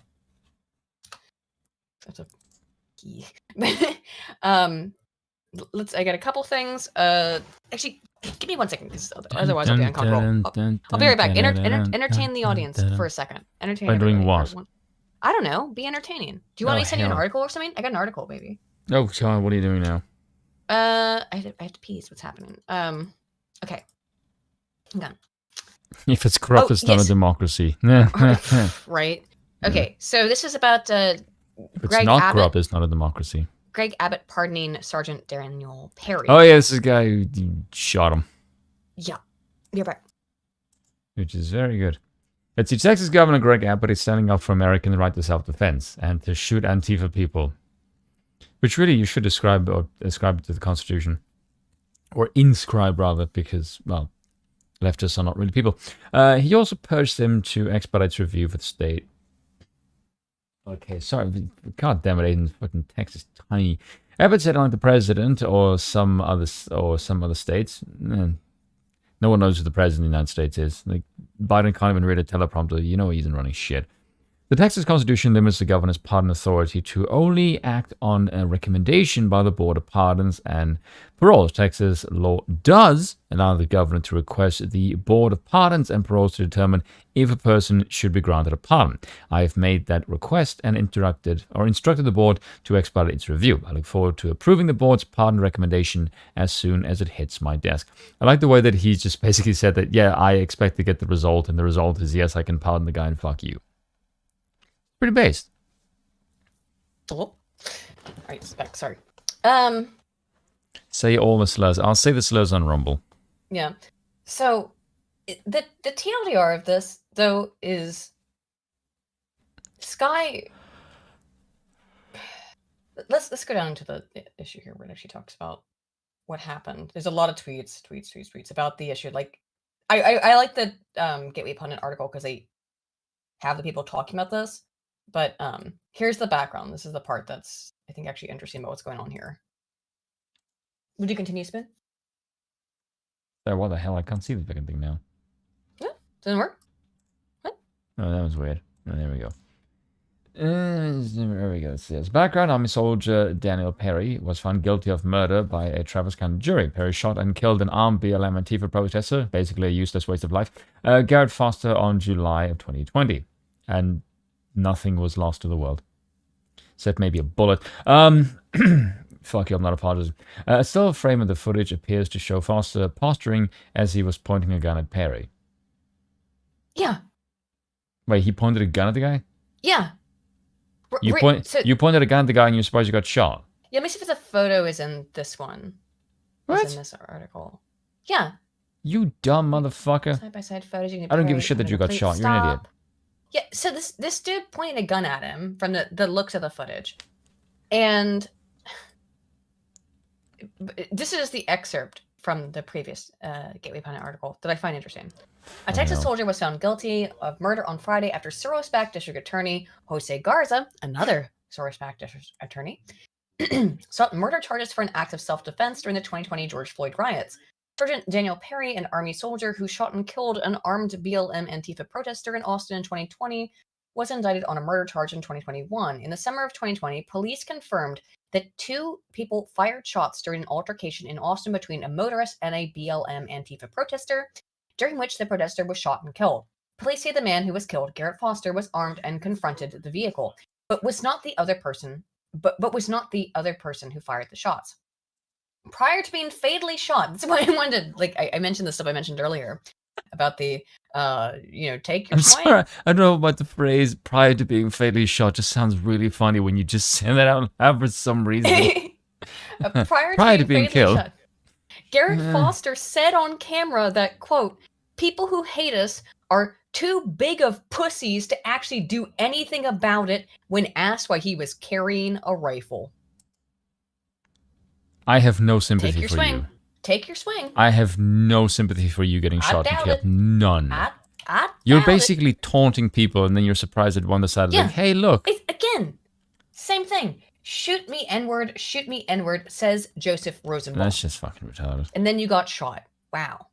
That's a key. I got a couple things. Actually, give me 1 second, because otherwise I'll be uncomfortable. I'll be right back. Entertain the audience for a second. Entertain.
By doing what?
I don't know. Be entertaining. Do you want me to send you an article or something? I got an article, baby.
Oh, Sean, what are you doing now?
I have to pee. What's happening? Okay. Hang on.
If it's corrupt, it's not a democracy.
Right. Okay. So this is about
if it's
Greg
not
Abbott.
corrupt, it's not a democracy.
Greg Abbott pardoning Sergeant Daniel Perry.
Oh yeah, this is the guy who shot him.
Yeah. You're back.
Which is very good. Let's see. Texas Governor Greg Abbott is standing up for American right to self-defense and to shoot Antifa people. Which really you should ascribe it to the Constitution. Or inscribe, rather, because, well, leftists are not really people. He also urged them to expedite review for the state. Okay, sorry. God damn it, Aiden's fucking text is tiny. Abbott said, like the president or some other states. No one knows who the president of the United States is. Like, Biden can't even read a teleprompter. You know he isn't running shit. The Texas Constitution limits the governor's pardon authority to only act on a recommendation by the Board of Pardons and Paroles. Texas law does allow the governor to request the Board of Pardons and Paroles to determine if a person should be granted a pardon. I have made that request and instructed the board to expedite its review. I look forward to approving the board's pardon recommendation as soon as it hits my desk. I like the way that he just basically said that, yeah, I expect to get the result, and the result is, yes, I can pardon the guy and fuck you. Pretty based.
Oh. All right, back. Sorry.
Say all the slurs. I'll say the slurs on Rumble.
Yeah. So the TLDR of this though, is Sky. Let's go down to the issue here where it actually talks about what happened. There's a lot of tweets about the issue. Like, I like the Gateway Pundit article because they have the people talking about this. But here's the background. This is the part that's, I think, actually interesting about what's going on here. Would you continue, Spin?
So what the hell? I can't see the fucking thing now.
Yeah, doesn't work. What?
Oh, that was weird. Oh, there we go. There we go. It says, background, Army soldier Daniel Perry was found guilty of murder by a Travis County jury. Perry shot and killed an armed BLM Antifa protester, basically a useless waste of life, Garrett Foster, on July of 2020. And nothing was lost to the world. Except maybe a bullet. Fuck you, I'm not apologizing. A still frame of the footage appears to show Foster posturing as he was pointing a gun at Perry.
Yeah.
Wait, he pointed a gun at the guy?
Yeah.
You pointed a gun at the guy and you're surprised you got shot?
Yeah, let me see if the photo is in this one.
What?
It's in this article. Yeah.
You dumb motherfucker.
Side-by-side photos.
I don't give a shit that you got shot. You're an idiot.
Yeah, so this dude pointed a gun at him from the looks of the footage. And this is the excerpt from the previous Gateway Pundit article that I find interesting. A Texas soldier was found guilty of murder on Friday after Soros-backed District Attorney Jose Garza, another Soros-backed District Attorney, sought murder charges for an act of self-defense during the 2020 George Floyd riots. Sergeant Daniel Perry, an Army soldier who shot and killed an armed BLM Antifa protester in Austin in 2020, was indicted on a murder charge in 2021. In the summer of 2020, police confirmed that 2 people fired shots during an altercation in Austin between a motorist and a BLM Antifa protester, during which the protester was shot and killed. Police say the man who was killed, Garrett Foster, was armed and confronted the vehicle, but was not the other person who fired the shots. Prior to being fatally shot, that's why I wanted to, I mentioned the stuff I mentioned earlier about the, take your swing.
Sorry, I don't know about the phrase prior to being fatally shot. Just sounds really funny when you just say that out loud for some reason.
Prior to being killed. Shot, Garrett Foster said on camera that, quote, people who hate us are too big of pussies to actually do anything about it when asked why he was carrying a rifle.
I have no sympathy for you.
Take your swing.
I have no sympathy for you getting shot and killed. None. You're basically taunting people and then you're surprised at one decided, like, hey, look.
Again, same thing. Shoot me N-word, says Joseph Rosenbaum.
That's just fucking retarded.
And then you got shot. Wow.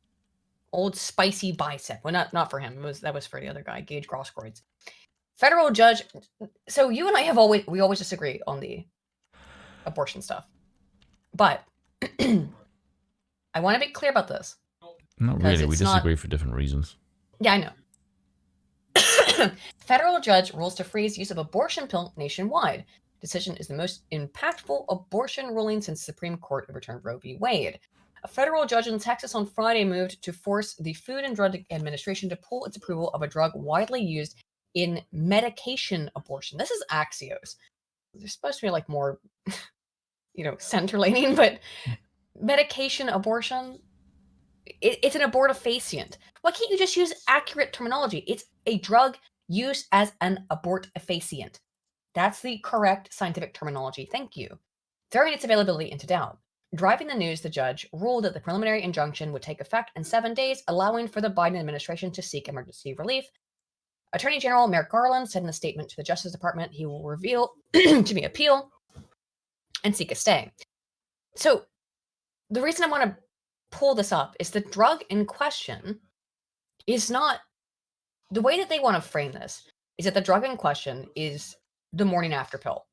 Old spicy bicep. Well, not for him. That was for the other guy, Gage Grosskreutz. Federal judge. So you and I always disagree on the abortion stuff. But I want to be clear about this.
Not really. We disagree for different reasons.
Yeah, I know. Federal judge rules to freeze use of abortion pill nationwide. Decision is the most impactful abortion ruling since the Supreme Court overturned Roe v. Wade. A federal judge in Texas on Friday moved to force the Food and Drug Administration to pull its approval of a drug widely used in medication abortion. This is Axios. They're supposed to be like more, center-leaning, but medication abortion, it's an abortifacient. Why can't you just use accurate terminology? It's a drug used as an abortifacient. That's the correct scientific terminology. Thank you. Throwing its availability into doubt. Driving the news, the judge ruled that the preliminary injunction would take effect in 7 days, allowing for the Biden administration to seek emergency relief. Attorney General Merrick Garland said in a statement to the Justice Department he will appeal and seek a stay. So the reason I want to pull this up is the drug in question is not, the way that they want to frame this is that the drug in question is the morning after pill,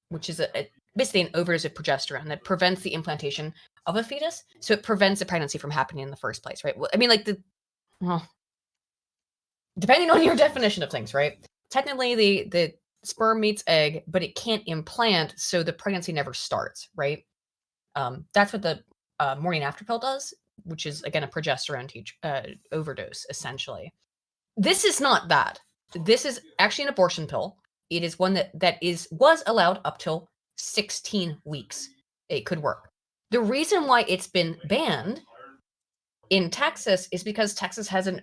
which is basically an overdose of progesterone that prevents the implantation of a fetus. So it prevents the pregnancy from happening in the first place, right? I mean, depending on your definition of things, right? Technically, the sperm meets egg, but it can't implant, so the pregnancy never starts, right? That's what the morning after pill does, which is, again, a progesterone overdose, essentially. This is not that. This is actually an abortion pill. It is one that was allowed up till 16 weeks. It could work. The reason why it's been banned in Texas is because Texas has an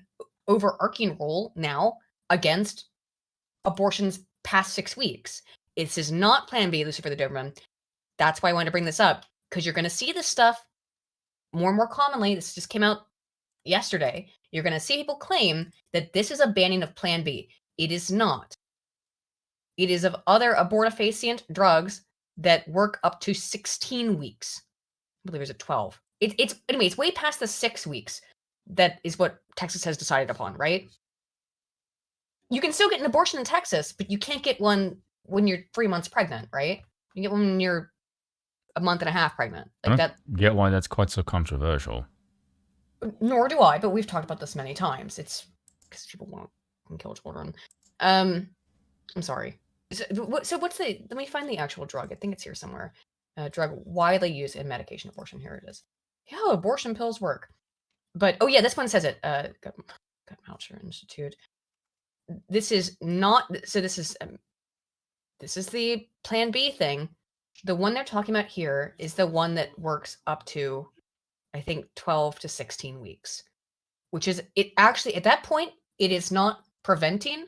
overarching role now against abortions past 6 weeks. This is not Plan B, Lucifer the Doberman. That's why I wanted to bring this up, because you're going to see this stuff more and more commonly. This just came out yesterday. You're going to see people claim that this is a banning of Plan B. It is not. It is of other abortifacient drugs that work up to 16 weeks. I believe it's 12. Anyway, it's way past the 6 weeks. That is what Texas has decided upon, right? You can still get an abortion in Texas, but you can't get one when you're 3 months pregnant, right? You get one when you're a month and a half pregnant. Like that.
Get why that's quite so controversial.
Nor do I, but we've talked about this many times. It's because people won't kill children. I'm sorry. So what's the? Let me find the actual drug. I think it's here somewhere. Drug widely used in medication abortion. Here it is. Yeah, abortion pills work. But oh yeah, this one says it. Guttmacher Institute. This is not. So this is the Plan B thing. The one they're talking about here is the one that works up to, I think, 12 to 16 weeks, which is it. Actually, at that point, it is not preventing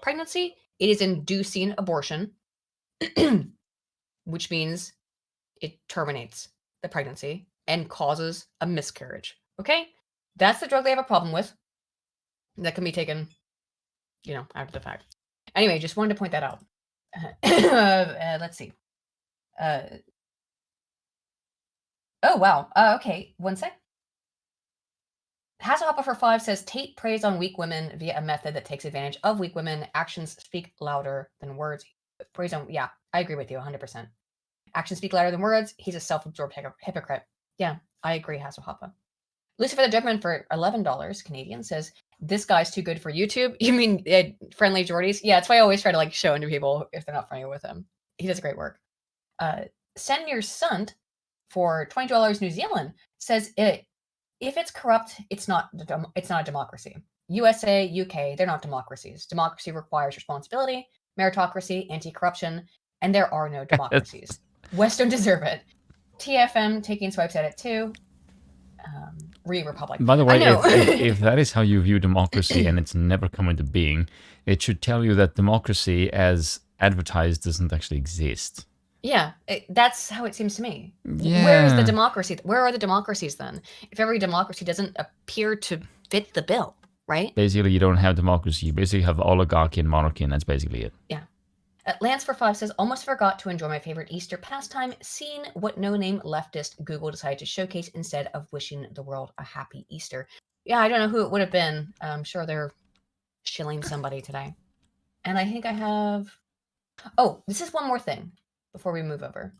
pregnancy. It is inducing abortion, which means it terminates the pregnancy and causes a miscarriage. Okay? That's the drug they have a problem with. That can be taken, after the fact. Anyway, just wanted to point that out. Let's see. Oh, wow. Okay, one sec. Hasselhopper for 5 says, Tate preys on weak women via a method that takes advantage of weak women. Actions speak louder than words. Preys on, yeah, I agree with you 100%. Actions speak louder than words. He's a self-absorbed hypocrite. Yeah, I agree, Hasselhopper. Lucifer the Doberman for $11 Canadian says, this guy's too good for YouTube. You mean Friendly Jordies? Yeah, that's why I always try to show into people if they're not friendly with him. He does great work. Send Your Son for $20 New Zealand says, if it's corrupt, it's not a democracy. USA, UK, they're not democracies. Democracy requires responsibility, meritocracy, anti-corruption, and there are no democracies. West don't deserve it. TFM taking swipes at it too. Republic.
By the way, if that is how you view democracy and it's never come into being, it should tell you that democracy as advertised doesn't actually exist.
Yeah, that's how it seems to me.
Yeah.
Where is the democracy? Where are the democracies then? If every democracy doesn't appear to fit the bill, right?
Basically, you don't have democracy. You basically have oligarchy and monarchy, and that's basically it.
Yeah. Lance for 5 says, almost forgot to enjoy my favorite Easter pastime, seeing what no-name leftist Google decided to showcase instead of wishing the world a happy Easter. Yeah, I don't know who it would have been. I'm sure they're shilling somebody today. And I think I have... Oh, this is one more thing before we move over.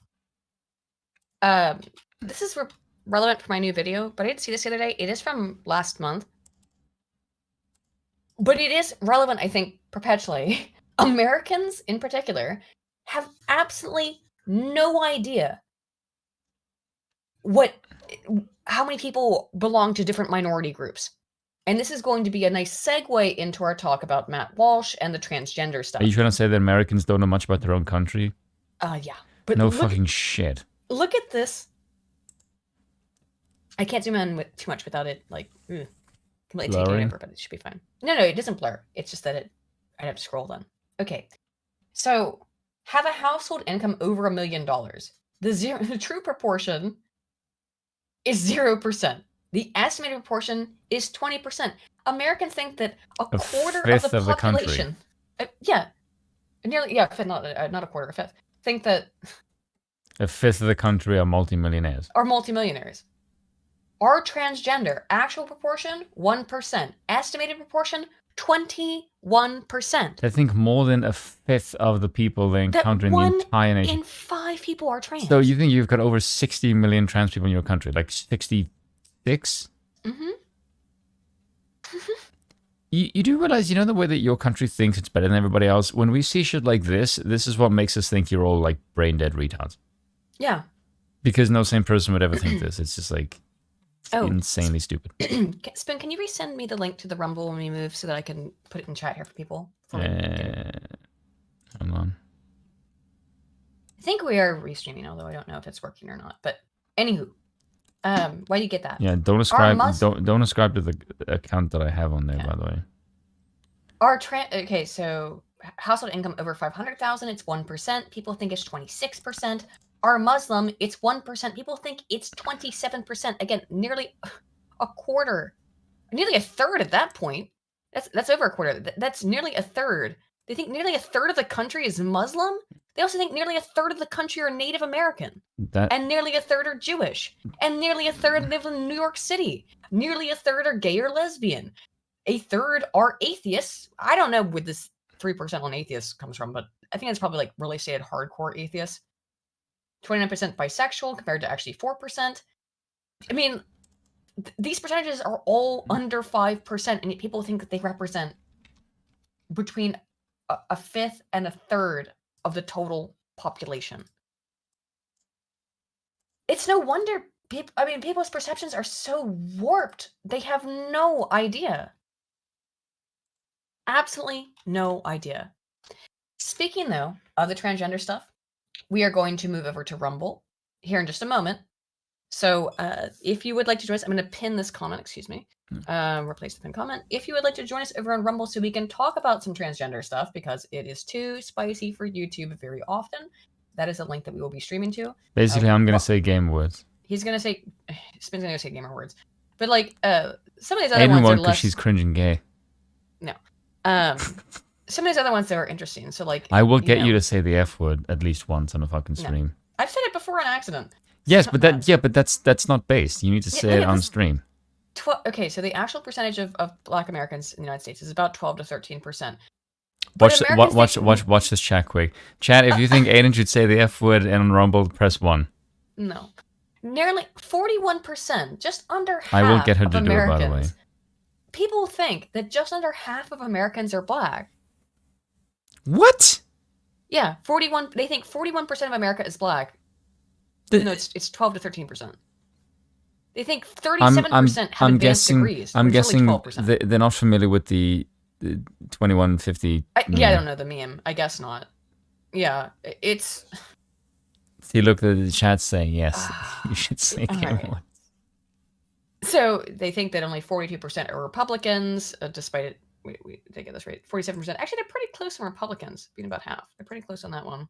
This is relevant for my new video, but I didn't see this the other day. It is from last month. But it is relevant, I think, perpetually. Americans, in particular, have absolutely no idea how many people belong to different minority groups. And this is going to be a nice segue into our talk about Matt Walsh and the transgender stuff.
Are you trying to say that Americans don't know much about their own country?
Yeah. But
no fucking shit.
Look at this. I can't zoom in too much without it, completely taking over, but it should be fine. No, it doesn't blur. It's just that I'd have to scroll then. Okay. So, have a household income over $1 million. The true proportion is 0%. The estimated proportion is 20%. Americans think that a quarter of the population, nearly, not a quarter, a fifth, think that
a fifth of the country are multimillionaires.
Are transgender. Actual proportion 1%. Estimated proportion 21%.
I think more than a fifth of the people they encounter in the entire nation.
1 in 5 people are trans.
So you think you've got over 60 million trans people in your country, like 66?
Mm-hmm.
You do realize, the way that your country thinks it's better than everybody else? When we see shit like this is what makes us think you're all like brain dead retards.
Yeah.
Because no sane person would ever think this. It's just like insanely stupid.
Spoon, can you resend me the link to the Rumble when we move so that I can put it in chat here for people?
Hold on.
I think we are restreaming, although I don't know if it's working or not. But anywho, Why do you get that?
Yeah, don't ascribe don't ascribe to the account that I have on there, by the way.
Okay, so household income over 500,000, it's 1%. People think it's 26%. Are Muslim, it's 1%. People think it's 27%. Again, nearly a quarter, nearly a third at that point. That's over a quarter. That's nearly a third. They think nearly a third of the country is Muslim. They also think nearly a third of the country are Native American. And nearly a third are Jewish. And nearly a third live in New York City. Nearly a third are gay or lesbian. A third are atheists. I don't know where this 3% on atheists comes from, but I think it's probably like really stated hardcore atheists. 29% bisexual compared to actually 4%. I mean, these percentages are all under 5%, and yet people think that they represent between a fifth and a third of the total population. It's no wonder people's perceptions are so warped. They have no idea. Absolutely no idea. Speaking, though, of the transgender stuff, we are going to move over to Rumble here in just a moment. So if you would like to join us, I'm going to pin this comment, excuse me. Replace the pin comment. If you would like to join us over on Rumble so we can talk about some transgender stuff, because it is too spicy for YouTube very often, that is a link that we will be streaming to.
Basically, I'm going to say game words.
He's going to say, Spin's going to say gamer words. But like, some of these other ones are less...
because she's cringing gay.
No. Some of these other ones that are interesting. So like,
I will get you to say the F word at least once on a fucking stream.
I've said it before on accident.
Yes, but that's not based. You need to say it on stream.
Okay, so the actual percentage of Black Americans in the United States is about 12 to 13%.
Watch this chat quick. Chat, if you think Aiden should say the F word on Rumble, press 1.
No. Nearly 41%, just under half
I will get her
of
to do it, by the way.
People think that just under half of Americans are Black.
What?
Yeah, 41. They think 41% of America is Black. No, it's 12 to 13%. They think 37% have advanced degrees.
I'm guessing they're not familiar with the 2150.
Yeah, I don't know the meme. I guess not. Yeah, it's.
See, look, the chat's saying yes. You should say
right. So they think that only 42% are Republicans, despite it. Wait, did I get this right? 47%. Actually, they're pretty close on Republicans, being about half. They're pretty close on that one.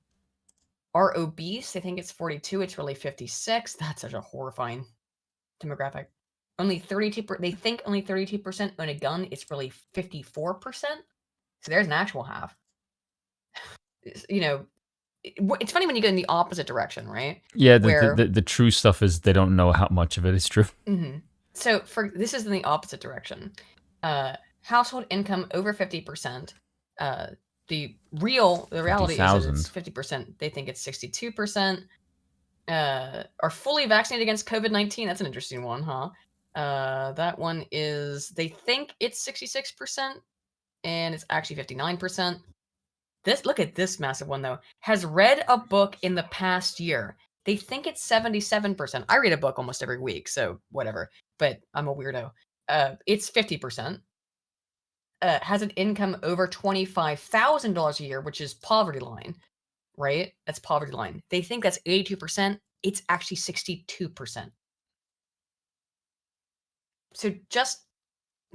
Are obese? They think it's 42. It's really 56. That's such a horrifying demographic. Only 32%. They think only 32% own a gun. It's really 54%. So there's an actual half. You know, it's funny when you go in the opposite direction, right?
Yeah, the true stuff is they don't know how much of it is true.
Mm-hmm. So this is in the opposite direction. Household income over 50%. The reality is that it's 50%. They think it's 62%. Are fully vaccinated against COVID-19. That's an interesting one, huh? That one is, they think it's 66%, and it's actually 59%. Look at this massive one, though. Has read a book in the past year. They think it's 77%. I read a book almost every week, so whatever. But I'm a weirdo. It's 50%. Has an income over $25,000 a year, which is poverty line, right? That's poverty line. They think that's 82%. It's actually 62%. So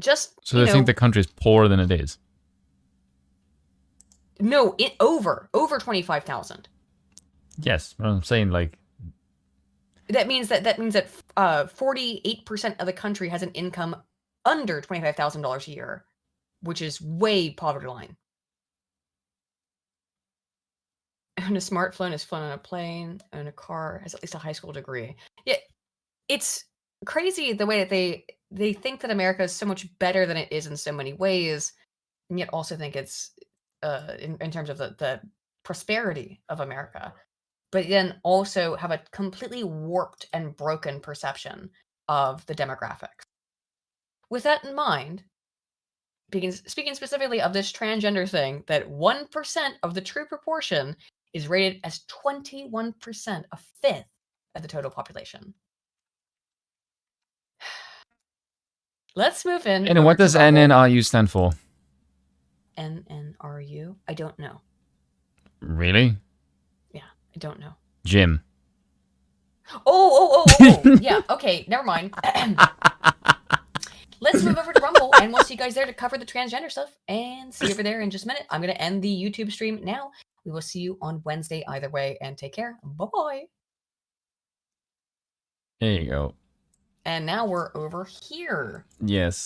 So they think the country is poorer than it is.
No, over 25,000.
Yes, but I'm saying like.
That means that 48% of the country has an income under $25,000 a year, which is way poverty line. Own a smartphone, has flown on a plane, own a car, has at least a high school degree. Yeah, it's crazy the way that they think that America is so much better than it is in so many ways, and yet also think it's in terms of the prosperity of America, but then also have a completely warped and broken perception of the demographics. With that in mind, speaking specifically of this transgender thing, that 1% of the true proportion is rated as 21%, a fifth of the total population. Let's move in.
And what does NNRU stand for?
NNRU? I don't know.
Really?
Yeah, I don't know.
Jim.
Oh. Yeah, okay, never mind. Let's move over to Rumble, and we'll see you guys there to cover the transgender stuff. And see you over there in just a minute. I'm going to end the YouTube stream now. We will see you on Wednesday either way, and take care. Bye-bye.
There you go.
And now we're over here.
Yes.